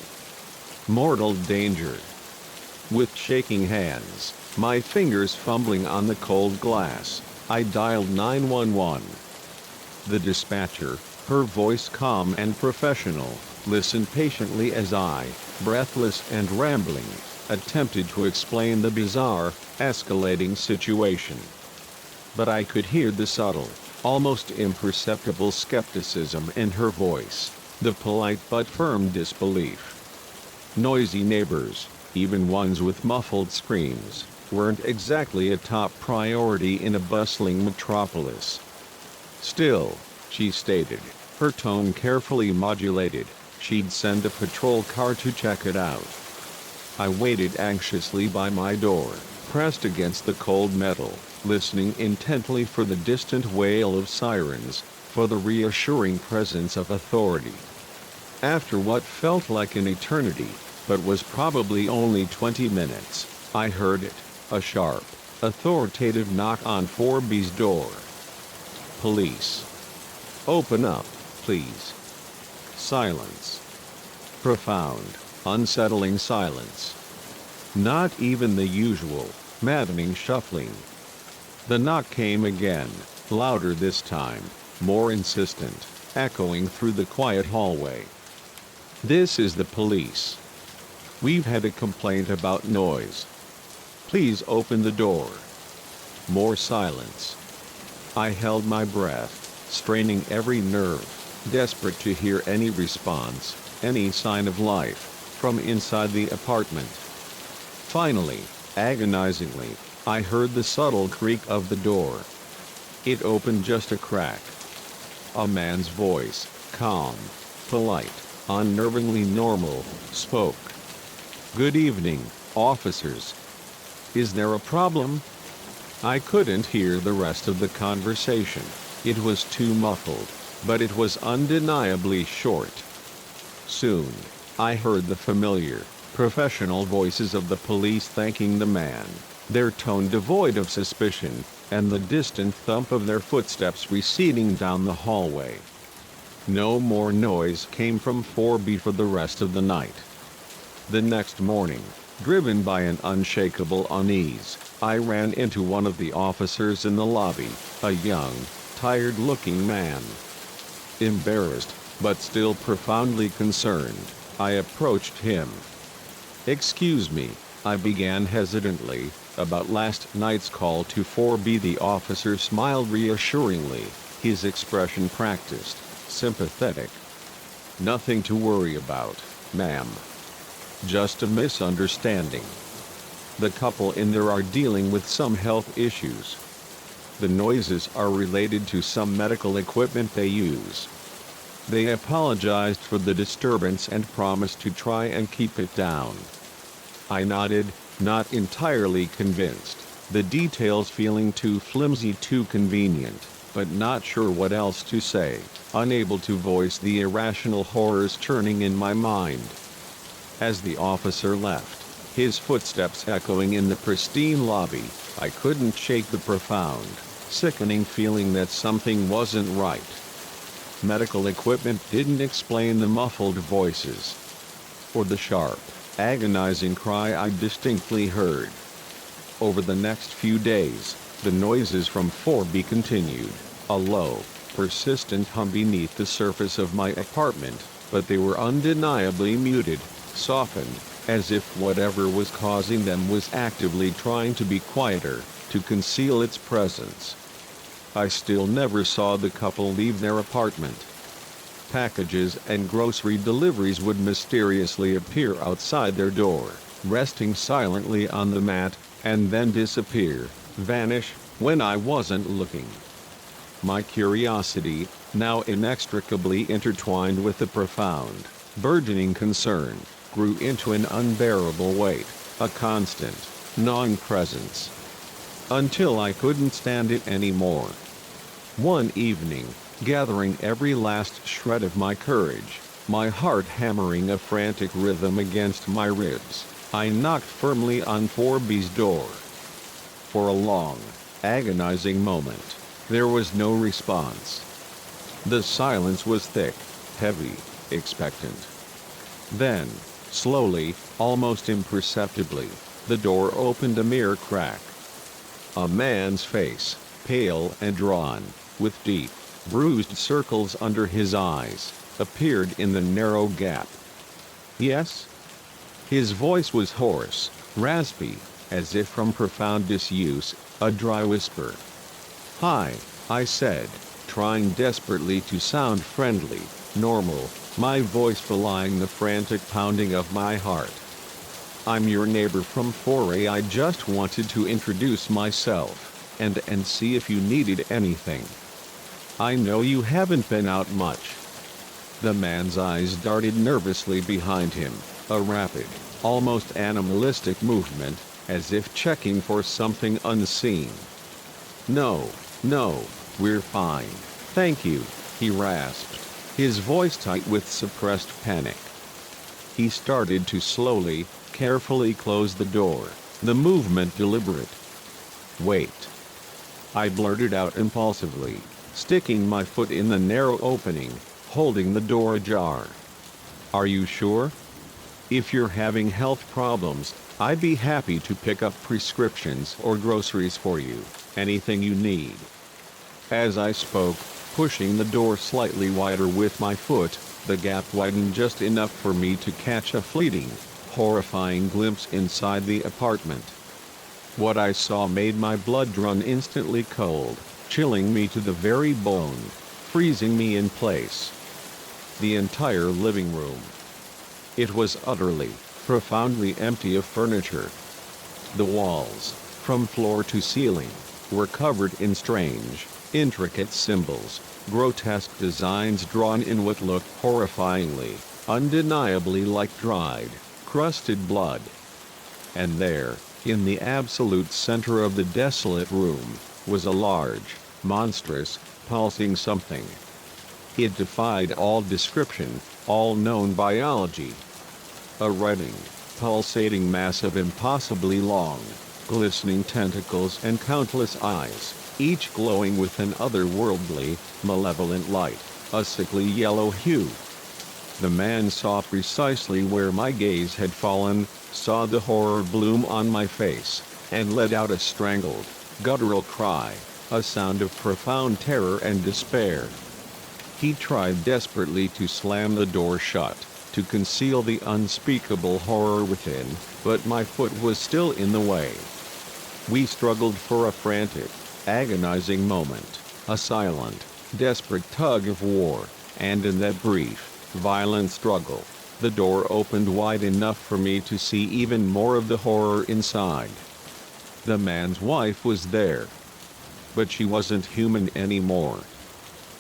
Speaker 1: Mortal danger. With shaking hands, my fingers fumbling on the cold glass, I dialed 911. The dispatcher, her voice calm and professional, listened patiently as I, breathless and rambling, attempted to explain the bizarre, escalating situation. But I could hear the subtle, almost imperceptible skepticism in her voice, the polite but firm disbelief. Noisy neighbors, even ones with muffled screams, weren't exactly a top priority in a bustling metropolis. Still, she stated, her tone carefully modulated, she'd send a patrol car to check it out. I waited anxiously by my door, pressed against the cold metal, listening intently for the distant wail of sirens, for the reassuring presence of authority. After what felt like an eternity, but was probably only 20 minutes, I heard it, a sharp, authoritative knock on 4B's door. Police. Open up, please. Silence. Profound, unsettling silence. Not even the usual, maddening shuffling. The knock came again, louder this time, more insistent, echoing through the quiet hallway. "This is the police. We've had a complaint about noise. Please open the door." More silence. I held my breath, straining every nerve, desperate to hear any response, any sign of life, from inside the apartment. Finally, agonizingly, I heard the subtle creak of the door. It opened just a crack. A man's voice, calm, polite, unnervingly normal, spoke. "Good evening, officers. Is there a problem?" I couldn't hear the rest of the conversation. It was too muffled, but it was undeniably short. Soon, I heard the familiar, professional voices of the police thanking the man, their tone devoid of suspicion, and the distant thump of their footsteps receding down the hallway. No more noise came from 4B for the rest of the night. The next morning, driven by an unshakable unease, I ran into one of the officers in the lobby, a young, tired-looking man. Embarrassed, but still profoundly concerned, I approached him. "Excuse me," I began hesitantly, "about last night's call to 4B." The officer smiled reassuringly, his expression practiced, sympathetic. "Nothing to worry about, ma'am. Just a misunderstanding. The couple in there are dealing with some health issues. The noises are related to some medical equipment they use. They apologized for the disturbance and promised to try and keep it down." I nodded, not entirely convinced, the details feeling too flimsy, too convenient, but not sure what else to say, unable to voice the irrational horrors churning in my mind. As the officer left, his footsteps echoing in the pristine lobby, I couldn't shake the profound, sickening feeling that something wasn't right. Medical equipment didn't explain the muffled voices, or the sharp, agonizing cry I distinctly heard. Over the next few days, the noises from 4B continued, a low, persistent hum beneath the surface of my apartment, but they were undeniably muted, softened, as if whatever was causing them was actively trying to be quieter, to conceal its presence. I still never saw the couple leave their apartment. Packages and grocery deliveries would mysteriously appear outside their door, resting silently on the mat, and then disappear, vanish, when I wasn't looking. My curiosity, now inextricably intertwined with the profound, burgeoning concern, grew into an unbearable weight, a constant, gnawing presence. Until I couldn't stand it anymore. One evening, gathering every last shred of my courage, my heart hammering a frantic rhythm against my ribs, I knocked firmly on 4B's door. For a long, agonizing moment, there was no response. The silence was thick, heavy, expectant. Then, slowly, almost imperceptibly, the door opened a mere crack. A man's face, pale and drawn, with deep, bruised circles under his eyes, appeared in the narrow gap. "Yes?" His voice was hoarse, raspy, as if from profound disuse, a dry whisper. "Hi," I said, trying desperately to sound friendly, normal, my voice belying the frantic pounding of my heart. "I'm your neighbor from 4A. I just wanted to introduce myself, and see if you needed anything. I know you haven't been out much." The man's eyes darted nervously behind him, a rapid, almost animalistic movement, as if checking for something unseen. No, we're fine, thank you," he rasped, his voice tight with suppressed panic. He started to slowly, carefully close the door, the movement deliberate. "Wait," I blurted out impulsively, sticking my foot in the narrow opening, holding the door ajar. "Are you sure? If you're having health problems, I'd be happy to pick up prescriptions or groceries for you, anything you need." As I spoke, pushing the door slightly wider with my foot, the gap widened just enough for me to catch a fleeting, horrifying glimpse inside the apartment. What I saw made my blood run instantly cold, chilling me to the very bone, freezing me in place. The entire living room. It was utterly, profoundly empty of furniture. The walls, from floor to ceiling, were covered in strange, intricate symbols, grotesque designs drawn in what looked horrifyingly, undeniably like dried, crusted blood. And there, in the absolute center of the desolate room, was a large, monstrous, pulsing something. It defied all description, all known biology. A writhing, pulsating mass of impossibly long, glistening tentacles and countless eyes, each glowing with an otherworldly, malevolent light, a sickly yellow hue. The man saw precisely where my gaze had fallen, saw the horror bloom on my face, and let out a strangled, guttural cry, a sound of profound terror and despair. He tried desperately to slam the door shut, to conceal the unspeakable horror within, but my foot was still in the way. We struggled for a frantic, agonizing moment, a silent, desperate tug of war, and in that brief, violent struggle, the door opened wide enough for me to see even more of the horror inside. The man's wife was there. But she wasn't human anymore.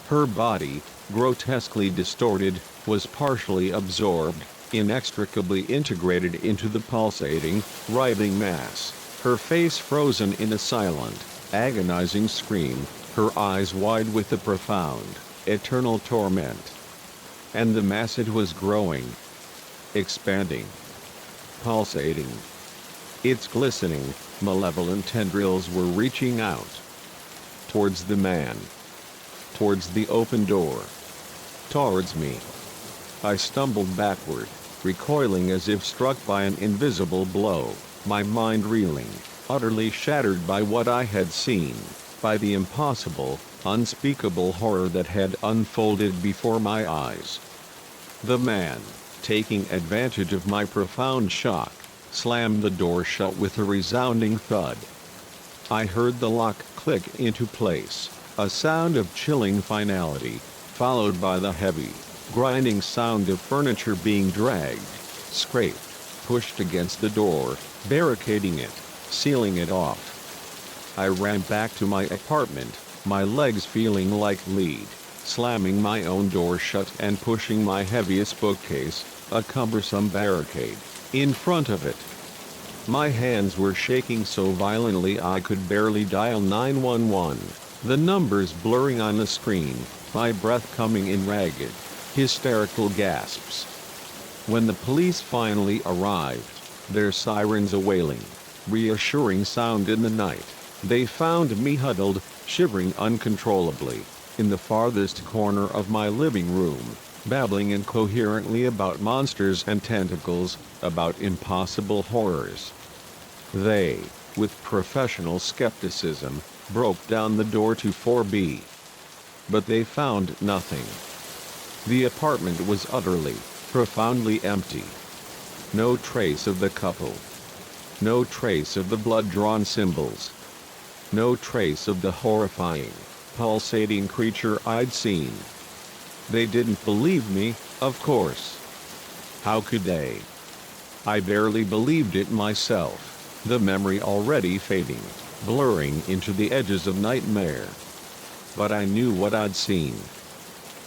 Speaker 1: Her body, grotesquely distorted, was partially absorbed, inextricably integrated into the pulsating, writhing mass, her face frozen in a silent, agonizing scream, her eyes wide with the profound, eternal torment. And the mass, it was growing, expanding, pulsating. Its glistening, malevolent tendrils were reaching out towards the man, towards the open door, towards me. I stumbled backward, recoiling as if struck by an invisible blow, my mind reeling, utterly shattered by what I had seen, by the impossible, unspeakable horror that had unfolded before my eyes. The man, taking advantage of my profound shock, slammed the door shut with a resounding thud. I heard the lock click into place, a sound of chilling finality, followed by the heavy, grinding sound of furniture being dragged, scraped, pushed against the door, barricading it, sealing it off. I ran back to my apartment, my legs feeling like lead, slamming my own door shut and pushing my heaviest bookcase, a cumbersome barricade, in front of it. My hands were shaking so violently I could barely dial 911, the numbers blurring on the screen, my breath coming in ragged, hysterical gasps. When the police finally arrived, their sirens a wailing, reassuring sound in the night, they found me huddled, shivering uncontrollably, in the farthest corner of my living room, babbling incoherently about monsters and tentacles, about impossible horrors. They, with professional skepticism, broke down the door to 4B. But they found nothing. The apartment was utterly, profoundly empty. No trace of the couple. No trace of the blood-drawn symbols. No trace of the horrifying, pulsating creature I'd seen. They didn't believe me, of course. How could they? I barely believed it myself, the memory already fading, blurring into the edges of nightmare. But I knew what I'd seen.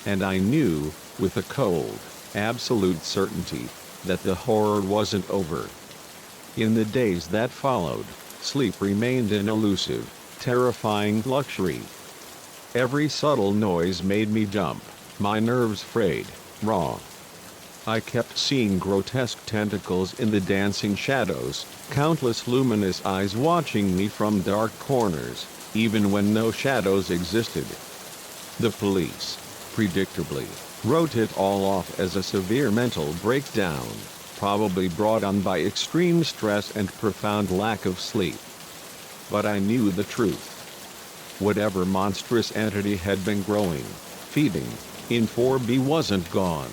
Speaker 1: And I knew, with a cold, absolute certainty, that the horror wasn't over. In the days that followed, sleep remained an elusive, terrifying luxury. Every subtle noise made me jump, my nerves frayed, raw. I kept seeing grotesque tentacles in the dancing shadows, countless luminous eyes watching me from dark corners, even when no shadows existed. The police, predictably, wrote it all off as a severe mental breakdown. probably brought on by extreme stress and profound lack of sleep. But I knew the truth. Whatever monstrous entity had been growing, feeding, in 4B wasn't gone.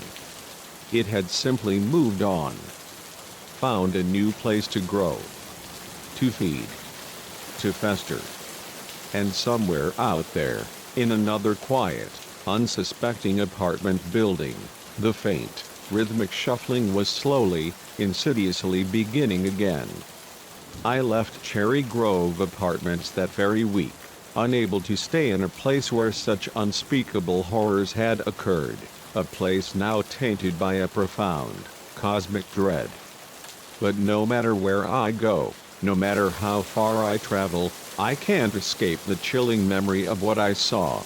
Speaker 1: It had simply moved on. Found a new place to grow. To feed. To fester. And somewhere out there, in another quiet, unsuspecting apartment building, the faint, rhythmic shuffling was slowly, insidiously beginning again. I left Cherry Grove Apartments that very week, unable to stay in a place where such unspeakable horrors had occurred, a place now tainted by a profound, cosmic dread. But no matter where I go, no matter how far I travel, I can't escape the chilling memory of what I saw.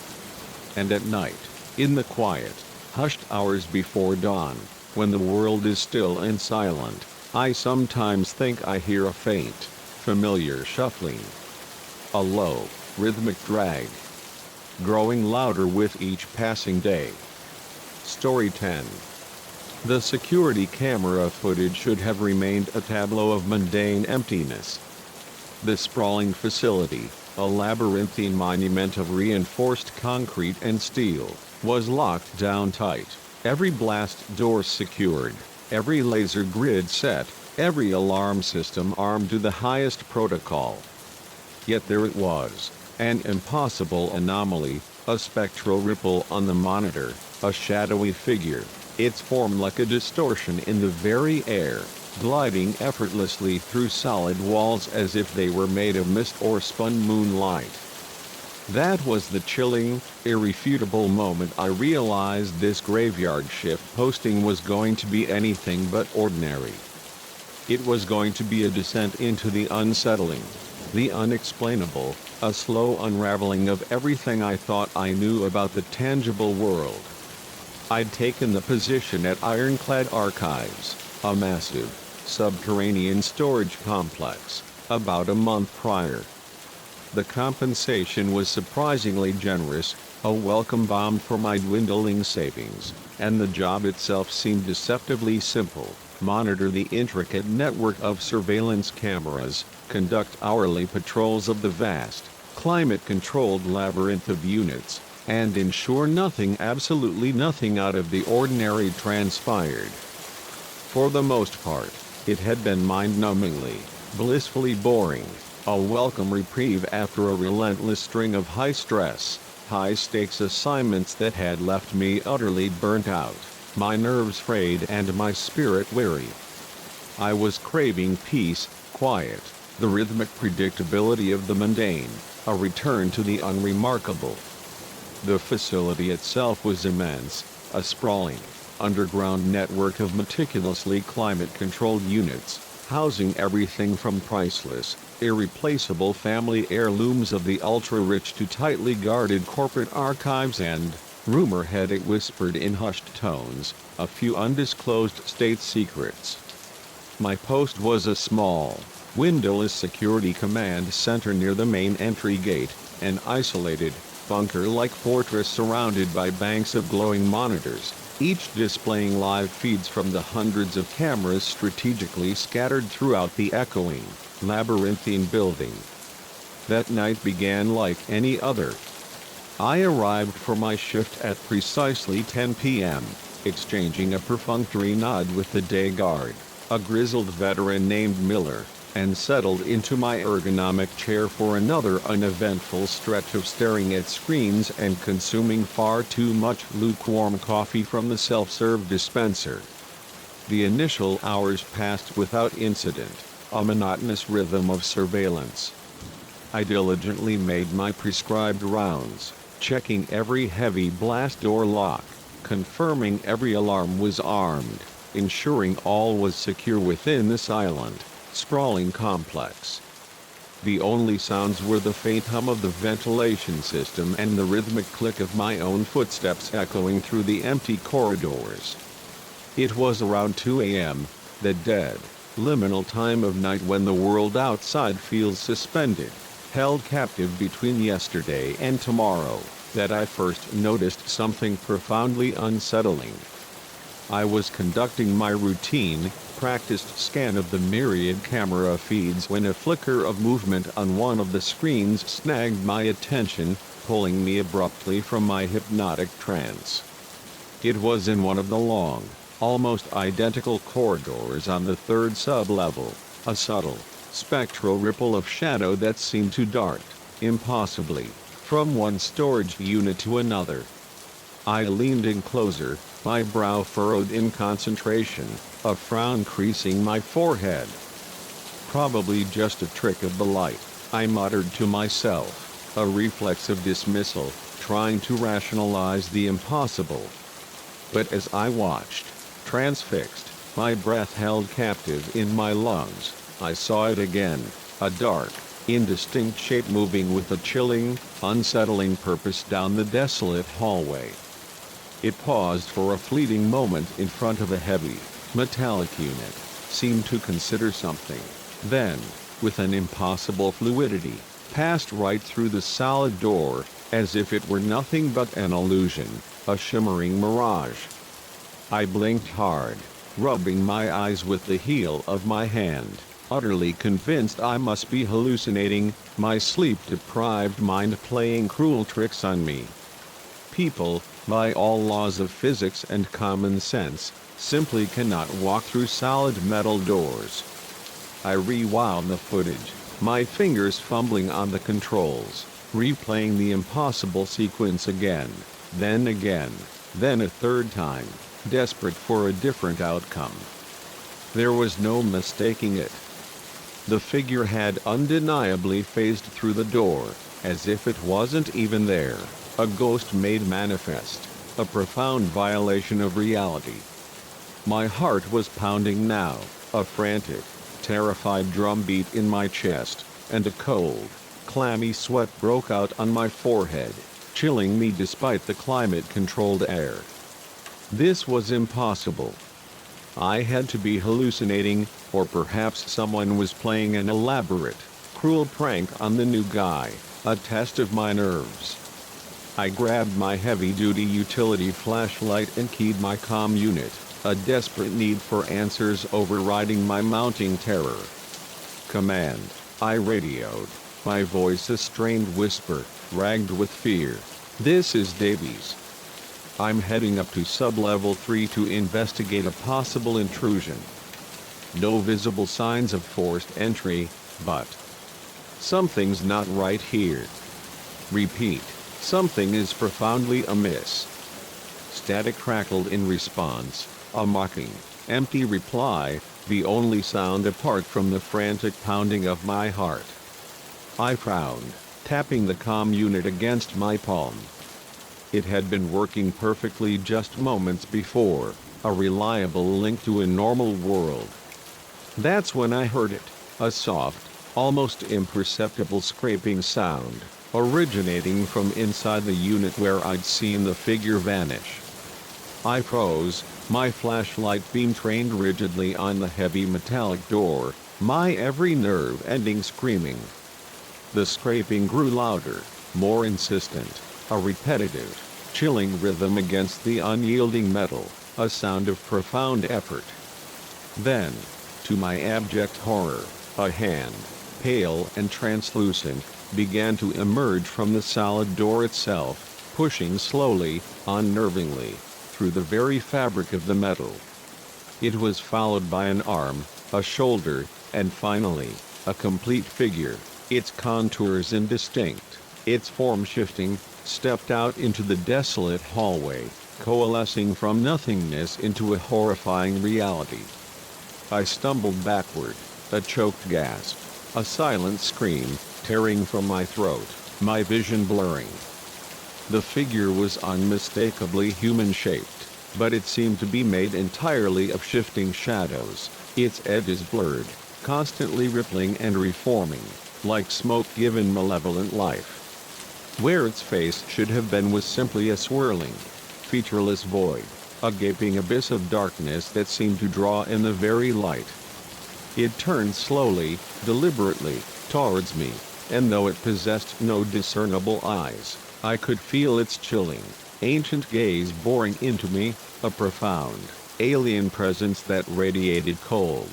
Speaker 1: And at night, in the quiet, hushed hours before dawn, when the world is still and silent, I sometimes think I hear a faint, familiar shuffling. A low, rhythmic drag. Growing louder with each passing day. Story 10. The security camera footage should have remained a tableau of mundane emptiness. The sprawling facility, a labyrinthine monument of reinforced concrete and steel, was locked down tight, every blast door secured, every laser grid set, every alarm system armed to the highest protocol. Yet there it was, an impossible anomaly, a spectral ripple on the monitor, a shadowy figure, its form like a distortion in the very air, gliding effortlessly through solid walls as if they were made of mist or spun moonlight. That was the chilling, irrefutable moment I realized this graveyard shift posting was going to be anything but ordinary. It was going to be a descent into the unsettling, the unexplainable, a slow unraveling of everything I thought I knew about the tangible world. I'd taken the position at Ironclad Archives, a massive, subterranean storage complex, about a month prior. The compensation was surprisingly generous, a welcome balm for my dwindling savings, and the job itself seemed deceptively simple: monitor the intricate network of surveillance cameras, conduct hourly patrols of the vast, climate-controlled labyrinth of units, and ensure nothing, absolutely nothing out of the ordinary transpired. For the most part, it had been mind-numbingly, blissfully boring, a welcome reprieve after a relentless string of high-stress, high-stakes assignments that had left me utterly burnt out, my nerves frayed and my spirit weary. I was craving peace, quiet, the rhythmic predictability of the mundane, a return to the unremarkable. The facility itself was immense, a sprawling, underground network of meticulously climate-controlled units, housing everything from priceless, irreplaceable family heirlooms of the ultra-rich to tightly guarded corporate archives and, rumor had it whispered in hushed tones, a few undisclosed state secrets. My post was a small, windowless security command center near the main entry gate, an isolated, bunker-like fortress surrounded by banks of glowing monitors, each displaying live feeds from the hundreds of cameras strategically scattered throughout the echoing, labyrinthine building. That night began like any other. I arrived for my shift at precisely 10 p.m., exchanging a perfunctory nod with the day guard, a grizzled veteran named Miller, and settled into my ergonomic chair for another uneventful stretch of staring at screens and consuming far too much lukewarm coffee from the self-serve dispenser. The initial hours passed without incident, a monotonous rhythm of surveillance. I diligently made my prescribed rounds, checking every heavy blast door lock, confirming every alarm was armed, ensuring all was secure within the silent, sprawling complex. The only sounds were the faint hum of the ventilation system and the rhythmic click of my own footsteps echoing through the empty corridors. It was around 2 a.m., the dead, liminal time of night when the world outside feels suspended, held captive between yesterday and tomorrow, that I first noticed something profoundly unsettling. I was conducting my routine, practiced scan of the myriad camera feeds when a flicker of movement on one of the screens snagged my attention, pulling me abruptly from my hypnotic trance. It was in one of the long, almost identical corridors on the third sub-level, a subtle, spectral ripple of shadow that seemed to dart, impossibly, from one storage unit to another. I leaned in closer, my brow furrowed in concentration, a frown creasing my forehead. Probably just a trick of the light, I muttered to myself, a reflex of dismissal, trying to rationalize the impossible. But as I watched, transfixed, my breath held captive in my lungs, I saw it again, a dark, indistinct shape moving with a chilling, unsettling purpose down the desolate hallway. It paused for a fleeting moment in front of a heavy, metallic unit, seemed to consider something, then, with an impossible fluidity, passed right through the solid door, as if it were nothing but an illusion, a shimmering mirage. I blinked hard, rubbing my eyes with the heel of my hand, utterly convinced I must be hallucinating, my sleep-deprived mind playing cruel tricks on me. People, by all laws of physics and common sense, simply cannot walk through solid metal doors. I rewound the footage, my fingers fumbling on the controls, replaying the impossible sequence again, then a third time, desperate for a different outcome. There was no mistaking it. The figure had undeniably phased through the door, as if it wasn't even there, a ghost made manifest, a profound violation of reality. My heart was pounding now, a frantic, terrified drumbeat in my chest, and a cold, clammy sweat broke out on my forehead, chilling me despite the climate-controlled air. This was impossible. I had to be hallucinating, or perhaps someone was playing an elaborate, cruel prank on the new guy, a test of my nerves. I grabbed my heavy-duty utility flashlight and keyed my comm unit, a desperate need for answers overriding my mounting terror. "Command," I radioed, my voice a strained whisper, ragged with fear. "This is Davies. I'm heading up to sub-level 3 to investigate a possible intrusion. No visible signs of forced entry, but something's not right here. Repeat, something is profoundly amiss." Static crackled in response, a mocking, empty reply, the only sound apart from the frantic pounding of my heart. I frowned, tapping the comm unit against my palm. It had been working perfectly just moments before, a reliable link to a normal world. That's when I heard it, a soft, almost imperceptible scraping sound, originating from inside the unit where I'd seen the figure vanish. I froze, my flashlight beam trained rigidly on the heavy metallic door, my every nerve ending screaming. The scraping grew louder, more insistent, a repetitive, chilling rhythm against the unyielding metal, a sound of profound effort. Then, to my abject horror, a hand, pale and translucent, began to emerge from the solid door itself, pushing slowly, unnervingly, through the very fabric of the metal. It was followed by an arm, a shoulder, and finally, a complete figure, its contours indistinct, its form shifting, stepped out into the desolate hallway, coalescing from nothingness into a horrifying reality. I stumbled backward, a choked gasp, a silent scream, tearing from my throat, my vision blurring. The figure was unmistakably human-shaped, but it seemed to be made entirely of shifting shadows, its edges blurred, constantly rippling and reforming, like smoke given malevolent life. Where its face should have been was simply a swirling, featureless void, a gaping abyss of darkness that seemed to draw in the very light. It turned slowly, deliberately, towards me, and though it possessed no discernible eyes, I could feel its chilling, ancient gaze boring into me, a profound, alien presence that radiated cold.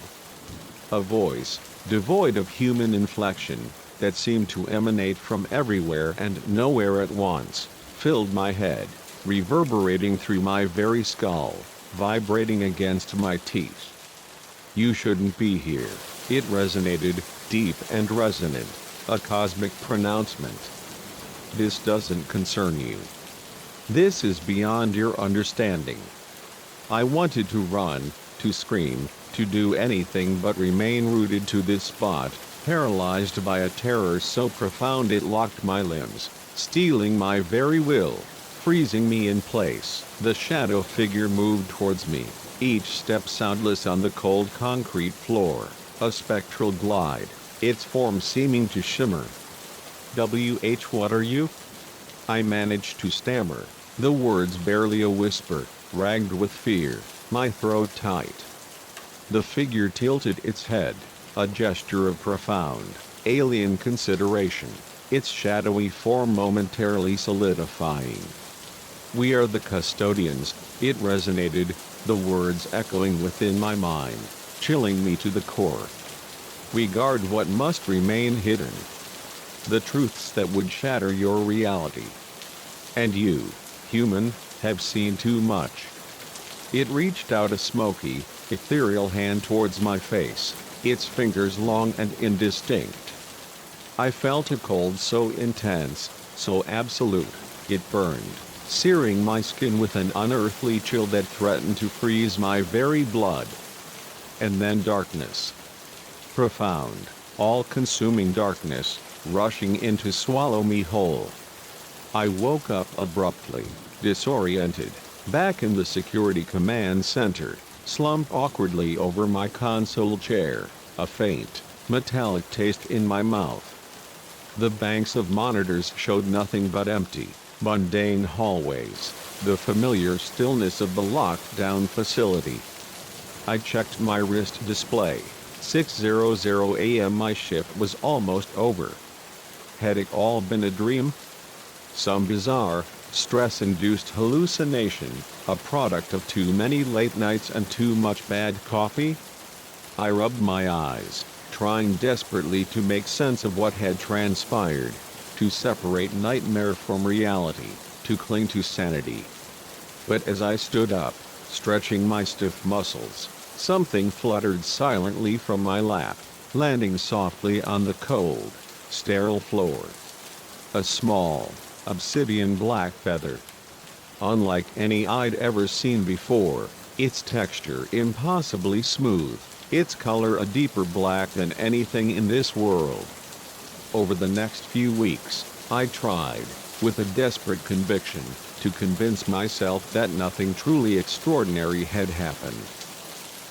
Speaker 1: A voice, devoid of human inflection, that seemed to emanate from everywhere and nowhere at once, filled my head, reverberating through my very skull, vibrating against my teeth. "You shouldn't be here," it resonated, deep and resonant, a cosmic pronouncement. "This doesn't concern you. This is beyond your understanding." I wanted to run, to scream, to do anything but remain rooted to this spot, paralyzed by a terror so profound it locked my limbs, stealing my very will, freezing me in place. The shadow figure moved towards me, each step soundless on the cold concrete floor, a spectral glide, its form seeming to shimmer. What are you?" I managed to stammer, the words barely a whisper, ragged with fear, my throat tight. The figure tilted its head, a gesture of profound, alien consideration, its shadowy form momentarily solidifying. "We are the custodians," it resonated, the words echoing within my mind, chilling me to the core. "We guard what must remain hidden. The truths that would shatter your reality. And you, human, have seen too much." It reached out a smoky, ethereal hand towards my face, its fingers long and indistinct. I felt a cold so intense, so absolute, it burned, searing my skin with an unearthly chill that threatened to freeze my very blood. And then darkness. Profound, all-consuming darkness, rushing in to swallow me whole. I woke up abruptly, disoriented, back in the security command center, slumped awkwardly over my console chair, a faint, metallic taste in my mouth. The banks of monitors showed nothing but empty, mundane hallways, the familiar stillness of the locked-down facility. I checked my wrist display. 6:00 a.m. My shift was almost over. Had it all been a dream? Some bizarre, stress-induced hallucination, a product of too many late nights and too much bad coffee? I rubbed my eyes, trying desperately to make sense of what had transpired, to separate nightmare from reality, to cling to sanity. But as I stood up, stretching my stiff muscles, something fluttered silently from my lap, landing softly on the cold, sterile floor. A small, obsidian black feather. Unlike any I'd ever seen before, its texture impossibly smooth, its color a deeper black than anything in this world. Over the next few weeks, I tried, with a desperate conviction, to convince myself that nothing truly extraordinary had happened.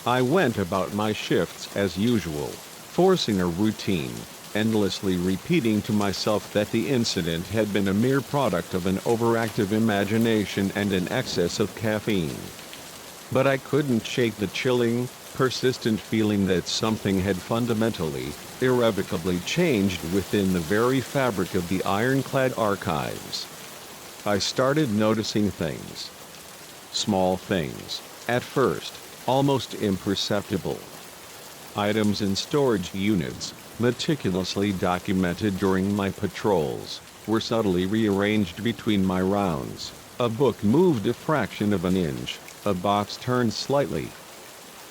Speaker 1: I went about my shifts as usual, forcing a routine, endlessly repeating to myself that the incident had been a mere product of an overactive imagination and an excess of caffeine. But I couldn't shake the chilling, persistent feeling that something had fundamentally, irrevocably changed within the very fabric of the ironclad archives. I started noticing things. Small things, at first, almost imperceptible. Items in storage units, meticulously documented during my patrols, were subtly rearranged between my rounds. A book moved a fraction of an inch, a box turned slightly.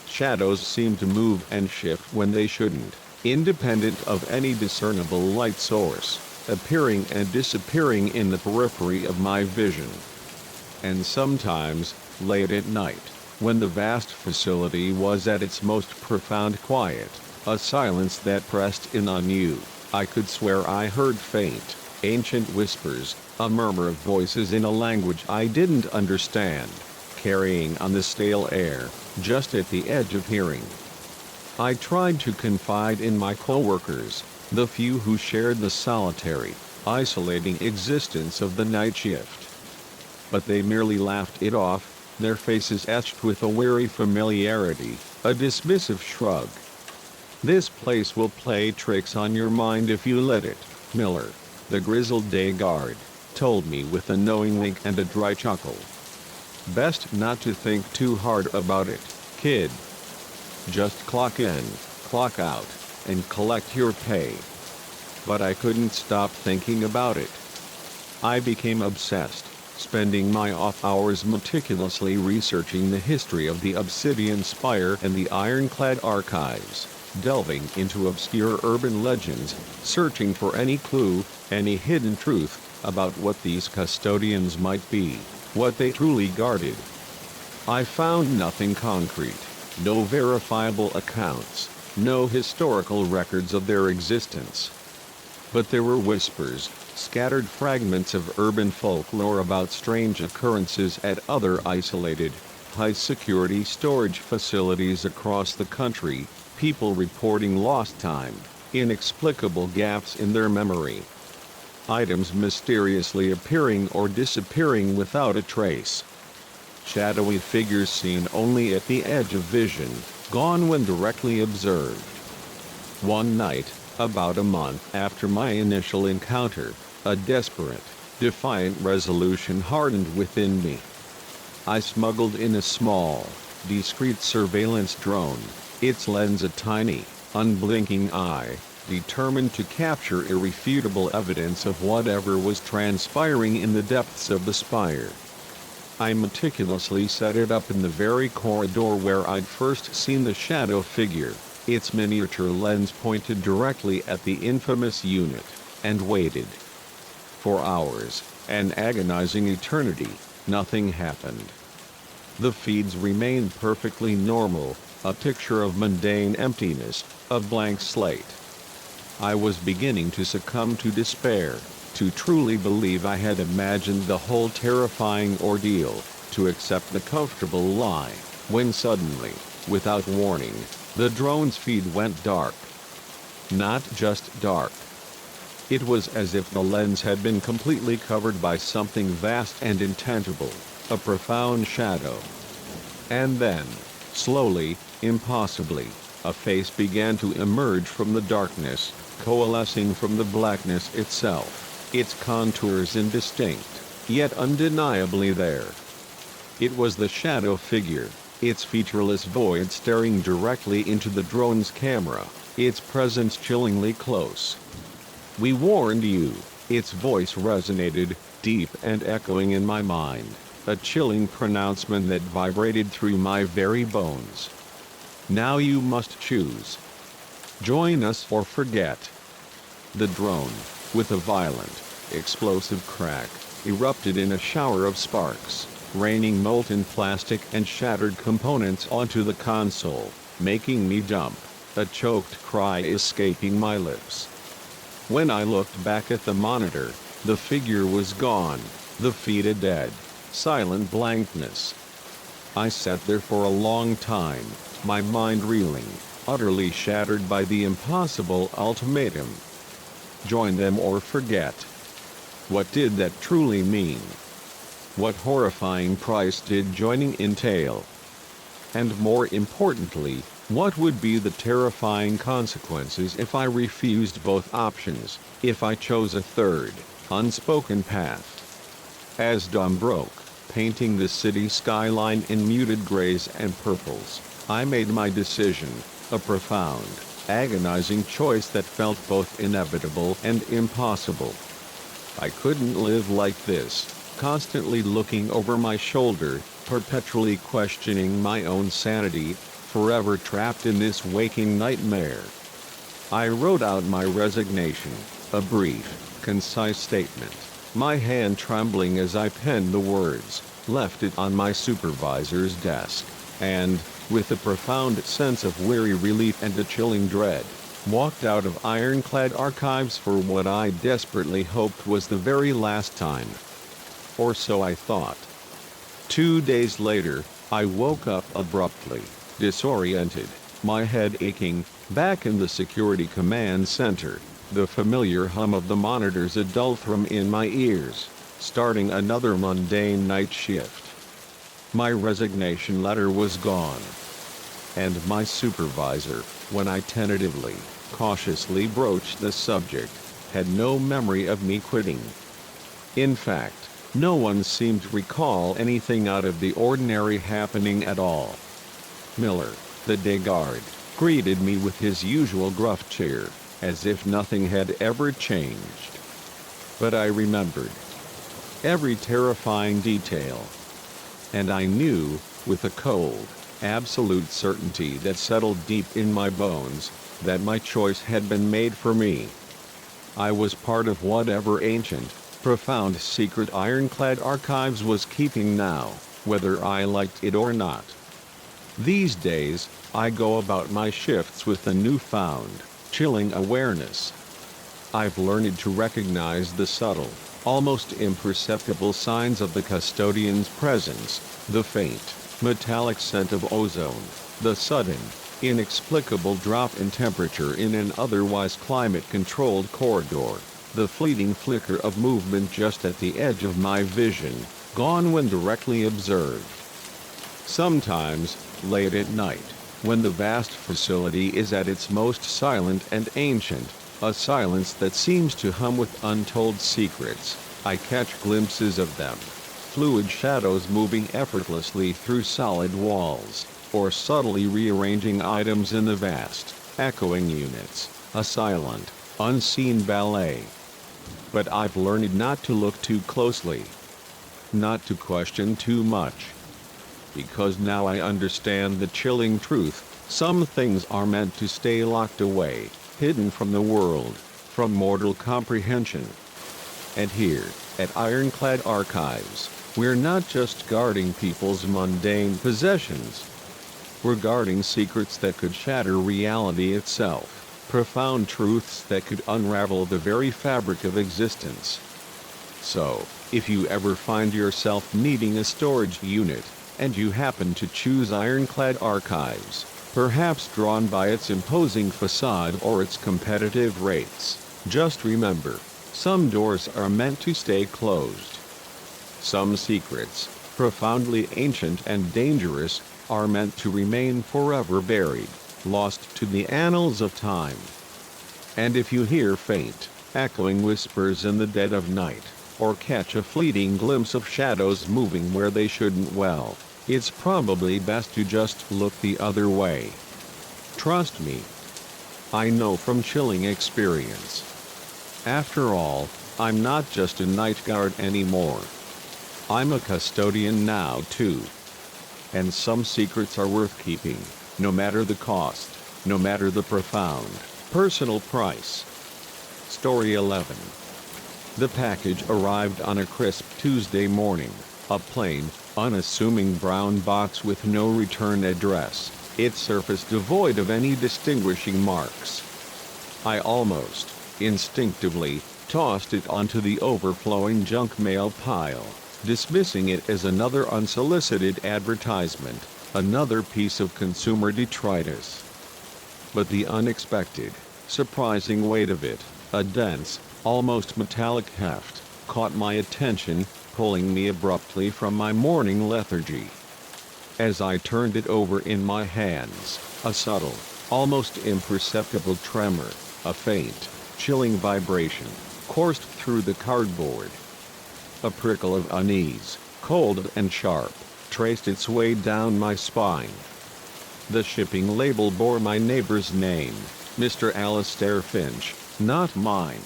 Speaker 1: Shadows seemed to move and shift when they shouldn't, independent of any discernible light source, appearing and disappearing in the periphery of my vision. And sometimes, late at night, when the vast facility was at its most profound quiet, a silence that pressed in on you, I could swear I heard faint, ancient whispers, a murmur of voices in a language I didn't understand, carrying on the stale air, just at the edge of hearing. I tried to confide in my coworkers, the few who shared the solitary, isolating existence of the night shift. But they merely laughed it off, their faces etched with a weary familiarity, a dismissive shrug. "This place will play tricks on your mind if you let it," Miller, the grizzled day guard, told me with a knowing wink and a dry chuckle. Best not to think too hard about it, kid. Just clock in, clock out, and collect your pay. But I couldn't stop thinking about it. I became obsessed, spending my off hours meticulously researching the history of the obsidian spire and the ironclad archives, delving into obscure urban legends, searching for any clue, any hidden truth, about what these custodians might be, what they truly guarded. I found nothing concrete, no verifiable accounts, no historical records of their existence. But there were whispers, scattered fragments of urban folklore about strange occurrences at other isolated, high-security storage facilities across the country, people reporting lost time, inexplicable gaps in their memory. Items mysteriously appearing or disappearing without a trace. Shadowy figures seen only at the edge of vision, gone when directly observed. One night, about a month after my initial encounter, a desperate, defiant resolution hardened within me. I smuggled in a small, discreet surveillance drone, its lens a tiny, unblinking eye, determined to capture irrefutable evidence of whatever was transpiring in the depths of the spire. I meticulously set it up in the very corridor where I'd first seen the shadow figure, its miniature lens pointed directly at the infamous unit, and waited. For hours, an agonizing eternity, nothing happened. The feeds remained perfectly normal, a picture of mundane emptiness, a blank slate. I was beginning to succumb to despair, to truly believe I had imagined the whole terrifying ordeal, to accept the comfortable lie, when suddenly, without warning, the drone's feed went dark. Not just dark. It was as if the lens had been completely covered by something vast and intangible, a profound shadow. And then, slowly, impossibly, a face began to emerge from the darkness, coalescing from the blackness itself, its contours indistinct, yet undeniably there. It was the shadow figure, its featureless void staring directly into the drone's camera, its presence chillingly close. "We warned you," its voice resonated, deep and echoing in my mind, a chilling pronouncement that vibrated through my very bones. "Now you must choose. Join us or forget." The drone, with a violent, explosive crack, erupted in a shower of sparks, raining molten plastic and shattered components onto the console, making me jump, a choked cry escaping my lips. When I looked back at the monitor, the figure was gone, the feed a dead, silent blankness. I sat there for a long time, my mind reeling, utterly shattered by the impossible ultimatum. Join them or forget. What did that truly mean? What horrifying price did joining entail? And more importantly, what would be the terrifying consequences if I refused both options, if I chose a third, unspoken path? As dawn broke, painting the city skyline in muted grays and purples, I made my decision, a profound, agonizing choice that felt both inevitable and impossible. I couldn't live like this, constantly looking over my shoulder, perpetually questioning my own sanity, forever trapped in this waking nightmare. I wrote out my resignation, a brief, concise statement, my hand trembling as I penned the words, left it on my supervisor's desk, and, with a profound sense of weary relief and a chilling dread, walked out of ironclad archives for what I desperately hoped was the very last time. Or so I thought. 2 days later, I woke up abruptly, disoriented, my head aching, back in the security command center, the familiar hum of the monitor's a dull thrum in my ears, starting another mundane night shift. My resignation letter was gone. And my supervisor, when I tentatively, cautiously broached the subject, had no memory of me quitting. In fact, No one seemed to recall anything out of the ordinary happening at all. Miller, the day guard, greeted me with his usual gruff cheer, as if nothing had ever changed. But I remembered every terrifying detail. And I knew, with a cold, absolute certainty that settled deep in my bones, that my choice had been made for me. I was part of whatever ancient, profound secret ironclad archives was keeping now, whether I liked it or not. These days, I go about my shifts with a newfound, chilling awareness. I've learned to recognize the subtle, almost imperceptible signs of the custodian's presence, the faint, metallic scent of ozone, the sudden, inexplicable drop in temperature in an otherwise climate-controlled corridor, the fleeting flicker of movement just at the edge of my vision, gone when directly observed. Sometimes, late at night, when the vast facility is at its most silent and ancient, a silence that seems to hum with untold secrets, I catch glimpses of them, fluid shadows moving effortlessly through solid walls, or subtly rearranging items in the vast, echoing units, a silent, unseen ballet. But I've learned not to look too closely, not to question too much. Because now I understand the chilling truth, some things are meant to stay locked away, hidden from the world, from mortal comprehension. And here, at Ironclad Archives, we're not just guarding people's mundane possessions. We're guarding secrets that could shatter reality itself, profound truths that could unravel the very fabric of existence. So, if you ever find yourself needing a storage unit, and you happen to choose Ironclad Archives, perhaps drawn by its imposing facade or its competitive rates, just remember, some doors are meant to stay closed. Some secrets, profoundly ancient and dangerous, are meant to remain forever buried, lost to the annals of time. And if you hear faint, echoing whispers in the dead of night, or catch a fleeting glimpse of shadows moving where they shouldn't, well, it's probably best to just look the other way. Trust me. I know from chilling experience. After all, I'm not just a night guard anymore. I'm a custodian now too. And some secrets are worth keeping, no matter the cost, no matter the profound, personal price. Story 11. The package arrived on a crisp Tuesday morning, a plain, unassuming brown box with no return address, its surface devoid of any distinguishing marks. I almost, instinctively, tossed it onto the overflowing junk mail pile, dismissing it as another unsolicited advertisement, another piece of consumer detritus. But the unexpected, surprising weight of it, a dense, almost metallic heft, caught my attention, pulling me abruptly from my morning lethargy. As I turned it over in my hands, a subtle, almost imperceptible tremor, a faint, chilling vibration, coursed through the cardboard. A prickle of unease, cold and sharp, traced its way down my spine. The shipping label bore my neighbor's name, Mr. Alistair Finch, not mine.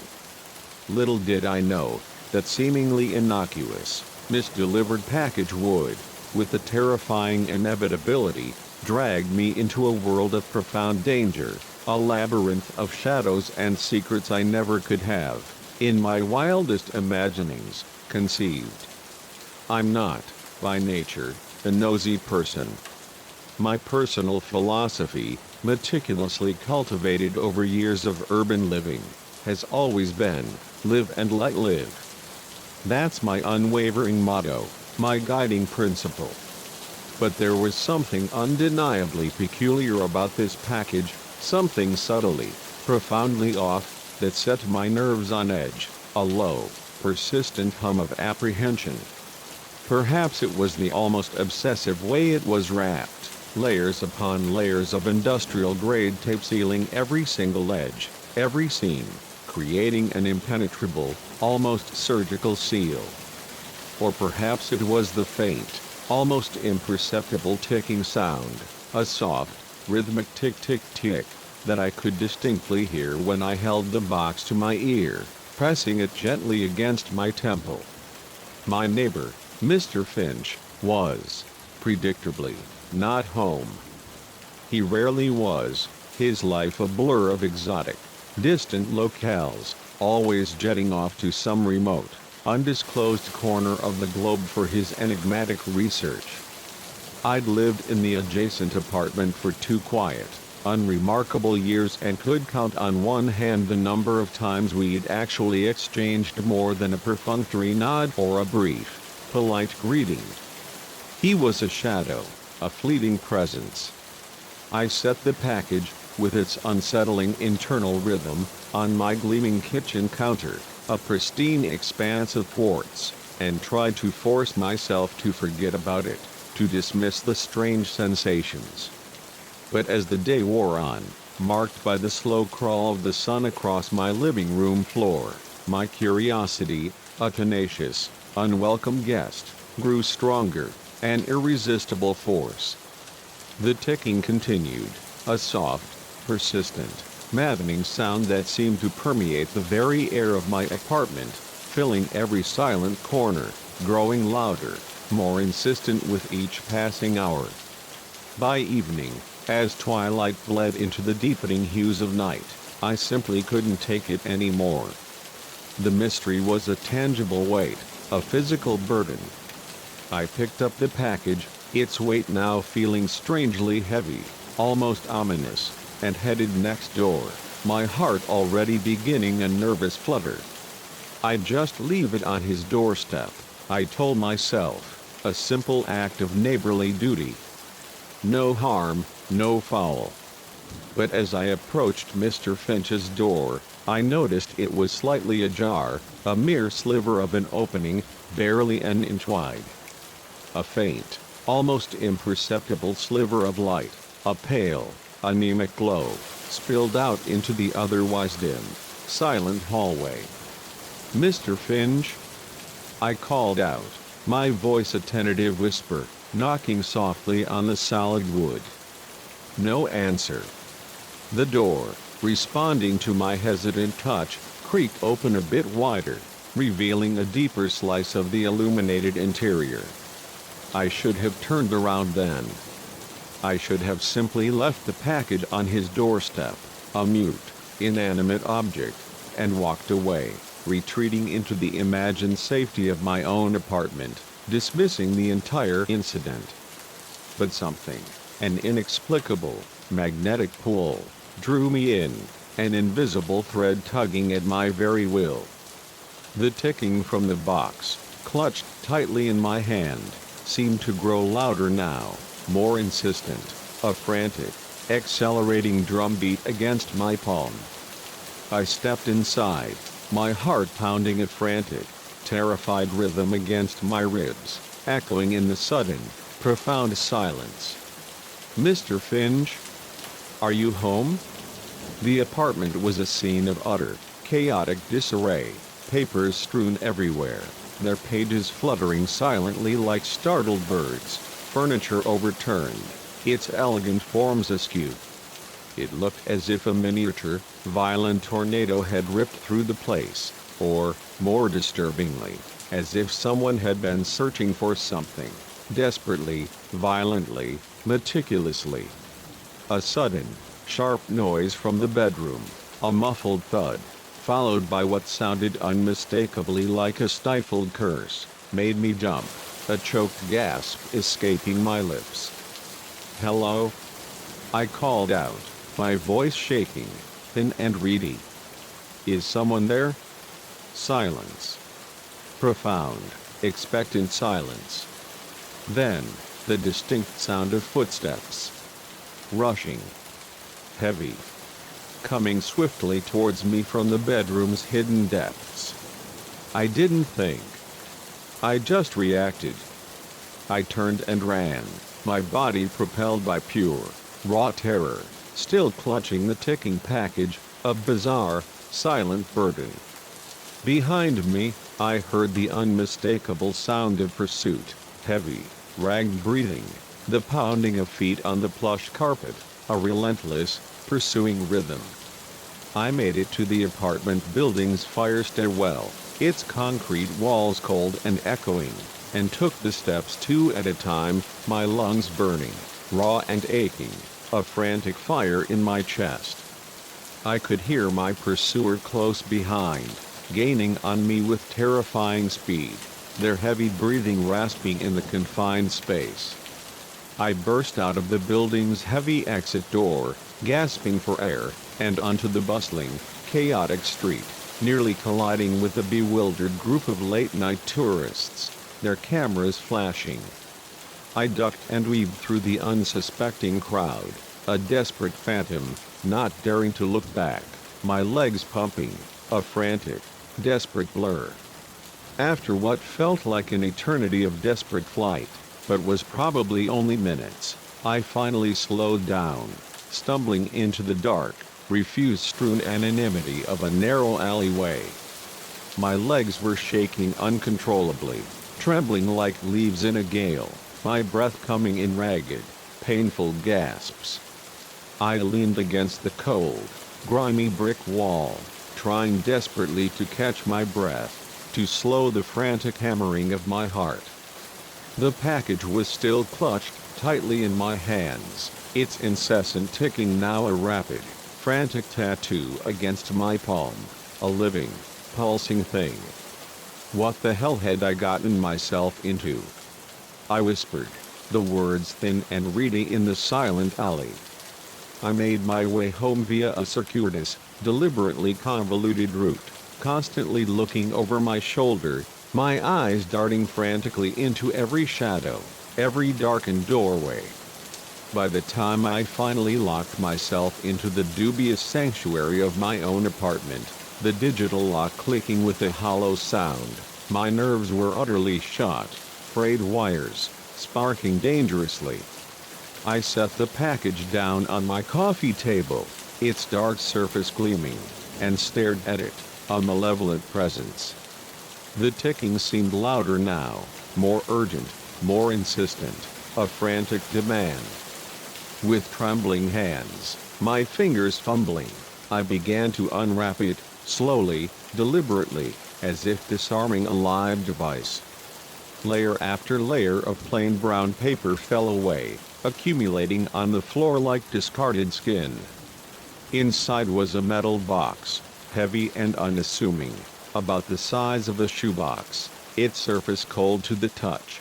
Speaker 1: Little did I know that seemingly innocuous, misdelivered package would, with a terrifying inevitability, drag me into a world of profound danger, a labyrinth of shadows and secrets I never could have, in my wildest imaginings, conceived. I'm not, by nature, a nosy person. My personal philosophy, meticulously cultivated over years of urban living, has always been, live and let live. That's my unwavering motto, my guiding principle. But there was something undeniably peculiar about this package, something subtly, profoundly off, that set my nerves on edge, a low, persistent hum of apprehension. Perhaps it was the almost obsessive way it was wrapped, layers upon layers of industrial-grade tape sealing every single edge, every seam, creating an impenetrable, almost surgical seal. Or perhaps it was the faint, almost imperceptible ticking sound, a soft, rhythmic tick-tick-tick, that I could distinctly hear when I held the box to my ear, pressing it gently against my temple. My neighbor, Mr. Finch, was, predictably, not home. He rarely was, his life a blur of exotic, distant locales, always jetting off to some remote, undisclosed corner of the globe for his enigmatic research. I'd lived in the adjacent apartment for 2 quiet, unremarkable years and could count on one hand the number of times we'd actually exchanged more than a perfunctory nod or a brief, polite greeting. He was a shadow, a fleeting presence. I set the package, with its unsettling internal rhythm, on my gleaming kitchen counter, a pristine expanse of quartz, and tried to force myself to forget about it, to dismiss the strange sensations. But as the day wore on, marked by the slow crawl of the sun across my living room floor, my curiosity, a tenacious, unwelcome guest, grew stronger, an irresistible force. The ticking continued, a soft, persistent, maddening sound that seemed to permeate the very air of my apartment, filling every silent corner, growing louder, more insistent with each passing hour. By evening, as twilight bled into the deepening hues of night, I simply couldn't take it anymore. The mystery was a tangible weight, a physical burden. I picked up the package, its weight now feeling strangely heavy, almost ominous, and headed next door, my heart already beginning a nervous flutter. I'd just leave it on his doorstep, I told myself, a simple act of neighborly duty. No harm, no foul. But as I approached Mr. Finch's door, I noticed it was slightly ajar, a mere sliver of an opening, barely an inch wide. A faint, almost imperceptible sliver of light, a pale, anemic glow, spilled out into the otherwise dim, silent hallway. "Mr. Finch?" I called out, my voice a tentative whisper, knocking softly on the solid wood. No answer. The door, responding to my hesitant touch, creaked open a bit wider, revealing a deeper slice of the illuminated interior. I should have turned around then. I should have simply left the package on his doorstep, a mute, inanimate object, and walked away, retreating into the imagined safety of my own apartment, dismissing the entire incident. But something, an inexplicable, magnetic pull, drew me in, an invisible thread tugging at my very will. The ticking from the box, clutched tightly in my hand, seemed to grow louder now, more insistent, a frantic, accelerating drumbeat against my palm. I stepped inside, my heart pounding a frantic, terrified rhythm against my ribs, echoing in the sudden, profound silence. "Mr. Finch? Are you home?" The apartment was a scene of utter, chaotic disarray, papers strewn everywhere, their pages fluttering silently like startled birds, furniture overturned, its elegant forms askew. It looked as if a miniature, violent tornado had ripped through the place, or, more disturbingly, as if someone had been searching for something, desperately, violently, meticulously. A sudden, sharp noise from the bedroom, a muffled thud, followed by what sounded unmistakably like a stifled curse, made me jump, a choked gasp escaping my lips. "Hello?" I called out, my voice shaking, thin and reedy. "Is someone there?" Silence. Profound, expectant silence. Then, the distinct sound of footsteps. Rushing. Heavy. Coming swiftly towards me from the bedroom's hidden depths. I didn't think. I just reacted. I turned and ran, my body propelled by pure, raw terror, still clutching the ticking package, a bizarre, silent burden. Behind me, I heard the unmistakable sound of pursuit, heavy, ragged breathing, the pounding of feet on the plush carpet, a relentless, pursuing rhythm. I made it to the apartment building's fire stairwell, its concrete walls cold and echoing, and took the steps two at a time, my lungs burning, raw and aching, a frantic fire in my chest. I could hear my pursuer close behind, gaining on me with terrifying speed, their heavy breathing rasping in the confined space. I burst out of the building's heavy exit door, gasping for air, and onto the bustling, chaotic street, nearly colliding with a bewildered group of late-night tourists, their cameras flashing. I ducked and weaved through the unsuspecting crowd, a desperate phantom, not daring to look back, my legs pumping, a frantic, desperate blur. After what felt like an eternity of desperate flight, but was probably only minutes, I finally slowed down, stumbling into the dark, refuse-strewn anonymity of a narrow alleyway. My legs were shaking uncontrollably, trembling like leaves in a gale, my breath coming in ragged, painful gasps. I leaned against the cold, grimy brick wall, trying desperately to catch my breath, to slow the frantic hammering of my heart. The package was still clutched tightly in my hands, its incessant ticking now a rapid, frantic tattoo against my palm, a living, pulsing thing. What the hell had I gotten myself into? I whispered, the words thin and reedy in the silent alley. I made my way home via a circuitous, deliberately convoluted route, constantly looking over my shoulder, my eyes darting frantically into every shadow, every darkened doorway. By the time I finally locked myself into the dubious sanctuary of my own apartment, the digital lock clicking with a hollow sound, my nerves were utterly shot, frayed wires, sparking dangerously. I set the package down on my coffee table, its dark surface gleaming, and stared at it, a malevolent presence. The ticking seemed louder now, more urgent, more insistent, a frantic demand. With trembling hands, my fingers fumbling, I began to unwrap it, slowly, deliberately, as if disarming a live device. Layer after layer of plain brown paper fell away, accumulating on the floor like discarded skin. Inside was a metal box, heavy and unassuming, about the size of a shoebox, its surface cold to the touch.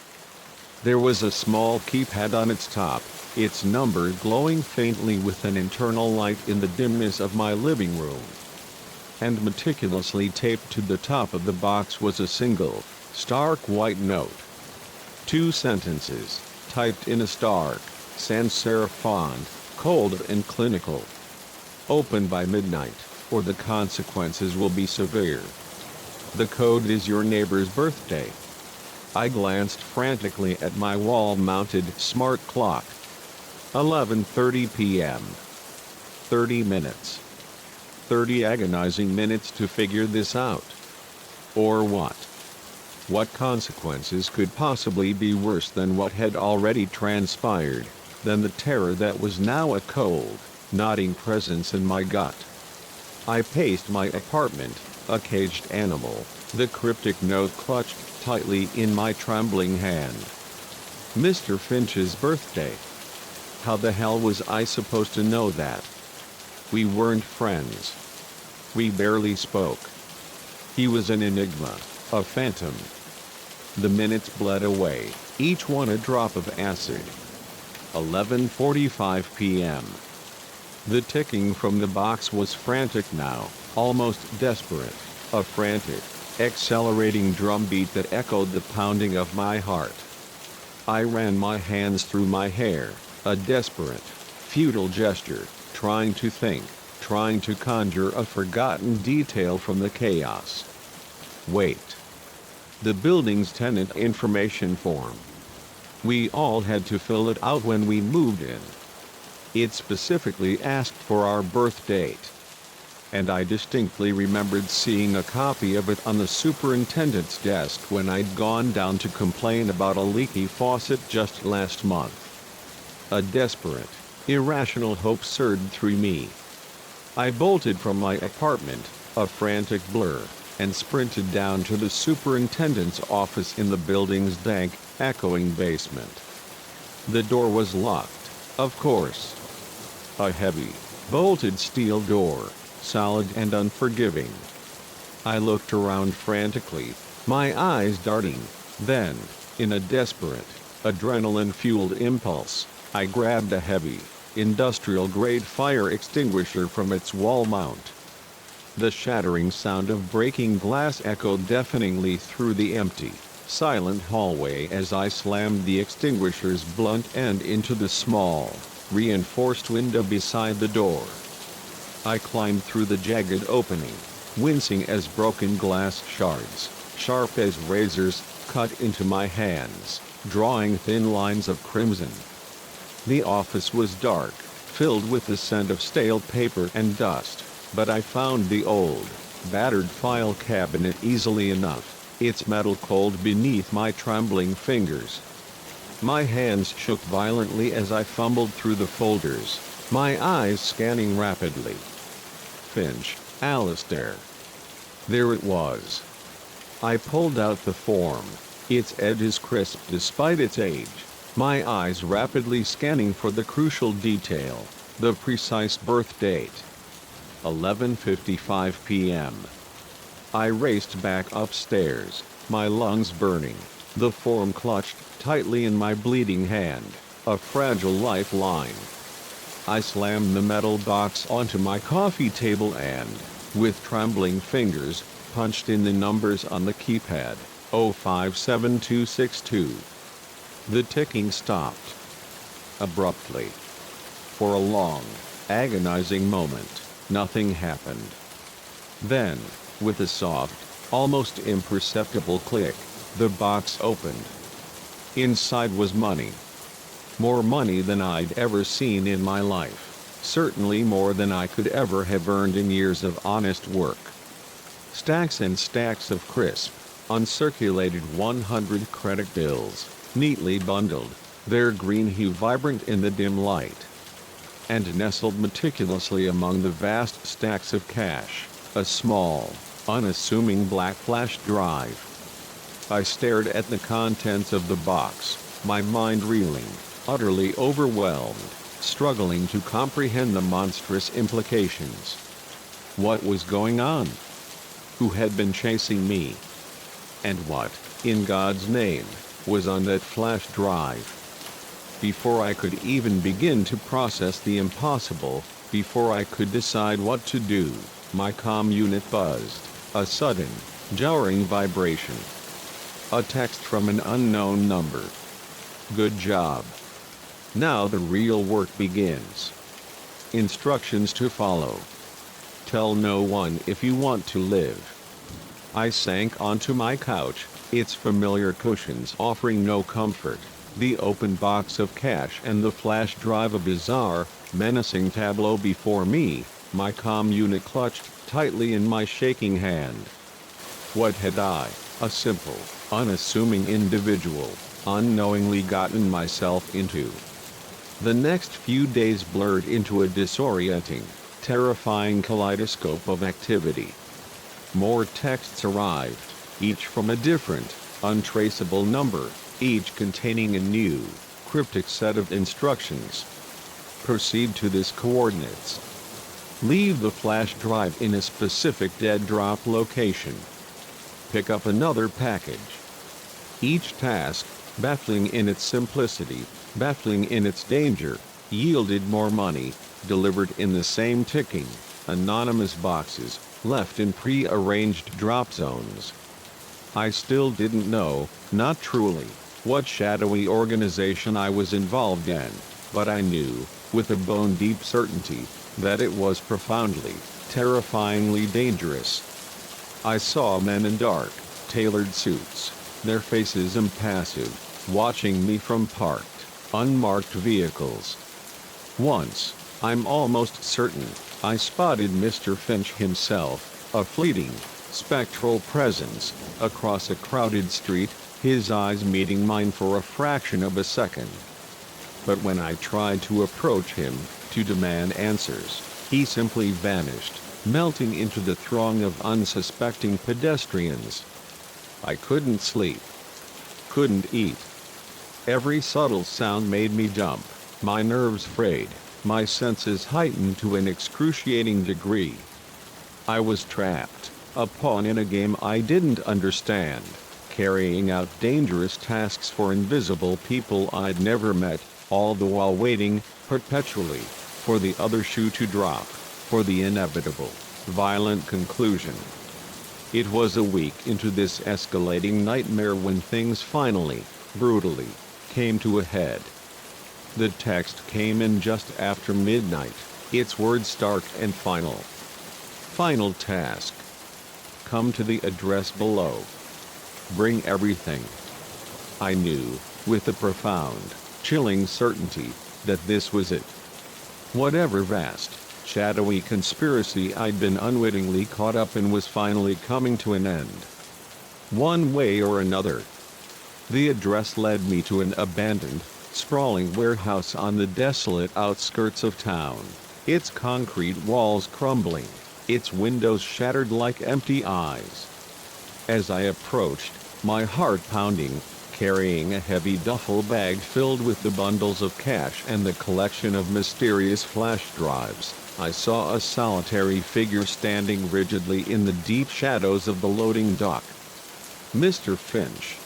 Speaker 1: There was a small keypad on its top, its number glowing faintly with an internal light in the dimness of my living room. And meticulously taped to the top of the box was a single, stark white note. 2 sentences, typed in a stark, sans serif font, cold and clinical. Open by midnight, or the consequences will be severe. The code is your neighbor's birthday. I glanced frantically at my wall-mounted smart clock. 11:30 p.m. 30 minutes. 30 agonizing minutes to figure this out. Or what? What consequences could possibly be worse than what had already transpired, than the terror that was now a cold, nodding presence in my gut? I paced my apartment, a caged animal, the cryptic note clutched tightly in my trembling hand. Mr. Finch's birthday. How the hell was I supposed to know that? We weren't friends. We barely spoke. He was an enigma, a phantom. The minutes bled away, each one a drop of acid. 11:45 p.m. The ticking from the box was frantic now, almost desperate, a frantic, accelerating drumbeat that echoed the pounding of my heart. I ran my hands through my hair, a desperate, futile gesture, trying to think, trying to conjure a forgotten detail from the chaos. Wait. The building's tenant information form. We all had to fill it out when we moved in. It specifically asked for our birth date. and I distinctly remembered seeing a copy of it on the superintendent's desk when I'd gone down to complain about a leaky faucet just last month. A desperate, irrational hope surged through me. I bolted from my apartment, a frantic blur, and sprinted down to the superintendent's office in the building's dank, echoing basement. The door was locked, of course. A heavy, bolted steel door, solid and unforgiving. I looked around frantically, my eyes darting. Then, in a desperate, adrenaline-fueled impulse, I grabbed a heavy, industrial-grade fire extinguisher from its wall mount. The shattering sound of breaking glass echoed deafeningly through the empty, silent hallway as I slammed the extinguisher's blunt end into the small, reinforced window beside the door. I climbed through the jagged opening, wincing as broken glass shards, sharp as razors, cut into my hands, drawing thin lines of crimson. The office was dark, filled with the scent of stale paper and dust, but I found the old, battered file cabinet easily enough, its metal cold beneath my trembling fingers. My hands shook violently as I fumbled through the folders, my eyes scanning rapidly. Finch, Alistair. There it was. I pulled out the form, its edges crisp despite its age, my eyes rapidly scanning for the crucial detail, the precise birth date. 11:55 p.m. I raced back upstairs, my lungs burning, the form clutched tightly in my bleeding hand, a fragile lifeline. I slammed the metal box onto my coffee table and, with trembling fingers, punched in the numbers on the keypad, 057262. The ticking stopped. Abruptly. For a long, agonizing moment, nothing happened. Then, with a soft, almost imperceptible click, the box opened. Inside was money. More money than I'd ever seen in my life, certainly more than I could ever have earned in years of honest work. Stacks and stacks of crisp, uncirculated 100 credit bills, neatly bundled, their green hue vibrant in the dim light. And nestled meticulously among the vast stacks of cash, a small, unassuming black flash drive. I stared at the contents of the box, my mind reeling, utterly overwhelmed, struggling to comprehend the monstrous implications. What was going on? Who had been chasing me? And what, in God's name, was on that flash drive? Before I could even begin to process the impossible, before I could decide what to do, my comm unit buzzed, a sudden, jarring vibration. A text from an unknown number. Good job. Now the real work begins. Instructions to follow. Tell no one if you want to live. I sank onto my couch, its familiar cushions offering no comfort, the open box of cash and the flash drive a bizarre, menacing tableau before me, my comm unit clutched tightly in my shaking hand. What had I, a simple, unassuming individual, unknowingly gotten myself into? The next few days blurred into a disorienting, terrifying kaleidoscope of activity. More texts arrived, each from a different, untraceable number, each containing a new, cryptic set of instructions. Proceed to this coordinates. Leave the flash drive in a specific dead drop location. Pick up another package. Each task, baffling in its simplicity, baffling in its danger, yielded more money, delivered in the same ticking, anonymous boxes, left in pre-arranged drop zones. I still didn't know, not truly, what shadowy organization I was involved in, but I knew, with a bone-deep certainty, that it was profoundly, terrifyingly dangerous. I saw men in dark, tailored suits, their faces impassive, watching me from parked, unmarked vehicles. Once, I'm almost certain, I spotted Mr. Finch himself, a fleeting, spectral presence, across a crowded street, his eyes meeting mine for a fraction of a second. But when I tried to approach him, to demand answers, he simply vanished, melting into the throng of unsuspecting pedestrians. I couldn't sleep. Couldn't eat. Every subtle sound made me jump, my nerves frayed, my senses heightened to an excruciating degree. I was trapped, a pawn in a game I didn't understand, carrying out dangerous tasks for invisible people I'd never met, all the while waiting, perpetually, for the other shoe to drop, for the inevitable, violent conclusion. It was a week into this escalating nightmare when things finally, brutally, came to a head. The text came in just after midnight, its words stark and final. Final task. Come to the address below. Bring everything. I knew, with a profound, chilling certainty, that this was it. Whatever vast, shadowy conspiracy I'd been unwittingly caught up in was finally coming to an end. One way or another. The address led me to an abandoned, sprawling warehouse on the desolate outskirts of town, its concrete walls crumbling, its windows shattered like empty eyes. As I approached, my heart pounding, carrying a heavy duffel bag filled with the bundles of cash and the collection of mysterious flash drives, I saw a solitary figure standing rigidly in the deep shadows of the loading dock. Mr. Finch.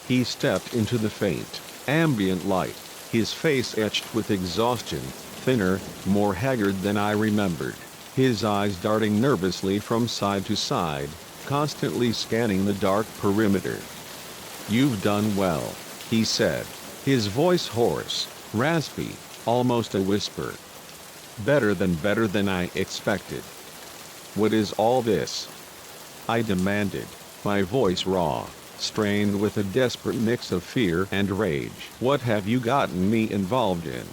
Speaker 1: He stepped into the faint, ambient light, his face etched with exhaustion, thinner, more haggard than I remembered, his eyes darting nervously from side to side, constantly scanning the dark perimeter. "You've done well," he said, his voice hoarse, raspy, almost a whisper. Better than I expected." "What is all this?" I demanded, my voice raw, strained with a desperate mix of fear and rage. "What have you gotten me involved in?"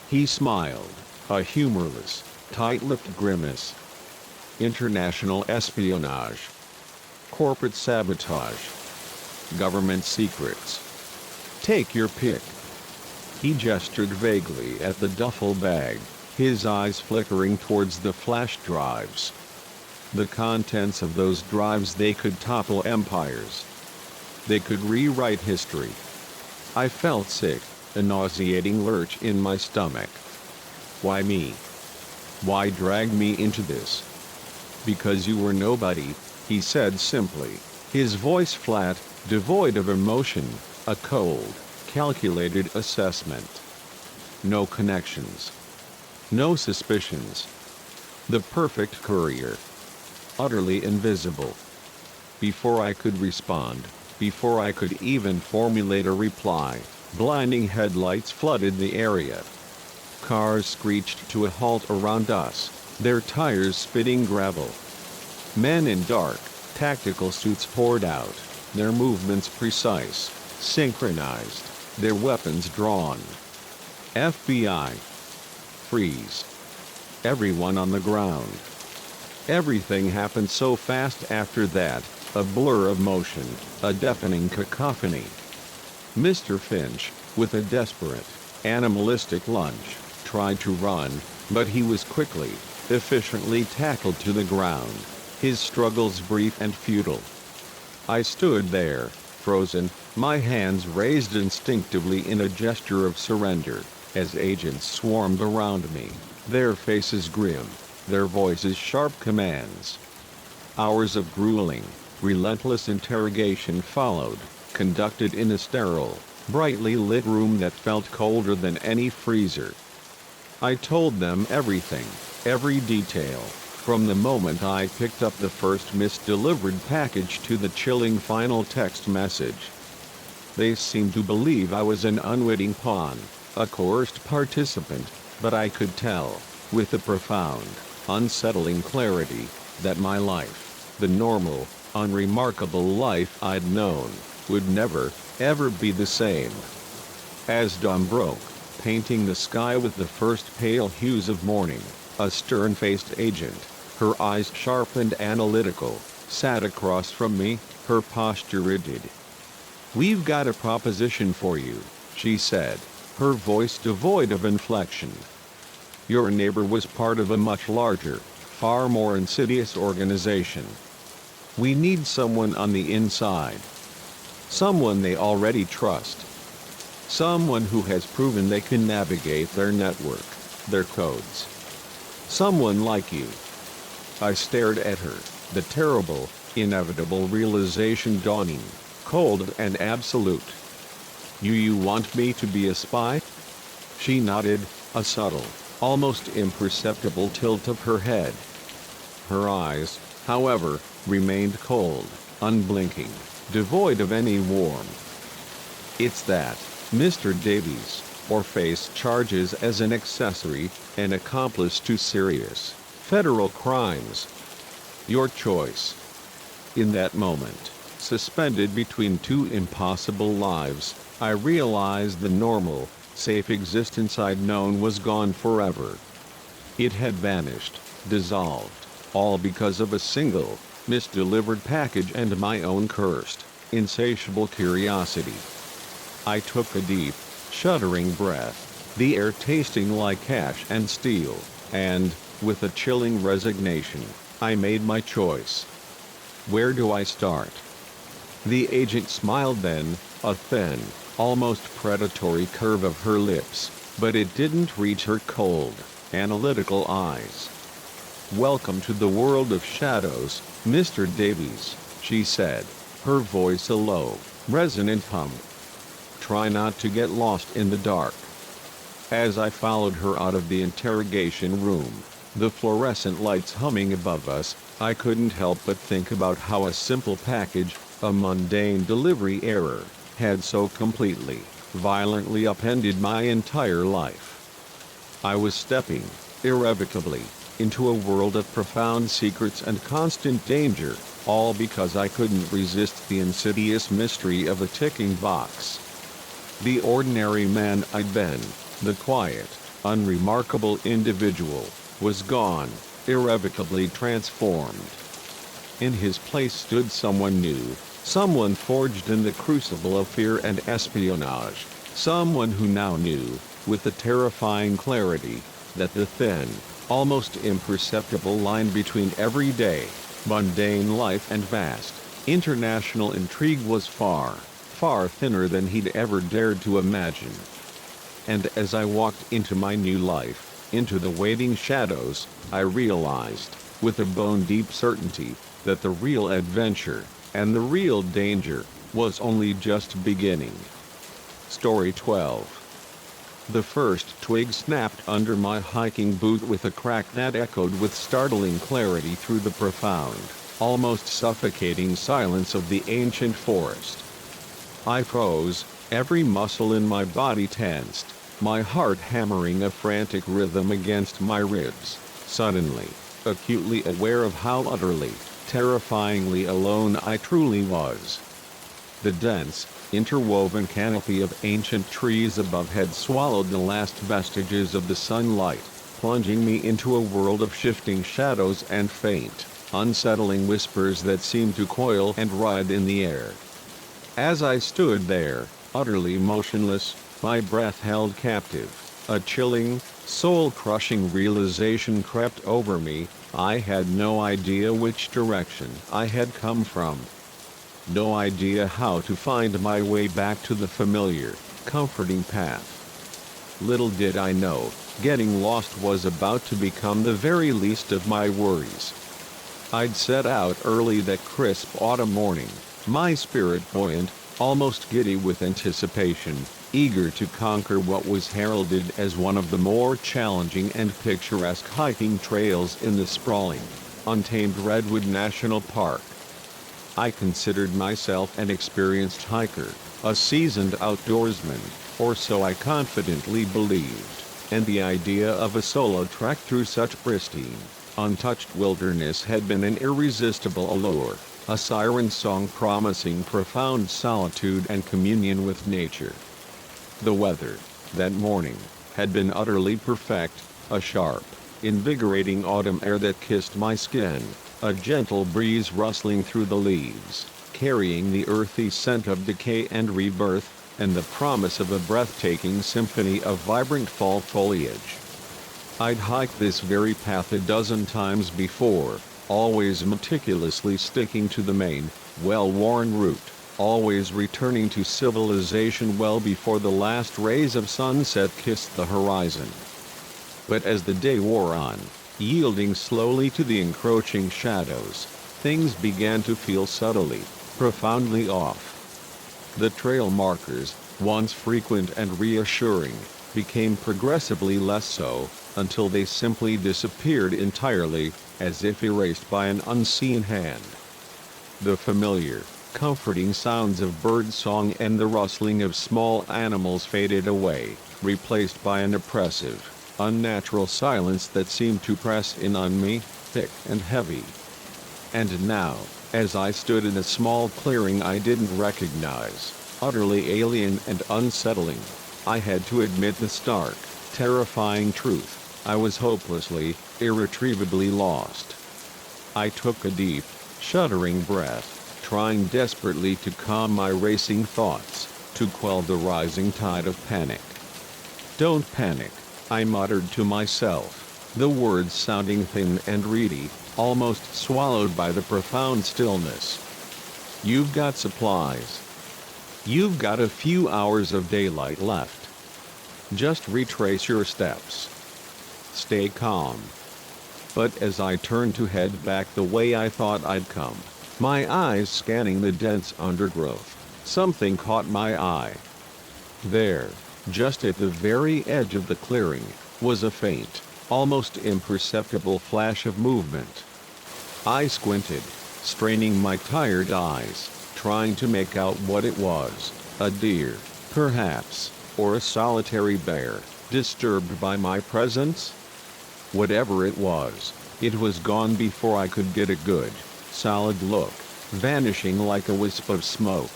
Speaker 1: He smiled, a humorless, tight-lipped grimace. "International espionage. Corporate sabotage. Government secrets. Take your pick." He gestured vaguely at the duffel bag, his eyes flickering towards the flash drives. The contents of those drives, they could topple empires. They could rewrite history. I felt sick, a nauseating lurch in my stomach. Why me? Why drag me into this? "Because you were nobody," he said simply, his voice flat, devoid of emotion, a cold, calculated assessment. No connections. No suspicions. The perfect courier. Utterly invisible. Before I could respond, before I could even formulate a reply, blinding headlights flooded the area. Cars screeched to a halt around us, their tires spitting gravel. Men in dark, tactical suits poured out, their movements precise, synchronized, their weapons drawn. FBI. Freeze. Everyone on the ground. Everything happened so fast after that, a blur of motion, a deafening cacophony. Mr. Finch, with a desperate, animalistic lunge, tried to run, but he was quickly, efficiently tackled to the ground, his struggles brief and futile. I stood there, frozen, my hands raised instinctively in a gesture of surrender, as agents swarmed around me, their faces grim, their voices sharp commands. Hours of grueling, relentless interrogation followed, conducted in a sterile, brightly lit room that felt colder than any freezer. I told them everything, every detail, from the moment I picked up the first misdelivered package to the chilling final text message. They seemed to believe I was an unwitting pawn, a coerced participant, but I could tell, with a profound, unsettling clarity, that my life, the normal, unremarkable life I'd known, would never, ever be the same. As dawn broke, painting the sky with the first pale hues of morning, A stern-faced agent, her eyes sharp and analytical, sat across from me, her posture rigid. "We've got a proposition for you," she said, her voice devoid of inflection. "Your neighbor was part of a much larger, far more insidious organization. We need someone on the inside. Someone they already trust. Someone who has proven they can navigate their network, their codes. Someone like you." I stared at her, the terrible, inevitable realization dawning, cold and absolute. You want me to be a spy?" She nodded, a subtle, almost imperceptible tilt of her head. Her eyes, however, remained cold, unblinking, devoid of any warmth. "It's that, Mr. Davies, or face charges as an accessory, an accomplice to serious, federal crimes. Your choice." In that moment, suspended between two impossible lives, I realized the normal, safe existence I'd known was gone forever. It had vanished, dissolved, all because of a single, misdelivered package and my own cursed, insatiable curiosity. I took a deep, shuddering breath, the air tasting like ash and steel, and, with a chilling resignation, I made my choice. Where do I start? The agent smiled then, a thin, almost predatory curve of her lips, but it didn't reach her cold, analytical eyes. "Welcome to the world of shadows, Mr. Davies," she said, her voice a low, resonant hum. "Try not to get lost in the dark." As I followed her out of the interrogation room, the fluorescent lights humming above us, I couldn't help but think about how a simple package, a mundane delivery error, had so completely, violently upended my entire life. I was stepping, irrevocably, into a world of profound secrets and constant danger, all because I couldn't resist the insidious mystery of a ticking box. The ordinary man I'd been, the quiet, unremarkable individual, was gone, irrevocably transformed. In his place stood someone new, someone forged in the crucible of fear and espionage, someone who now knew, with a terrifying clarity, that the thin, almost imperceptible line between everyday, mundane life and vast, international intrigue was far, far thinner than he'd ever dared to imagine. And as I walked into my new life, into the waiting shadows, I realized, with a bone-deep certainty, that the real adventure, and the real danger, was only just beginning. Story 12. The first twig snapped under my hiking boot with a crack that echoed with startling clarity through the profound, almost suffocating silence of the ancient forest. I froze, every muscle in my body tensed, my heart hammering a frantic rhythm against my ribs, suddenly, acutely aware of how utterly, terrifyingly alone I truly was. The dense, interwoven canopy of ancient trees above had swallowed the last vestiges of the sunlight, plunging me into a world of shifting shadows and faint, unsettling whispers that seemed to coil and writhe in the air. As I stood there, utterly motionless, my breath held captive, a chilling, soul-crushing realization crept over me. I had no idea which direction I had come from. No idea how to find my way back to the familiar, comforting path. Little did I know, getting lost was about to become the very least of my worries. I'd set out early that crisp autumn morning, my spirit buoyant, almost giddy with anticipation, eager to conquer what was heralded as one of the more challenging and picturesque hiking trails in the sprawling, untamed Redwood National Park. I considered myself an experienced hiker, a seasoned outdoorsman, or so I confidently believed, and the idea of a solo trek through such pristine, untouched wilderness had been an irresistible allure, a siren song promising profound solitude and communion with nature. The weather, that morning, had been utterly perfect, a sharp, invigorating autumn air that kissed my skin, a gentle breeze rustling through the leaves, carrying the earthy scent of decay and rebirth, and the promise of a breathtaking symphony of vibrant fall foliage. I'd hiked this very path a dozen times before, always meticulously sticking to the main, well-worn route, always returning to civilization well before the last rays of sunset kissed the horizon. But as the day wore on, yielding slowly to the encroaching shadows, things began to feel subtly, profoundly off. The trail markers, once frequent and reassuring, became progressively less so, until they simply disappeared entirely, as if erased by an unseen hand. The familiar, comforting sounds of birdsong and the rustling of small animals faded away, replaced by an oppressive, unnatural silence that seemed to press in on me, thick and heavy. And now, as I stood in a small clearing I didn't recognize, utterly alien and unsettling, I had to admit the stark, terrifying truth: I was hopelessly, irretrievably lost. I took a deep, shuddering breath, trying desperately to calm my racing thoughts, to quell the rising tide of panic. "Don't panic," I muttered to myself, the words sounding thin and reedy, almost swallowed by the profound stillness. "You've got supplies. You've got a few hours of daylight left. Just retrace your steps. Stay calm." But as I turned to head back the way I thought I'd come, my eyes scanning the dense undergrowth, something caught my eye. There, just at the very edge of the clearing, was a faint, almost imperceptible flash of movement. I squinted, straining my tired eyes, trying to make out what it was: a deer, perhaps, or a solitary bear, disturbed by my presence? Whatever it was gone before I could get a good, solid look, vanishing like a wisp of smoke.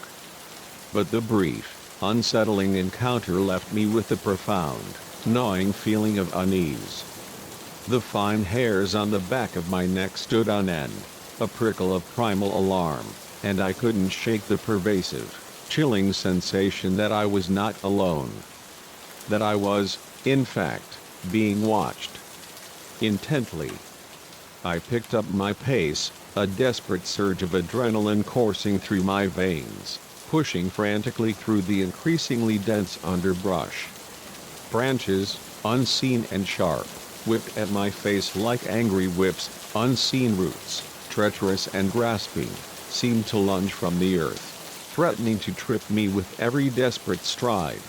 Speaker 1: But the brief, unsettling encounter left me with a profound, gnawing feeling of unease. The fine hairs on the back of my neck stood on end, a prickle of primal alarm, and I couldn't shake the pervasive, chilling sensation that I was not alone. That I was, in fact, being watched. Intently. I picked up my pace, a desperate surge of adrenaline coursing through my veins, pushing frantically through the increasingly dense underbrush. Branches, unseen and sharp, whipped at my face like angry whips. Unseen roots, treacherous and grasping, seemed to lunge from the earth, threatening to trip me with every desperate stride.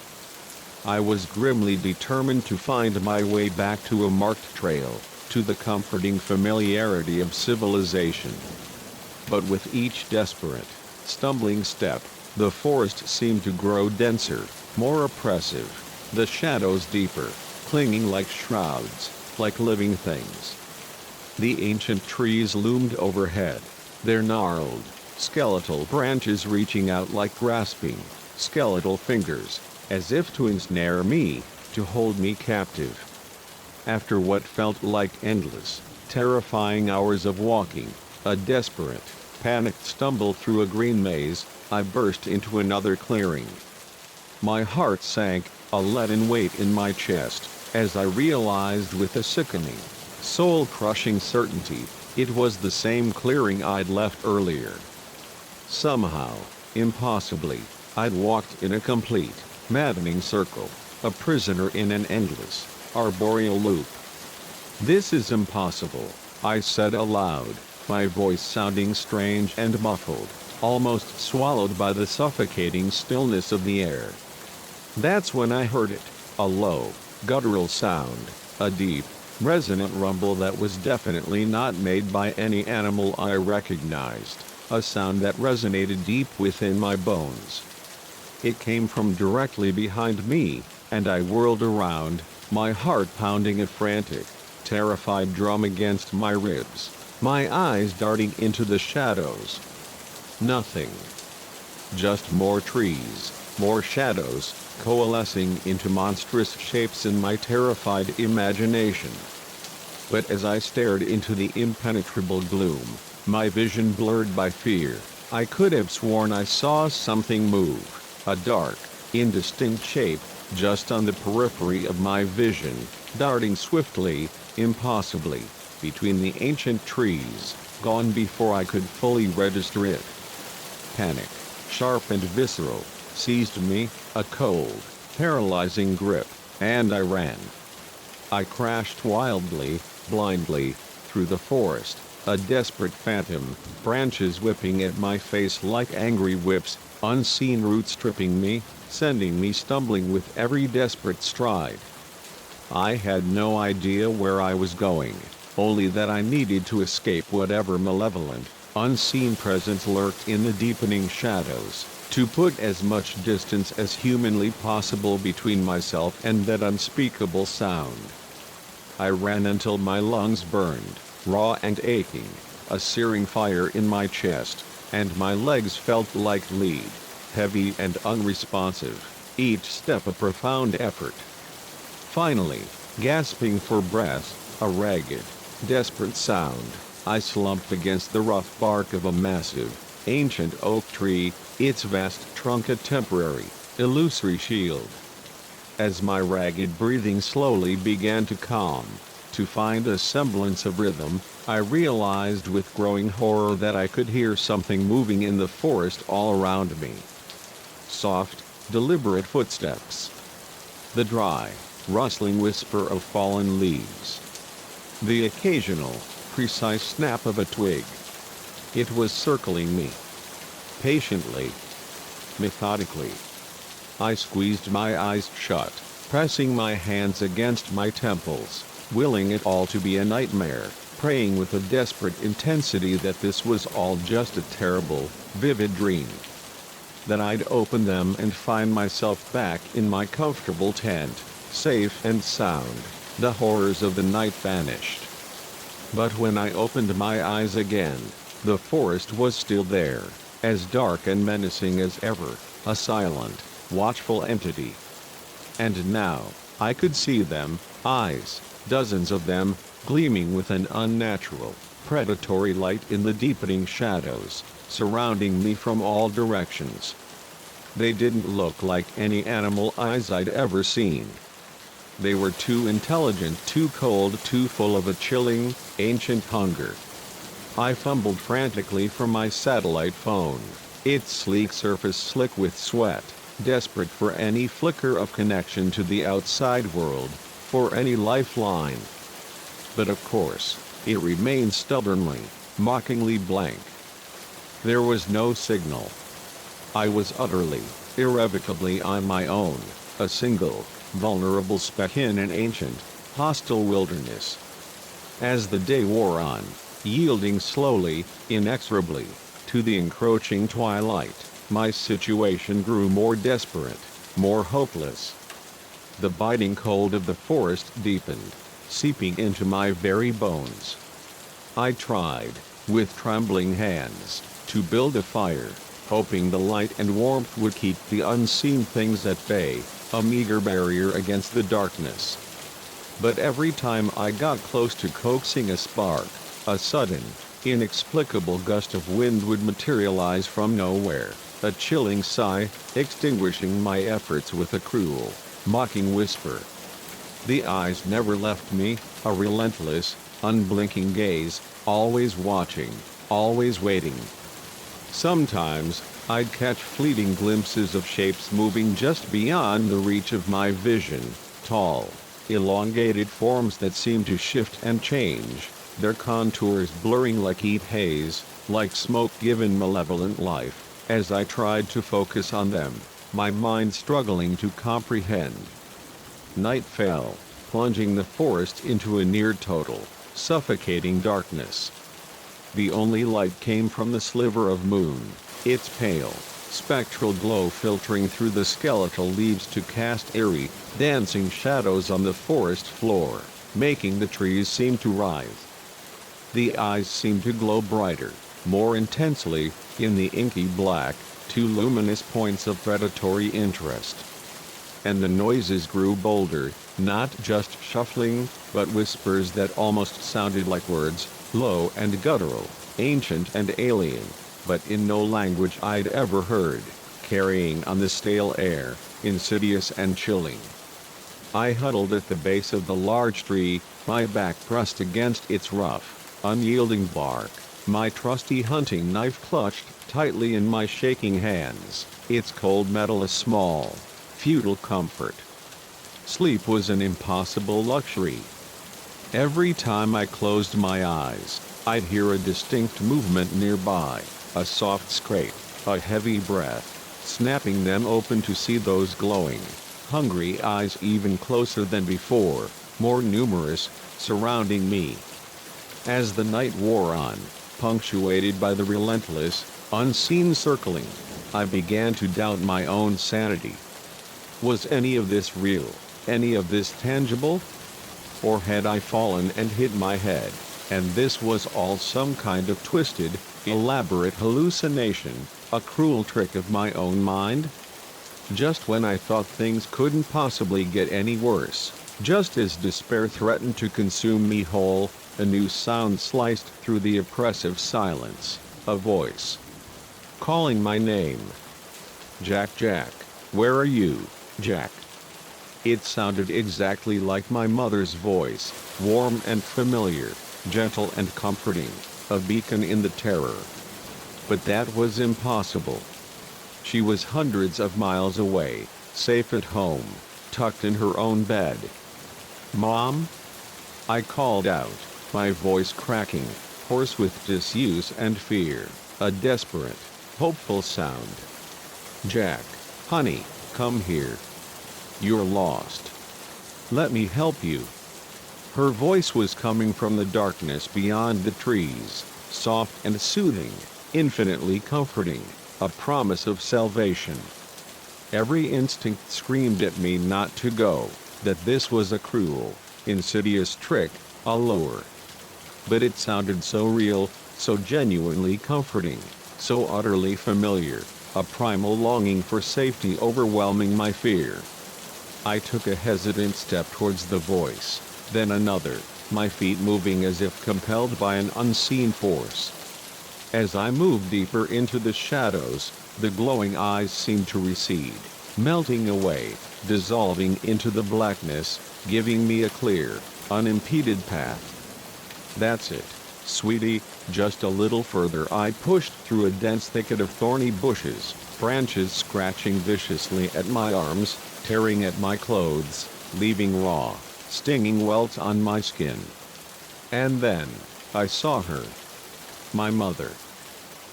Speaker 1: I was grimly determined to find my way back to a marked trail, to the comforting familiarity of civilization. But with each desperate, stumbling step, the forest seemed to grow denser, more oppressive, the shadows deeper, clinging like shrouds, like living things. The ancient trees loomed overhead, their gnarled, skeletal branches reaching out like grasping, skeletal fingers, as if to ensnare me, to hold me captive. After what felt like endless, terrifying hours of walking, a desperate, panicked stumble through a green maze, I burst into another clearing. My heart sank, a leaden weight in my chest, as I realized with a sickening, soul-crushing certainty, it was the same clearing I'd left earlier. Somehow, impossibly, I'd walked in a complete, maddening circle, a prisoner in an endless, arboreal loop. "This is impossible," I said aloud, my voice sounding strange and muffled, almost swallowed by the suffocating stillness of the air. That's when I heard it, a low, guttural sound, a deep, resonant rumble that was definitely not made by any animal I recognized, a sound that resonated deep within my bones. It came from directly behind me, and I whirled around, my heart pounding a frantic, terrified drum against my ribs, my eyes darting into the shadows. Nothing. Just more trees, more shadows, coalescing into monstrous shapes in my terrified imagination. But as I stared into the impenetrable gloom, my vision blurred by fear, I could have sworn I saw something move, a dark, indistinct shape, just on the periphery of my vision, darting swiftly, impossibly, between the ancient trees, gone before I could fully register it. Panic, sharp and visceral, seized me, a cold, paralyzing grip, and I ran. I crashed wildly, blindly, through the forest, a desperate phantom, branches whipping at my face like angry whips, unseen roots tripping me, sending me stumbling with every desperate stride. I had no idea where I was going, only that I needed to escape whatever malevolent, unseen presence lurked in the deepening shadows, to put as much distance as humanly possible between myself and that unspeakable sound. I ran until my lungs burned, raw and aching, a searing fire in my chest, and my legs felt like lead, heavy and unresponsive, each step a profound effort. Finally, gasping for breath, a ragged, desperate sound, I slumped against the rough bark of a massive, ancient oak tree, its vast trunk a temporary, illusory shield. As my ragged breathing slowly began to calm, to find a semblance of rhythm, I realized with growing horror that I could hear something moving in the forest all around me. Soft, deliberate footsteps. The dry, rustling whisper of fallen leaves. The occasional, precise snap of a twig. It was circling me. Patiently. Methodically. I squeezed my eyes shut, pressing my hands against my temples, willing it all to be a nightmare, praying with a desperate intensity that this was all just a terrible, vivid dream. That I'd open them and find myself back in my comfortable tent, safe and sound, the horrors of the night vanished. But when I opened my eyes again, the forest was still there, as dark and menacing as ever, a silent, watchful entity. And now, I could see them, eyes, dozens of them, gleaming with an unnatural, predatory light in the deepening shadows, surrounding me from all directions. They didn't look like any animal eyes I'd ever seen. They were too intelligent, too cold, too full of a chilling, ancient hunger. I fumbled frantically for my satellite phone, its sleek surface slick with sweat, desperate for any flicker of connection to the outside world, for any lifeline. But of course, it remained stubbornly, mockingly blank. There was no signal. I was utterly, irrevocably on my own, a single, vulnerable speck in an ancient, hostile wilderness. As the day wore on, yielding slowly, inexorably, to the encroaching twilight, my situation grew more desperate, more hopeless. The biting cold of the forest deepened, seeping into my very bones. I tried, with trembling hands, to build a fire, hoping the light and warmth would keep the unseen things at bay, a meager barrier against the darkness. But every time I got close to coaxing a spark, a sudden, inexplicable gust of wind would materialize from nowhere, a chilling sigh, extinguishing my efforts with a cruel, mocking whisper. The eyes never left me, a relentless, unblinking gaze, always watching, always waiting. Sometimes, I'd catch fleeting glimpses of shapes moving just beyond the reach of my vision, tall, elongated forms that seemed to shift and change, their contours blurring like heat haze, like smoke given malevolent life, as I tried to focus on them, my mind struggling to comprehend. Night fell, plunging the forest into a near-total, suffocating darkness. The only light came from the sliver of moon, its pale, spectral glow filtering through the skeletal leaves to cast eerie, dancing shadows on the forest floor, making the trees seem to writhe. The eyes seemed to glow brighter, more intensely, in the inky black, two luminous points of predatory interest. and the noises grew bolder, not just shuffling, but whispers that almost sounded like words, low and guttural, ancient and alien, but in no language I'd ever heard, carrying on the stale air, insidious and chilling. I huddled at the base of the large tree, my back pressed against its rough, unyielding bark, my trusty hunting knife clutched tightly in my shaking hands, its cold metal a small, futile comfort. Sleep was an impossible luxury. Every time I closed my eyes, I'd hear a distinct movement nearby, a soft scrape, a heavy breath, snapping them open to see those glowing, hungry eyes even closer than before, more numerous, surrounding me. As the night wore on, punctuated by the relentless, unseen circling, I began to doubt my own sanity. Was any of this real, any of this tangible? Or had I fallen and hit my head, and this was all some kind of twisted, elaborate hallucination, a cruel trick of my own mind? Just when I thought things couldn't possibly get any worse, just as despair threatened to consume me whole, a new sound sliced through the oppressive silence, a voice. Calling my name. Jack, Jack, where are you, Jack? It sounded exactly like my mother's voice, warm and familiar, gentle and comforting, a beacon in the terror. But that was impossible. She was hundreds of miles away, safe at home, tucked in her own bed. Mom? I called out, my voice cracking, hoarse with disuse and fear, a desperate, hopeful sound. Jack, honey, come here. You're lost. Let me help you. Her voice was coming from the darkness beyond the trees, soft and soothing, infinitely comforting, a promise of salvation. Every instinct screamed at me not to go, that this was a cruel, insidious trick, a lure. But it sounded so real, so genuinely comforting, so utterly familiar, a primal longing for safety overwhelming my fear. I took a hesitant step towards the voice, then another, my feet moving as if compelled by an unseen force. As I moved deeper into the shadows, the glowing eyes seemed to recede, melting away, dissolving into the blackness, giving me a clear, unimpeded path. That's it, sweetie, just a little further. I pushed through a dense thicket of thorny bushes, branches scratching viciously at my arms, tearing at my clothes, leaving raw, stinging welts on my skin. And then, I saw her. My mother.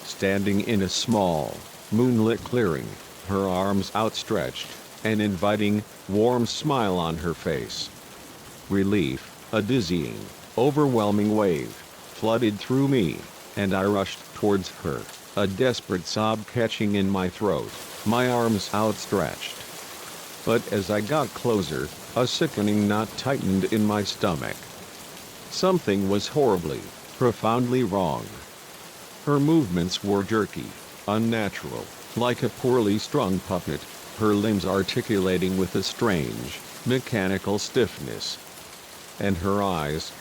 Speaker 1: Standing in a small, moonlit clearing, her arms outstretched, an inviting, warm smile on her face. Relief, a dizzying, overwhelming wave, flooded through me, and I rushed towards her, a desperate sob catching in my throat, my arms outstretched. But as I got closer, a sickening knot tightened in my stomach. Something was horribly, profoundly wrong. Her movements were jerky, unnatural, like a poorly strung puppet, her limbs articulating with a strange, mechanical stiffness. And her eyes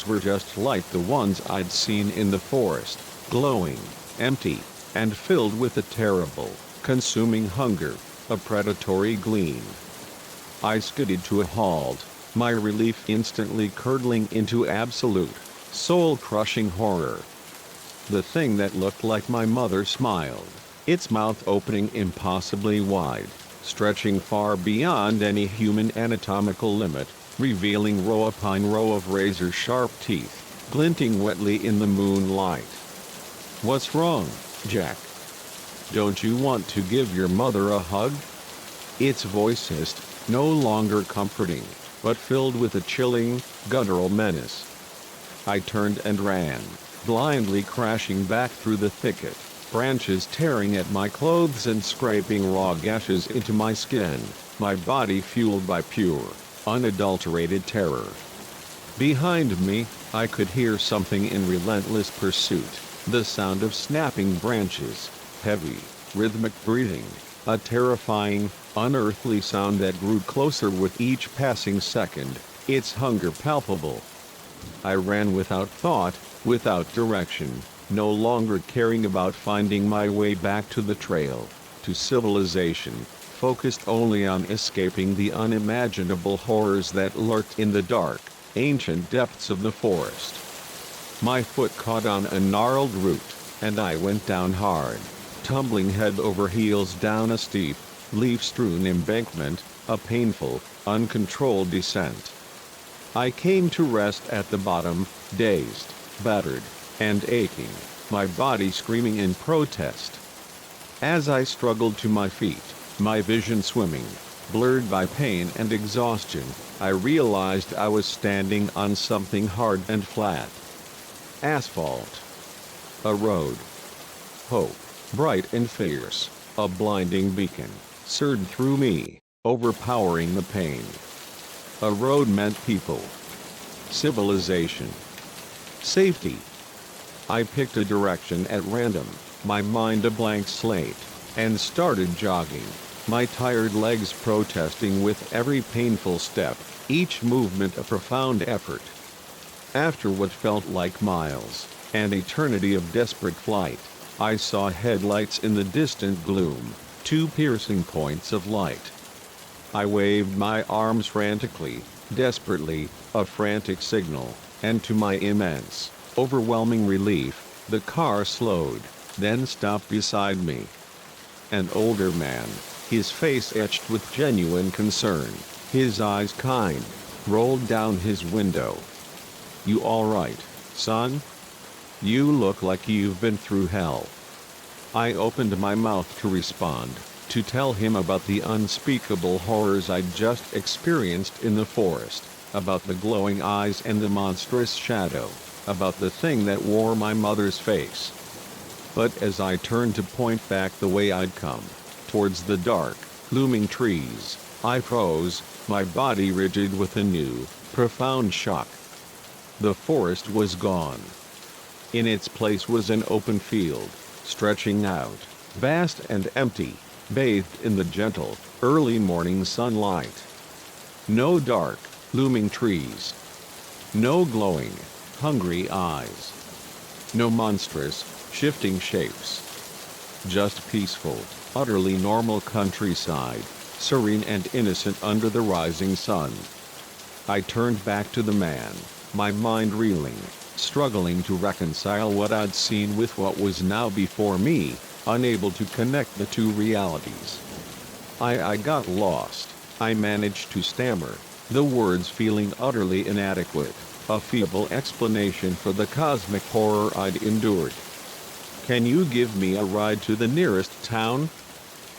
Speaker 1: were just like the ones I'd seen in the forest, glowing, empty, and filled with a terrible, consuming hunger, a predatory gleam. I skidded to a halt, my relief instantly curdling into absolute, soul-crushing horror. The thing that looked like my mother smiled, its mouth opening impossibly wide, stretching far beyond any human anatomical limit, revealing row upon row of razor-sharp teeth, glinting wetly in the moonlight. What's wrong, Jack? Don't you want to give your mother a hug? Its voice hissed, no longer comforting, but filled with a chilling, guttural menace. I turned and ran, blindly crashing back through the thicket, branches tearing at my clothes and scraping raw gashes into my skin, my body fueled by pure, unadulterated terror. Behind me, I could hear something in relentless pursuit, the sound of snapping branches, heavy, rhythmic breathing. A terrifying, unearthly sound that grew closer with each passing second, its hunger palpable. I ran without thought, without direction, no longer caring about finding my way back to the trail, to civilization, focused only on escaping the unimaginable horrors that lurked in the dark, ancient depths of the forest. My foot caught on a gnarled root, and I went down hard, tumbling head over heels down a steep, leaf-strewn embankment, a painful, uncontrolled descent. I came to rest at the bottom, dazed, battered, and aching, my body screaming in protest. As I struggled to my feet, my vision swimming, blurred by pain and exhaustion, I realized I was standing on something hard and flat. Asphalt. A road. Hope, bright and fierce, a blinding beacon, surged through me, overpowering the pain. A road meant people. Civilization. Safety. I picked a direction at random, my mind a blank slate, and started jogging, my tired legs protesting with every painful step, each movement a profound effort. After what felt like miles, an eternity of desperate flight, I saw headlights in the distant gloom, two piercing points of light. I waved my arms frantically, desperately, a frantic signal, and to my immense, overwhelming relief, the car slowed, then stopped beside me. An older man, his face etched with genuine concern, his eyes kind, rolled down his window. "You all right, son? You look like you've been through hell." I opened my mouth to respond, to tell him about the unspeakable horrors I'd just experienced in the forest, about the glowing eyes and the monstrous shadow, about the thing that wore my mother's face. But as I turned to point back the way I'd come, towards the dark, looming trees, I froze, my body rigid with a new, profound shock. The forest was gone. In its place was an open field, stretching out, vast and empty, bathed in the gentle, early morning sunlight. No dark, looming trees. No glowing, hungry eyes. No monstrous, shifting shapes. Just peaceful, utterly normal countryside, serene and innocent under the rising sun. I turned back to the man, my mind reeling, struggling to reconcile what I'd seen with what was now before me, unable to connect the two realities. I got lost. I managed to stammer, the words feeling utterly inadequate, a feeble explanation for the cosmic horror I'd endured. "Can you give me a ride to the nearest town?"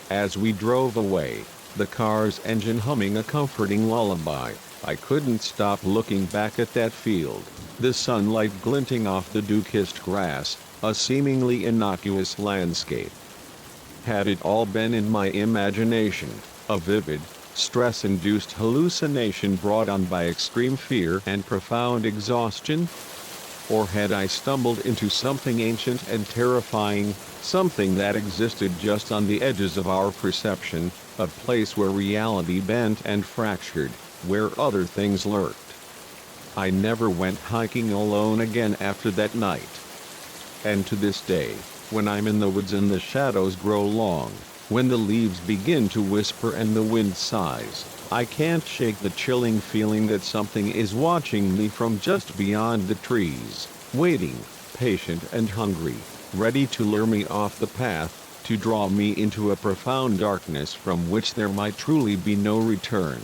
Speaker 1: As we drove away, the car's engine humming a comforting lullaby, I couldn't stop looking back at that field, the sunlight glinting off the dew-kissed grass, a seemingly innocuous landscape. Had it all been in my imagination, a vivid, stress-induced hallucination brought on by extreme fear and profound exhaustion? Or had I stumbled into something ancient and terrifying, something that existed just on the edges of our perception, a place where reality bent and fractured, where other things lurked? I never went hiking alone again after that night. And to this day, when I'm in the woods and the shadows grow long, when the leaves begin to whisper and the wind sighs, I can't shake the chilling feeling that something is watching me from just beyond the trees, waiting, patient and hungry, ready to lure me off the path, to draw me into a profound darkness from which there might truly be no return.